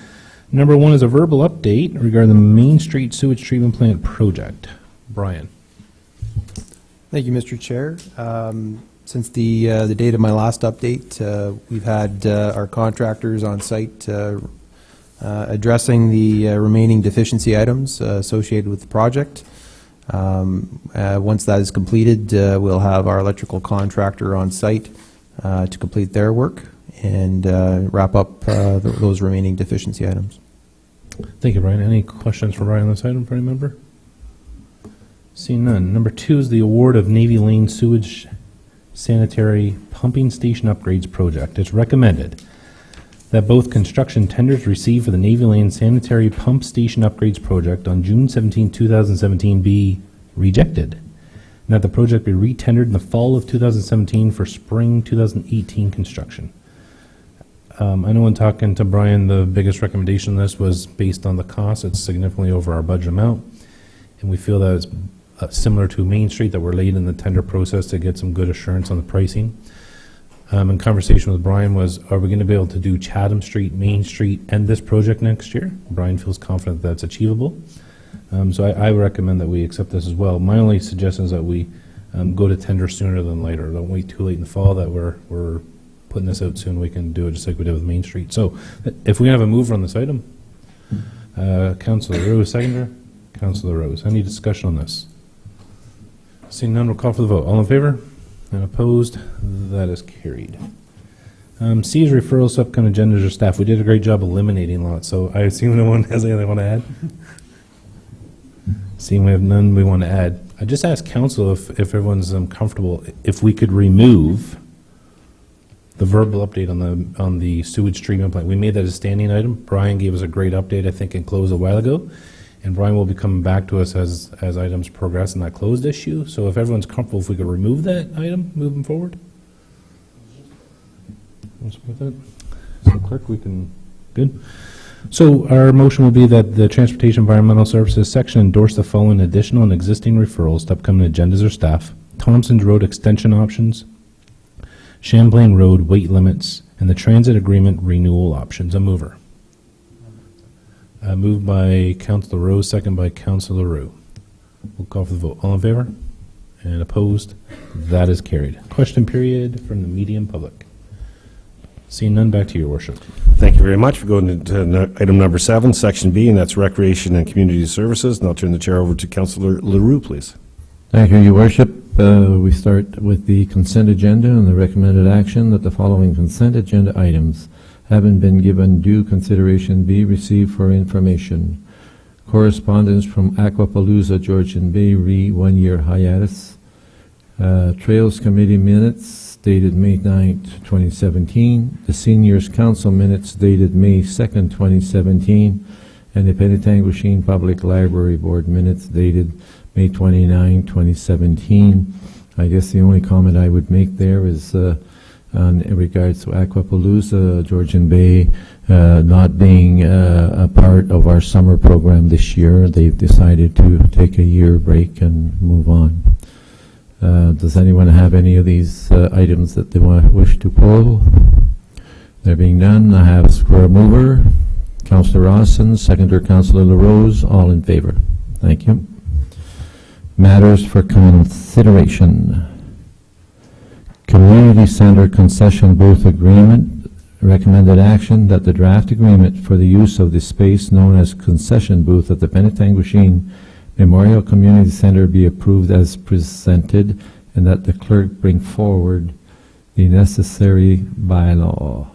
Number 1 is a verbal update regarding the Main Street Sewage Treatment Plant project. Brian? Thank you, Mr. Chair. Since the date of my last update, we've had our contractors on site addressing the remaining deficiency items associated with the project. Once that is completed, we'll have our electrical contractor on site to complete their work and wrap up those remaining deficiency items. Thank you, Brian. Any questions for Brian on this item for any member? Seeing none. Number 2 is the award of Navy Lane Sewage Sanitary Pumping Station Upgrades Project. It's recommended that both construction tenders received for the Navy Lane Sanitary Pump Station Upgrades Project on June 17, 2017 be rejected, and that the project be re-tendered in the fall of 2017 for spring 2018 construction. I know when talking to Brian, the biggest recommendation on this was based on the cost. It's significantly over our budget amount, and we feel that it's similar to Main Street, that we're late in the tender process to get some good assurance on the pricing. In conversation with Brian was, are we going to be able to do Chatham Street, Main Street, and this project next year? Brian feels confident that's achievable. So I recommend that we accept this as well. My only suggestion is that we go to tender sooner than later. Don't wait too late in the fall that we're putting this out soon. We can do it just like we did with Main Street. So if we have a mover on this item, Councillor Rose, seconder. Councillor Rose, any discussion on this? Seeing none, we'll call for the vote. All in favor? And opposed? That is carried. C is referrals to upcoming agendas or staff. We did a great job eliminating lots, so I assume no one has anything they want to add. Seeing we have none we want to add, I just asked council if everyone's comfortable, if we could remove the verbal update on the sewage treatment plant. We made that a standing item. Brian gave us a great update, I think, in close a while ago. And Brian will be coming back to us as items progress in that closed issue. So if everyone's comfortable, if we could remove that item moving forward. With that? So clerk, we can, good. So our motion will be that the Transportation Environmental Services section endorse the following additional and existing referrals to upcoming agendas or staff: Thompson's Road extension options, Champlain Road weight limits, and the transit agreement renewal options. A mover. Moved by Councillor Rose, second by Councillor Roux. We'll call for the vote. All in favor? And opposed? That is carried. Question period from the medium public. Seeing none, back to your worship. Thank you very much. We're going to item number 7, section B, and that's Recreation and Community Services. And I'll turn the chair over to Councillor LaRue, please. Thank you, Your Worship. We start with the consent agenda and the recommended action that the following consent agenda items, having been given due consideration, be received for information. Correspondence from Aquapalooza Georgian Bay re 1-year hiatus. Trails Committee minutes dated May 9th, 2017. The Seniors Council minutes dated May 2nd, 2017. And the Penetanguishene Public Library Board minutes dated May 29, 2017. I guess the only comment I would make there is in regards to Aquapalooza, Georgian Bay not being a part of our summer program this year. They've decided to take a year break and move on. Does anyone have any of these items that they wish to pull? There being none, I have square mover, Councillor Rawson, seconder Councillor LaRose, all in favor. Thank you. Matters for consideration. Community Center Concession Booth Agreement. Recommended action that the draft agreement for the use of the space known as concession booth at the Penetanguishene Memorial Community Center be approved as presented, and that the clerk bring forward the necessary bylaw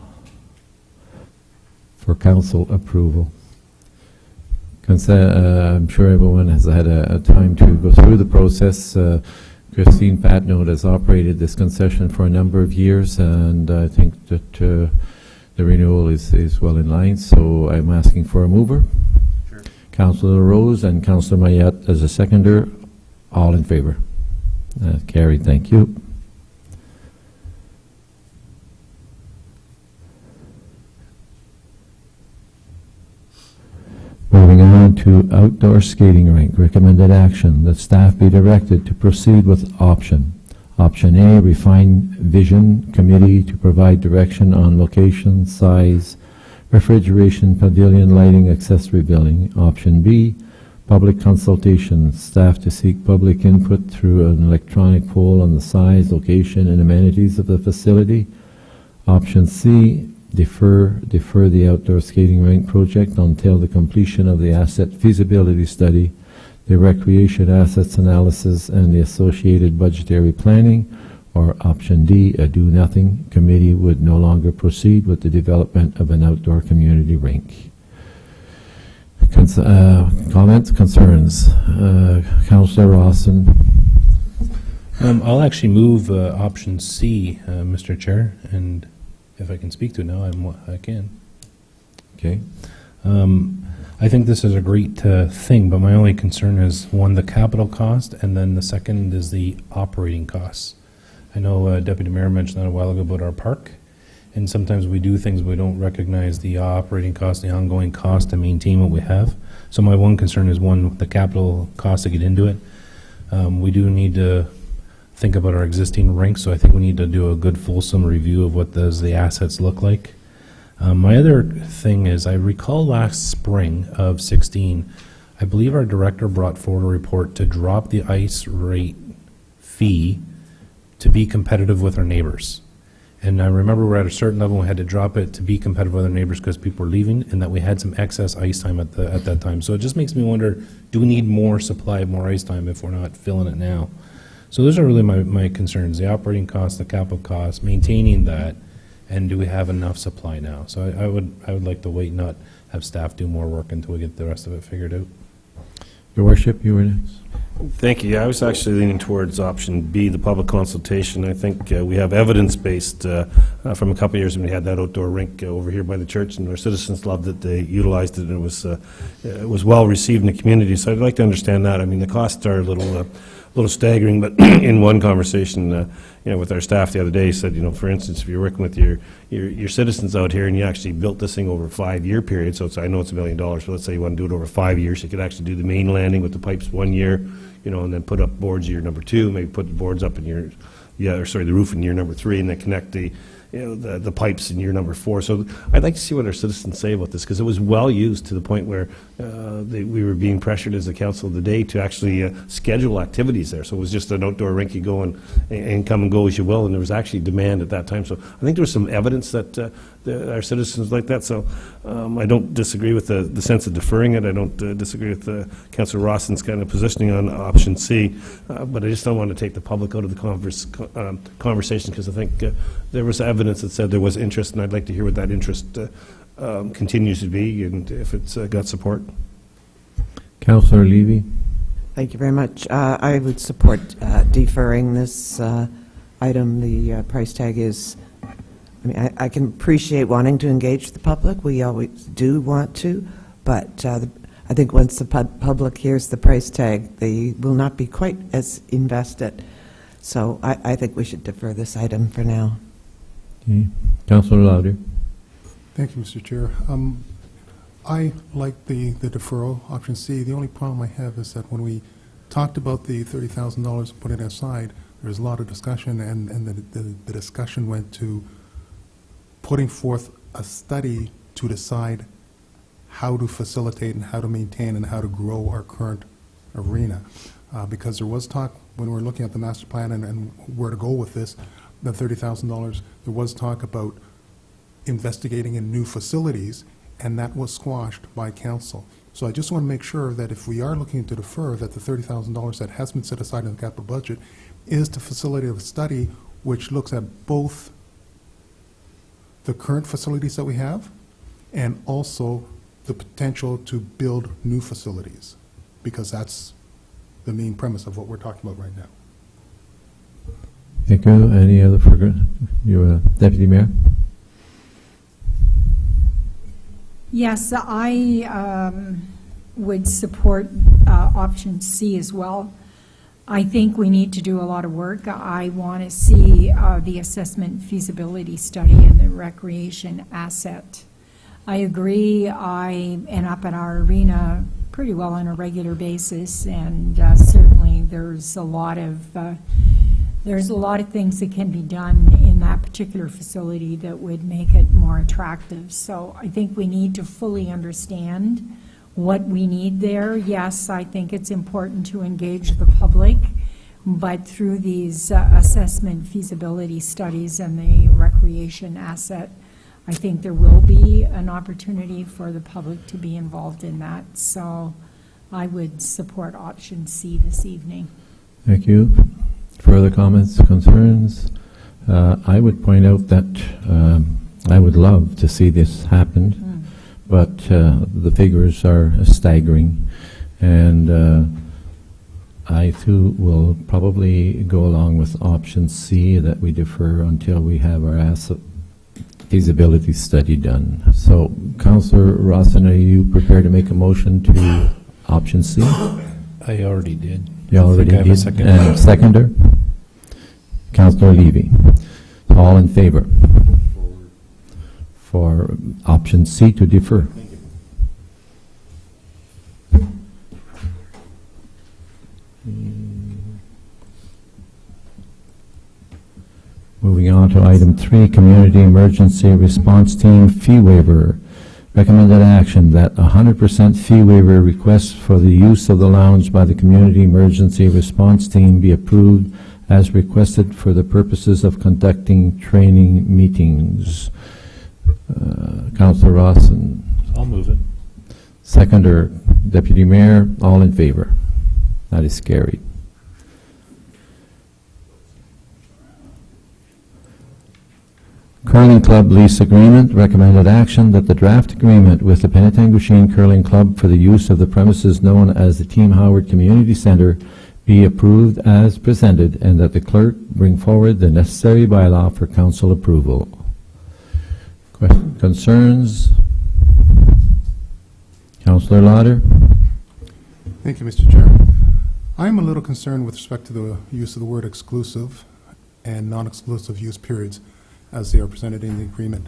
for council approval. I'm sure everyone has had a time to go through the process. Christine Patnode has operated this concession for a number of years, and I think that the renewal is well in line, so I'm asking for a mover. Sure. Councillor Rose and Councillor Mayette as a seconder. All in favor? Carried, thank you. Moving on to outdoor skating rink, recommended action that staff be directed to proceed with option. Option A, refine vision committee to provide direction on location, size, refrigeration, pavilion, lighting, accessory building. Option B, public consultation, staff to seek public input through an electronic poll on the size, location, and amenities of the facility. Option C, defer the outdoor skating rink project until the completion of the asset feasibility study, the recreation assets analysis, and the associated budgetary planning. Or option D, a do-nothing committee would no longer proceed with the development of an outdoor community rink. Comments, concerns? Councillor Rawson. I'll actually move option C, Mr. Chair, and if I can speak to it now, I can. Okay. I think this is a great thing, but my only concern is, one, the capital cost, and then the second is the operating costs. I know Deputy Mayor mentioned that a while ago about our park, and sometimes we do things, but we don't recognize the operating cost, the ongoing cost to maintain what we have. So my one concern is, one, the capital cost to get into it. We do need to think about our existing rinks, so I think we need to do a good fulsome review of what does the assets look like. My other thing is, I recall last spring of 16, I believe our director brought forward a report to drop the ice rate fee to be competitive with our neighbors. And I remember we're at a certain level, we had to drop it to be competitive with our neighbors because people were leaving, and that we had some excess ice time at that time. So it just makes me wonder, do we need more supply, more ice time if we're not filling it now? So those are really my concerns, the operating costs, the capital costs, maintaining that, and do we have enough supply now? So I would like to wait, not have staff do more work until we get the rest of it figured out. Your Worship, you were next. Thank you. Yeah, I was actually leaning towards option B, the public consultation. I think we have evidence-based from a couple of years when we had that outdoor rink over here by the church, and our citizens loved it. They utilized it, and it was well received in the community. So I'd like to understand that. I mean, the costs are a little staggering, but in one conversation, with our staff the other day, said, for instance, if you're working with your citizens out here and you actually built this thing over a 5-year period, so I know it's $1 million, but let's say you want to do it over 5 years, you could actually do the main landing with the pipes 1 year, and then put up boards year number 2, maybe put the boards up in the roof in year number 3, and then connect the pipes in year number 4. So I'd like to see what our citizens say about this, because it was well used to the point where we were being pressured as the council of the day to actually schedule activities there. So it was just an outdoor rink, you go and come and go as you will, and there was actually demand at that time. So I think there was some evidence that our citizens like that. So I don't disagree with the sense of deferring it. I don't disagree with Councillor Rawson's kind of positioning on option C, but I just don't want to take the public out of the conversation, because I think there was evidence that said there was interest, and I'd like to hear what that interest continues to be, and if it's got support. Councillor Levy. Thank you very much. I would support deferring this item. The price tag is, I can appreciate wanting to engage the public. We always do want to, but I think once the public hears the price tag, they will not be quite as invested. So I think we should defer this item for now. Okay. Councillor Lauder. Thank you, Mr. Chair. I like the deferral, option C. The only problem I have is that when we talked about the $30,000 and put it aside, there was a lot of discussion, and the discussion went to putting forth a study to decide how to facilitate and how to maintain and how to grow our current arena. Because there was talk when we were looking at the master plan and where to go with this, the $30,000, there was talk about investigating in new facilities, and that was squashed by council. So I just want to make sure that if we are looking to defer, that the $30,000 that has been set aside in the capital budget is to facilitate a study which looks at both the current facilities that we have and also the potential to build new facilities, because that's the main premise of what we're talking about right now. Thank you. Any other for your Deputy Mayor? Yes, I would support option C as well. I think we need to do a lot of work. I want to see the assessment feasibility study and the recreation asset. I agree. I am up at our arena pretty well on a regular basis, and certainly there's a lot of things that can be done in that particular facility that would make it more attractive. So I think we need to fully understand what we need there. Yes, I think it's important to engage the public, but through these assessment feasibility studies and the recreation asset, I think there will be an opportunity for the public to be involved in that. So I would support option C this evening. Thank you. Further comments, concerns? I would point out that I would love to see this happen, but the figures are staggering, and I too will probably go along with option C, that we defer until we have our asset feasibility study done. So, Councillor Rawson, are you prepared to make a motion to option C? I already did. You already I think I have a did. second. And seconder? Councillor Levy. All in favor? For option C to defer. Moving on to item 3, Community Emergency Response Team Fee Waiver. Recommended action that 100% fee waiver request for the use of the lounge by the Community Emergency Response Team be approved as requested for the purposes of conducting training meetings. Councillor Rawson. I'll move it. Seconder, Deputy Mayor, all in favor? That is carried. Curling Club lease agreement. Recommended action that the draft agreement with the Penetanguishene Curling Club for the use of the premises known as the Team Howard Community Center be approved as presented, and that the clerk bring forward the necessary bylaw for council approval. Concerns? Councillor Lauder. Thank you, Mr. Chair. I'm a little concerned with respect to the use of the word exclusive and non-exclusive use periods as they are presented in the agreement.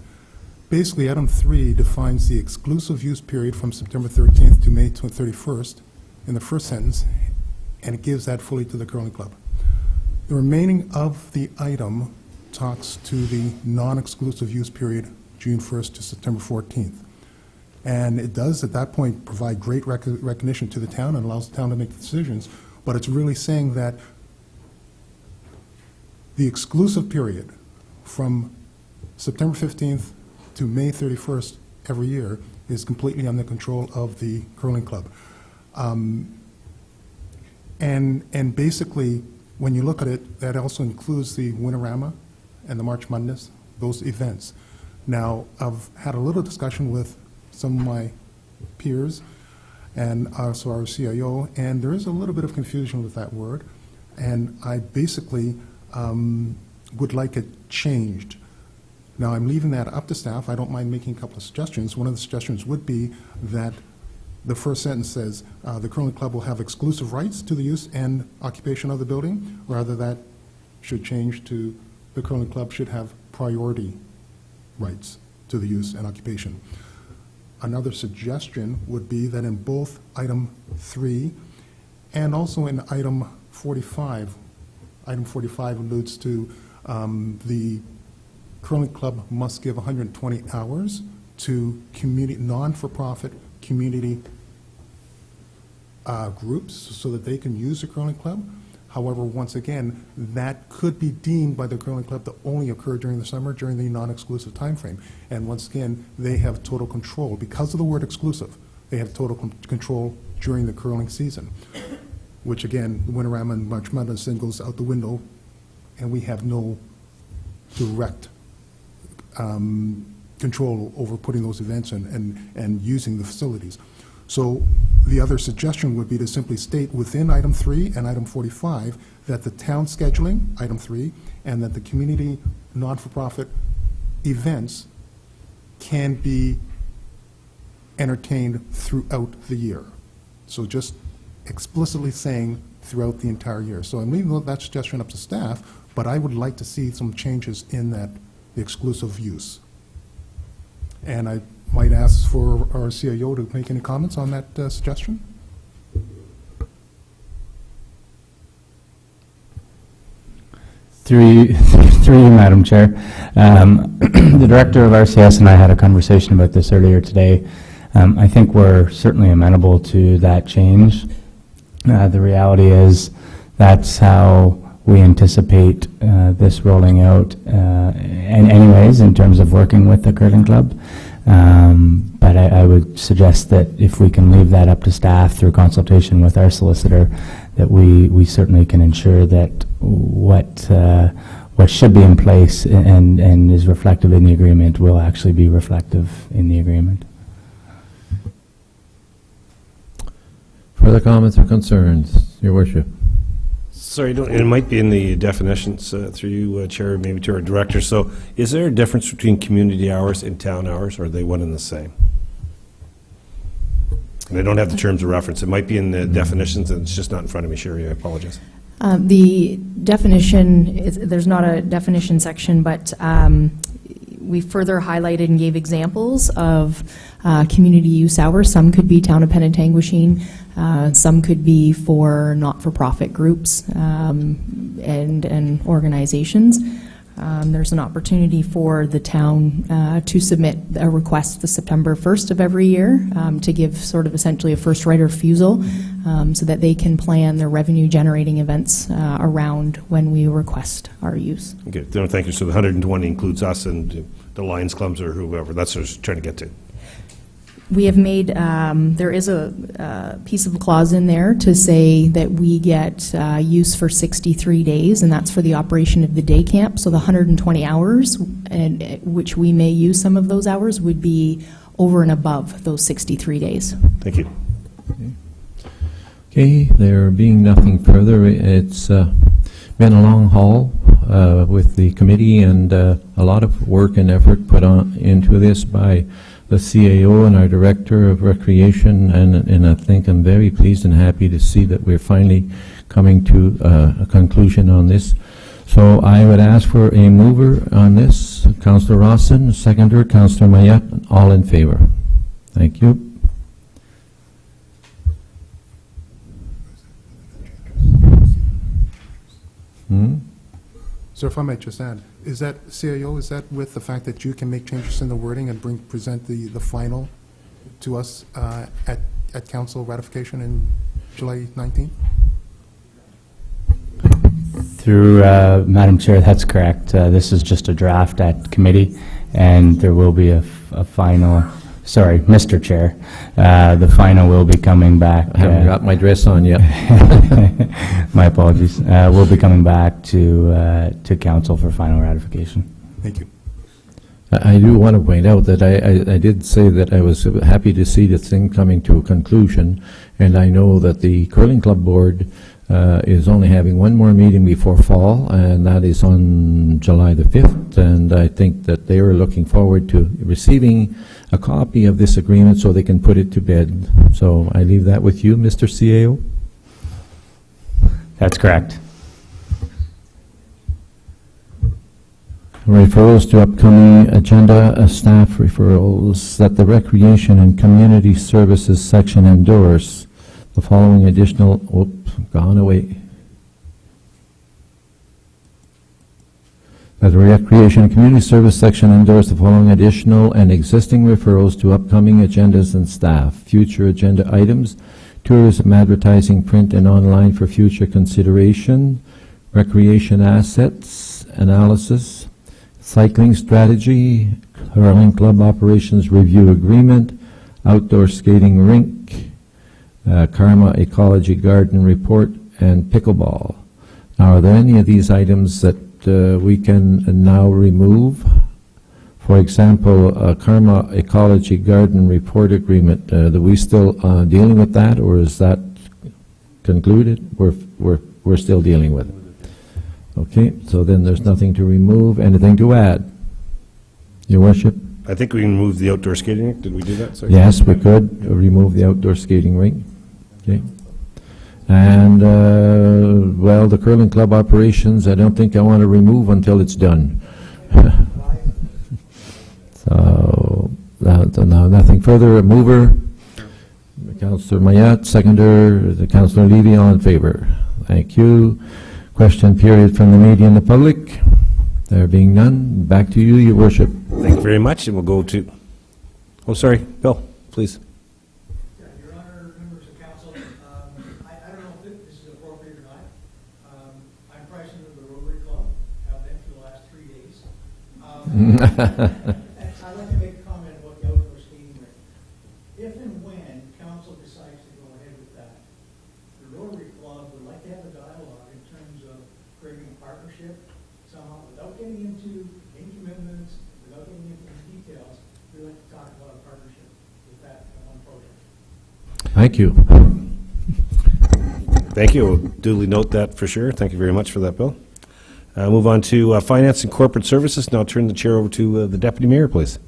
Basically, item 3 defines the exclusive use period from September 13th to May 31st in the first sentence, and it gives that fully to the curling club. The remaining of the item talks to the non-exclusive use period, June 1st to September 14th. And it does, at that point, provide great recognition to the town and allows the town to make decisions, but it's really saying that the exclusive period from September 15th to May 31st every year is completely under control of the curling club. And basically, when you look at it, that also includes the Winterama and the March Madness, those events. Now, I've had a little discussion with some of my peers and also our CIO, and there is a little bit of confusion with that word, and I basically would like it changed. Now, I'm leaving that up to staff. I don't mind making a couple of suggestions. One of the suggestions would be that the first sentence says, the curling club will have exclusive rights to the use and occupation of the building, rather that should change to the curling club should have priority rights to the use and occupation. Another suggestion would be that in both item 3 and also in item 45 alludes to the curling club must give 120 hours to non-for-profit community groups so that they can use the curling club. However, once again, that could be deemed by the curling club to only occur during the summer, during the non-exclusive time frame. And once again, they have total control. Because of the word exclusive, they have total control during the curling season, which again, the Winterama and March Madness goes out the window, and we have no direct control over putting those events and using the facilities. So the other suggestion would be to simply state within item 3 and item 45 that the town scheduling, item 3, and that the community non-for-profit events can be entertained throughout the year. So just explicitly saying throughout the entire year. So I'm leaving that suggestion up to staff, but I would like to see some changes in that exclusive use. And I might ask for our CIO to make any comments on that suggestion. Through you, Madam Chair. The Director of RCS and I had a conversation about this earlier today. I think we're certainly amenable to that change. The reality is that's how we anticipate this rolling out and anyways in terms of working with the curling club. But I would suggest that if we can leave that up to staff through consultation with our solicitor, that we certainly can ensure that what should be in place and is reflective in the agreement will actually be reflective in the agreement. Further comments or concerns, Your Worship? Sorry, it might be in the definitions through you, Chair, maybe to our Director. So is there a difference between community hours and town hours, or are they one and the same? And I don't have the terms of reference. It might be in the definitions, and it's just not in front of me, Sherry. I apologize. The definition, there's not a definition section, but we further highlighted and gave examples of community use hours. Some could be Town of Penetanguishene, some could be for not-for-profit groups and organizations. There's an opportunity for the town to submit a request the September 1st of every year to give sort of essentially a first right of refusal so that they can plan their revenue-generating events around when we request our use. Okay, no, thank you. So the 120 includes us and the Lions Clubs or whoever. That's what I was trying to get to. We have made, there is a piece of clause in there to say that we get use for 63 days, and that's for the operation of the day camp. So the 120 hours, and which we may use some of those hours, would be over and above those 63 days. Thank you. Okay, there being nothing further, it's been a long haul with the committee and a lot of work and effort put on into this by the CAO and our Director of Recreation, and I think I'm very pleased and happy to see that we're finally coming to a conclusion on this. So I would ask for a mover on this, Councillor Rawson, seconder, Councillor Mayette, all in favor. Thank you. So if I might just add, is that CIO, is that with the fact that you can make changes in the wording and present the final to us at council ratification in July 19th? Through Madam Chair, that's correct. This is just a draft at committee, and there will be a final. Sorry, Mr. Chair, the final will be coming back. I haven't got my dress on yet. My apologies. We'll be coming back to council for final ratification. Thank you. I do want to point out that I did say that I was happy to see this thing coming to a conclusion, and I know that the Curling Club Board is only having one more meeting before fall, and that is on July the 5th, and I think that they are looking forward to receiving a copy of this agreement so they can put it to bed. So I leave that with you, Mr. CAO. That's correct. Referrals to upcoming agenda, staff referrals that the Recreation and Community Services section endorse the following additional, gone away. That the Recreation and Community Service section endorse the following additional and existing referrals to upcoming agendas and staff. Future agenda items, tourism advertising, print and online for future consideration, recreation assets analysis, cycling strategy, curling club operations review agreement, outdoor skating rink, Karma Ecology Garden report, and pickleball. Now, are there any of these items that we can now remove? For example, Karma Ecology Garden report agreement, are we still dealing with that, or is that concluded? We're still dealing with it. Okay, so then there's nothing to remove. Anything to add? Your worship? I think we can remove the outdoor skating rink. Did we do that? Sorry. Yes, we could remove the outdoor skating rink. Okay. And, well, the curling club operations, I don't think I want to remove until it's done. So, now nothing further. A mover, Councillor Mayat, seconder, the Councillor Levy, all in favor. Thank you. Question period from the media and the public. There being none, back to you, Your Worship. Thank you very much, and we'll go to, oh, sorry, Bill, please. Your Honor, members of council, I don't know if this is appropriate or not. I'm president of the Rotary Club, have been for the last 3 days. I'd like to make a comment about the outdoor skating rink. If and when council decides to go ahead with that, the Rotary Club would like to have a dialogue in terms of creating a partnership somehow, without getting into any commitments, without getting into any details. We'd like to talk about a partnership with that one project. Thank you. Thank you. We'll duly note that for sure. Thank you very much for that, Bill. Move on to Finance and Corporate Services. Now I'll turn the chair over to the Deputy Mayor, please.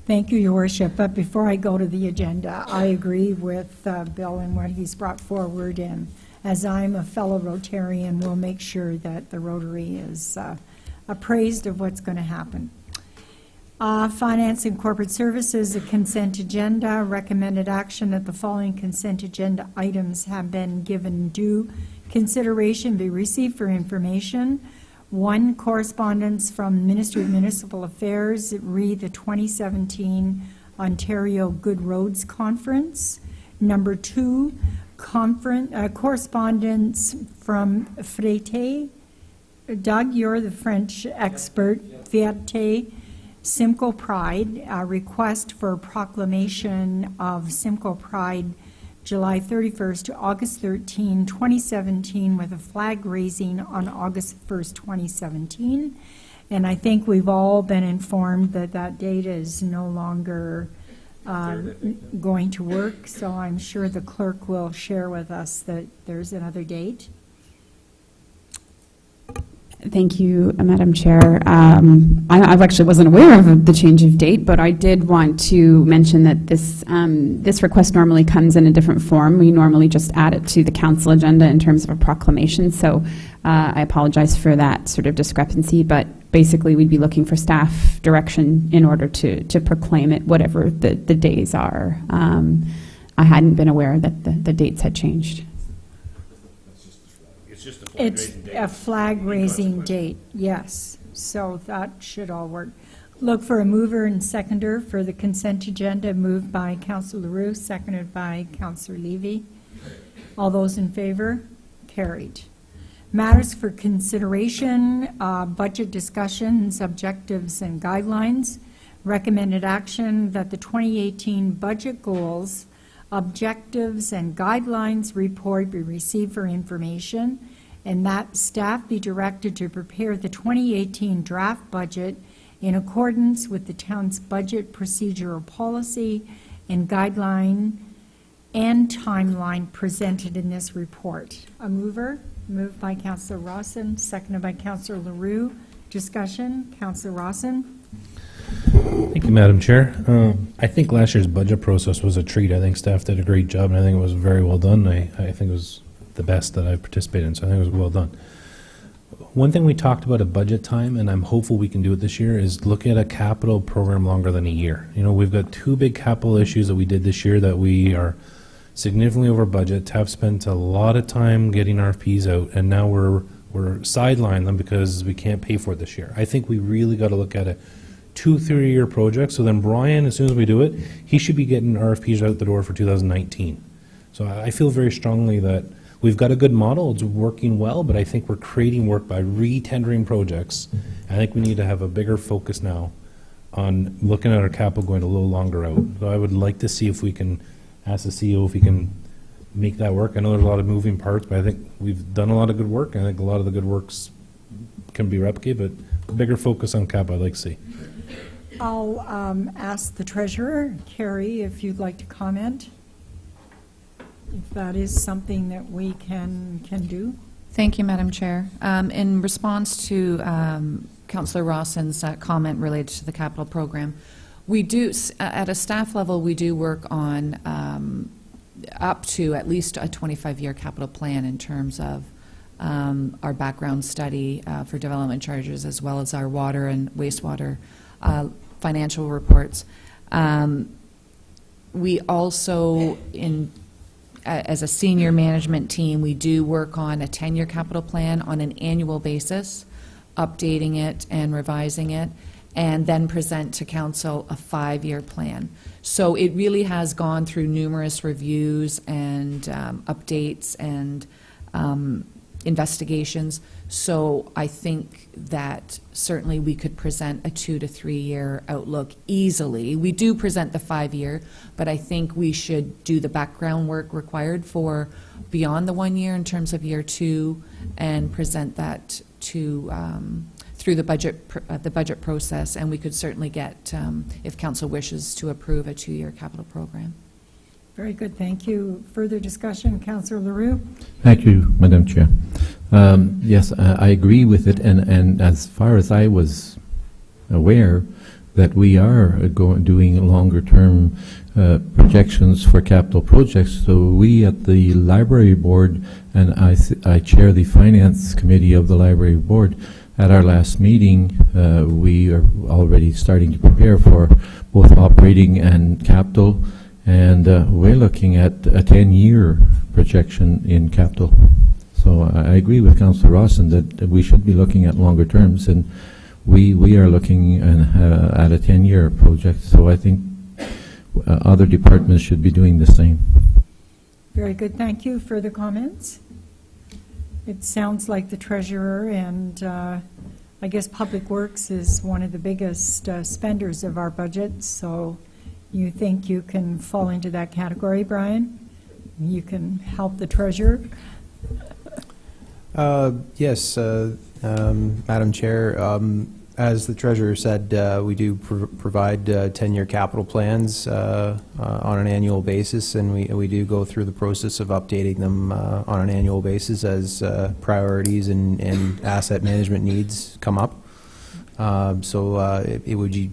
Thank you, Your Worship. But before I go to the agenda, I agree with Bill and what he's brought forward, and as I'm a fellow Rotarian, we'll make sure that the Rotary is appraised of what's going to happen. Finance and Corporate Services, a consent agenda. Recommended action that the following consent agenda items have been given due consideration, be received for information. 1, correspondence from Ministry of Municipal Affairs, re the 2017 Ontario Good Roads Conference. Number 2, correspondence from Frete. Doug, you're the French expert. Frete, Simcoe Pride, a request for proclamation of Simcoe Pride July 31st to August 13, 2017, with a flag raising on August 1st, 2017. And I think we've all been informed that that date is no longer going to work, so I'm sure the clerk will share with us that there's another date. Thank you, Madam Chair. I actually wasn't aware of the change of date, but I did want to mention that this request normally comes in a different form. We normally just add it to the council agenda in terms of a proclamation, so I apologize for that sort of discrepancy, but basically we'd be looking for staff direction in order to proclaim it, whatever the days are. I hadn't been aware that the dates had changed. It's a flag-raising date, yes. So that should all work. Look for a mover and seconder for the consent agenda, moved by Councillor LaRue, seconded by Councillor Levy. All those in favor? Carried. Matters for consideration, budget discussions, objectives, and guidelines. Recommended action that the 2018 budget goals, objectives, and guidelines report be received for information, and that staff be directed to prepare the 2018 draft budget in accordance with the town's budget procedural policy and guideline and timeline presented in this report. A mover, moved by Councillor Rawson, seconded by Councillor LaRue. Discussion, Councillor Rawson. Thank you, Madam Chair. I think last year's budget process was a treat. I think staff did a great job, and I think it was very well done. I think it was the best that I've participated in, so I think it was well done. One thing we talked about at budget time, and I'm hopeful we can do it this year, is look at a capital program longer than a year. You know, we've got 2 big capital issues that we did this year that we are significantly over budget, have spent a lot of time getting RFPs out, and now we're sidelining them because we can't pay for it this year. I think we really got to look at a 2-3-year project, so then Brian, as soon as we do it, he should be getting RFPs out the door for 2019. So I feel very strongly that we've got a good model, it's working well, but I think we're creating work by re-tendering projects. I think we need to have a bigger focus now on looking at our capital going a little longer out. So I would like to see if we can ask the CEO if he can make that work. I know there's a lot of moving parts, but I think we've done a lot of good work. I think a lot of the good works can be replicated, but a bigger focus on capital I'd like to see. I'll ask the treasurer, Carrie, if you'd like to comment, if that is something that we can do. Thank you, Madam Chair. In response to Councillor Rawson's comment related to the capital program, we do, at a staff level, we do work on up to at least a 25-year capital plan in terms of our background study for development charges, as well as our water and wastewater financial reports. We also, as a senior management team, we do work on a 10-year capital plan on an annual basis, updating it and revising it, and then present to council a 5-year plan. So it really has gone through numerous reviews and updates and investigations. So I think that certainly we could present a 2 to 3 year outlook easily. We do present the 5-year, but I think we should do the background work required for beyond the 1 year in terms of year 2 and present that to through the budget process, and we could certainly get, if council wishes, to approve a 2-year capital program. Very good, thank you. Further discussion, Councillor Leroux? Thank you, Madam Chair. Yes, I agree with it, and as far as I was aware, that we are doing longer-term projections for capital projects. So we at the Library Board, and I chair the Finance Committee of the Library Board, at our last meeting, we are already starting to prepare for both operating and capital, and we're looking at a 10-year projection in capital. So I agree with Councillor Rawson that we should be looking at longer terms, and we are looking at a 10-year project. So I think other departments should be doing the same. Very good, thank you. Further comments? It sounds like the treasurer and I guess Public Works is one of the biggest spenders of our budget, so you think you can fall into that category, Brian? You can help the treasurer? Yes, Madam Chair. As the treasurer said, we do provide 10-year capital plans on an annual basis, and we do go through the process of updating them on an annual basis as priorities and asset management needs come up. So it would be,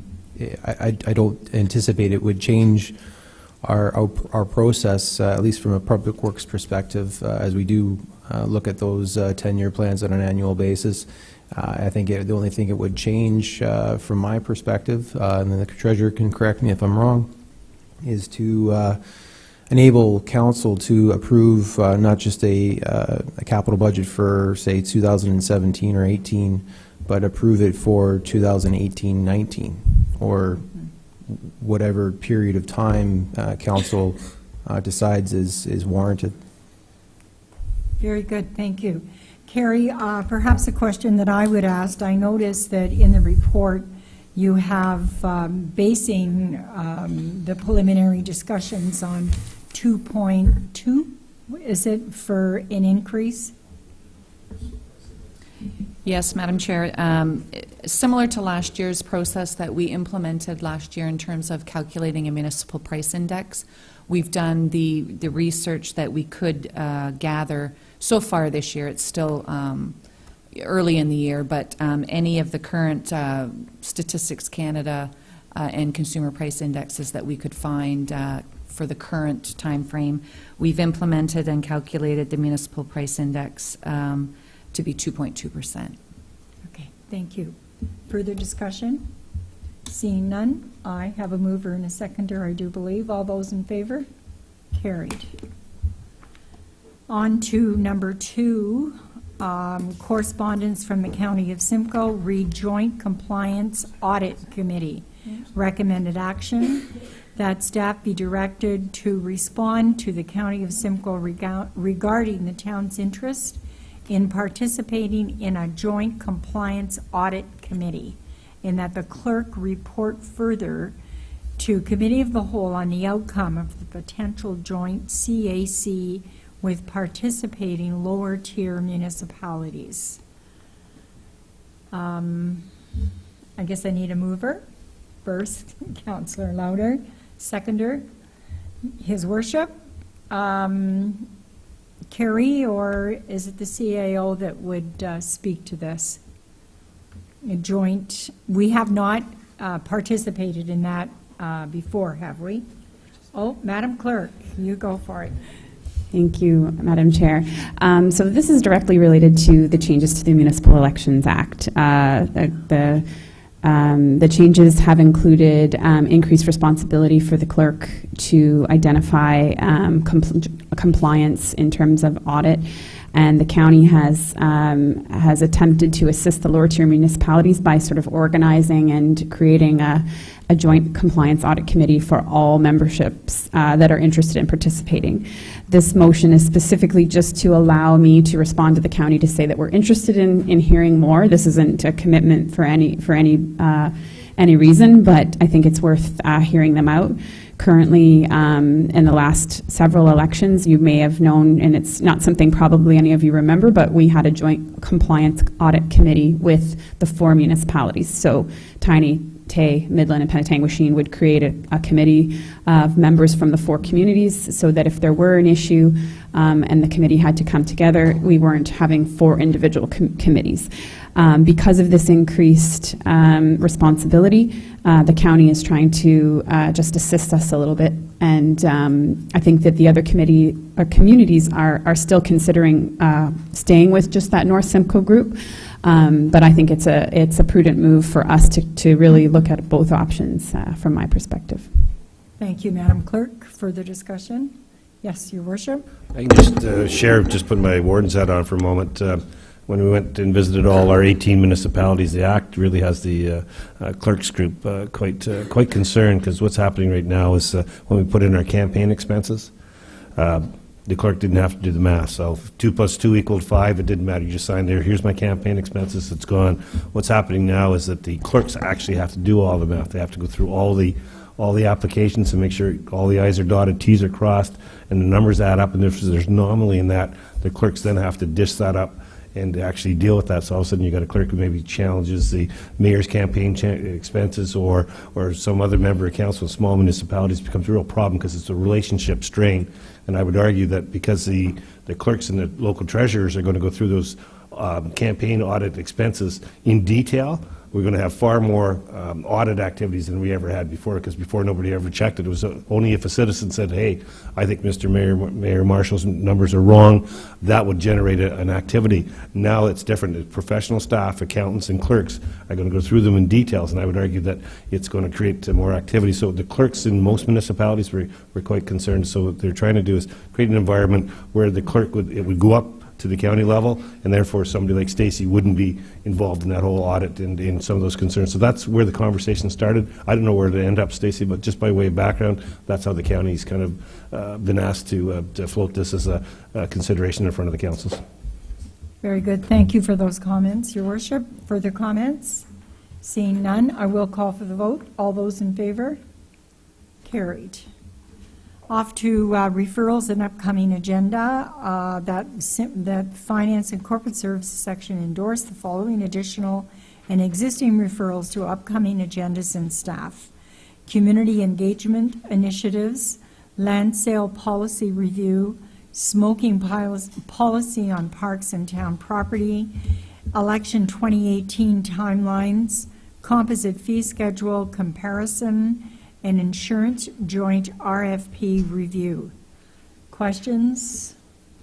I don't anticipate it would change our process, at least from a Public Works perspective, as we do look at those 10-year plans on an annual basis. I think the only thing it would change from my perspective, and then the treasurer can correct me if I'm wrong, is to enable council to approve not just a capital budget for, say, 2017 or 18, but approve it for 2018-19 or whatever period of time council decides is warranted. Very good, thank you. Carrie, perhaps a question that I would ask. I noticed that in the report you have basing the preliminary discussions on 2.2, is it, for an increase? Yes, Madam Chair. Similar to last year's process that we implemented last year in terms of calculating a municipal price index, we've done the research that we could gather so far this year. It's still early in the year, but any of the current Statistics Canada and consumer price indexes that we could find for the current time frame, we've implemented and calculated the municipal price index to be 2.2%. Okay, thank you. Further discussion? Seeing none, I have a mover and a seconder, I do believe. All those in favor? Carried. On to number 2, correspondence from the County of Simcoe, Joint Compliance Audit Committee. Recommended action that staff be directed to respond to the County of Simcoe regarding the town's interest in participating in a Joint Compliance Audit Committee, and that the clerk report further to Committee of the Whole on the outcome of the potential joint CAC with participating lower tier municipalities. I guess I need a mover. First, Councillor Louder. Seconder, His Worship. Carrie, or is it the CAO that would speak to this? A joint, we have not participated in that before, have we? Oh, Madam Clerk, you go for it. Thank you, Madam Chair. So this is directly related to the changes to the Municipal Elections Act. The changes have included increased responsibility for the clerk to identify compliance in terms of audit, and the county has attempted to assist the lower tier municipalities by sort of organizing and creating a joint compliance audit committee for all memberships that are interested in participating. This motion is specifically just to allow me to respond to the county to say that we're interested in hearing more. This isn't a commitment for any reason, but I think it's worth hearing them out. Currently, in the last several elections, you may have known, and it's not something probably any of you remember, but we had a joint compliance audit committee with the 4 municipalities. So Tiny, Tay, Midland, and Penetanguishene would create a committee of members from the 4 communities so that if there were an issue and the committee had to come together, we weren't having 4 individual committees. Because of this increased responsibility, the county is trying to just assist us a little bit, and I think that the other communities are still considering staying with just that North Simcoe group, but I think it's a prudent move for us to really look at both options from my perspective. Thank you, Madam Clerk. Further discussion? Yes, Your Worship. I can just put my warden's hat on for a moment. When we went and visited all our 18 municipalities, the Act really has the clerks group quite concerned, because what's happening right now is when we put in our campaign expenses, the clerk didn't have to do the math. So if 2 + 2 = 5, it didn't matter. You just signed there, here's my campaign expenses, it's gone. What's happening now is that the clerks actually have to do all the math. They have to go through all the applications and make sure all the I's are dotted, T's are crossed, and the numbers add up, and if there's an anomaly in that, the clerks then have to dish that up and actually deal with that. So all of a sudden you got a clerk who maybe challenges the mayor's campaign expenses or some other member of council in small municipalities. Becomes a real problem because it's a relationship strain. And I would argue that because the clerks and the local treasurers are going to go through those campaign audit expenses in detail, we're going to have far more audit activities than we ever had before, because before nobody ever checked it. It was only if a citizen said, hey, I think Mr. Mayor Marshall's numbers are wrong, that would generate an activity. Now it's different. Professional staff, accountants, and clerks are going to go through them in details, and I would argue that it's going to create more activity. So the clerks in most municipalities were quite concerned. So what they're trying to do is create an environment where the clerk would go up to the county level, and therefore somebody like Stacy wouldn't be involved in that whole audit and in some of those concerns. So that's where the conversation started. I don't know where to end up, Stacy, but just by way of background, that's how the county's kind of been asked to float this as a consideration in front of the councils. Very good. Thank you for those comments, Your Worship. Further comments? Seeing none, I will call for the vote. All those in favor? Carried. Off to referrals and upcoming agenda. That Finance and Corporate Services section endorsed the following additional and existing referrals to upcoming agendas and staff: community engagement initiatives, land sale policy review, smoking policy on parks and town property, election 2018 timelines, composite fee schedule comparison, and insurance joint RFP review. Questions,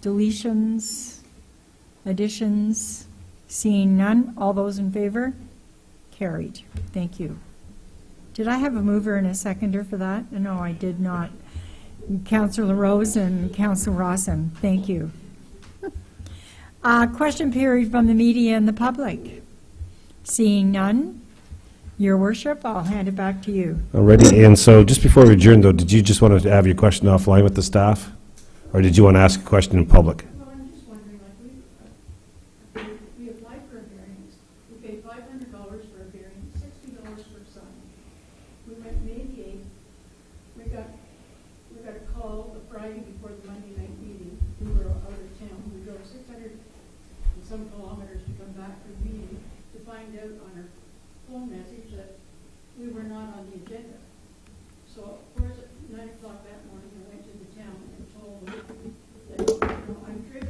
deletions, additions? Seeing none, all those in favor? Carried. Thank you. Did I have a mover and a seconder for that? No, I did not. Councillor Rose and Councillor Rawson, thank you. Question period from the media and the public. Seeing none, Your Worship, I'll hand it back to you. Alrighty, and so just before we adjourn, though, did you just want to have your question offline with the staff, or did you want to ask a question in public? Well, I'm just wondering, like, we applied for a variance. We paid $500 for a variance, $60 for a sign. We went May the 8th. We got a call the Friday before the Monday night meeting. We were out of town. We drove 600 and some kilometers to come back for the meeting to find out on our phone message that we were not on the agenda. So, of course, at 9 o'clock that morning, I went to the town and told them that, I'm driven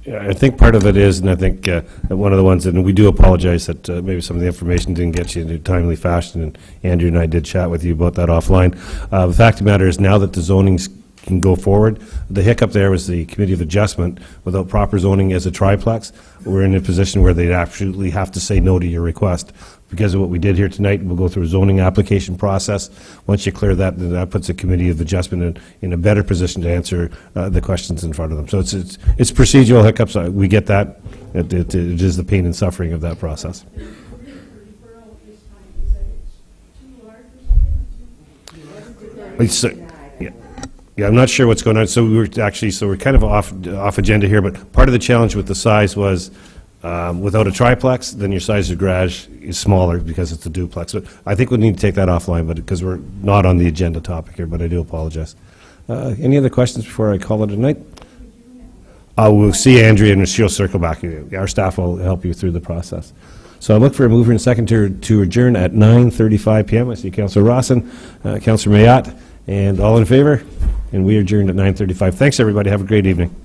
I think part of it is, and I think that one of the ones, and we do apologize that maybe some of the information didn't get you in a timely fashion, and Andrew and I did chat with you about that offline. The fact of the matter is, now that the zonings can go forward, the hiccup there was the Committee of Adjustment. Without proper zoning as a triplex, we're in a position where they'd absolutely have to say no to your request. Because of what we did here tonight, we'll go through a zoning application process. Once you clear that, then that puts the Committee of Adjustment in a better position to answer the questions in front of them. So it's procedural hiccups. We get that. It is the pain and suffering of that process. Yeah, I'm not sure what's going on. So we're kind of off agenda here, but part of the challenge with the size was without a triplex, then your size of garage is smaller because it's a duplex. So I think we need to take that offline, but because we're not on the agenda topic here, but I do apologize. Any other questions before I call it a night? We'll see Andrea, and she'll circle back. Our staff will help you through the process. So I look for a mover and second to adjourn at 9:35 p.m. I see Councillor Rawson, Councillor Mayotte, and all in favor? And we adjourn at 9:35. Thanks, everybody. Have a great evening.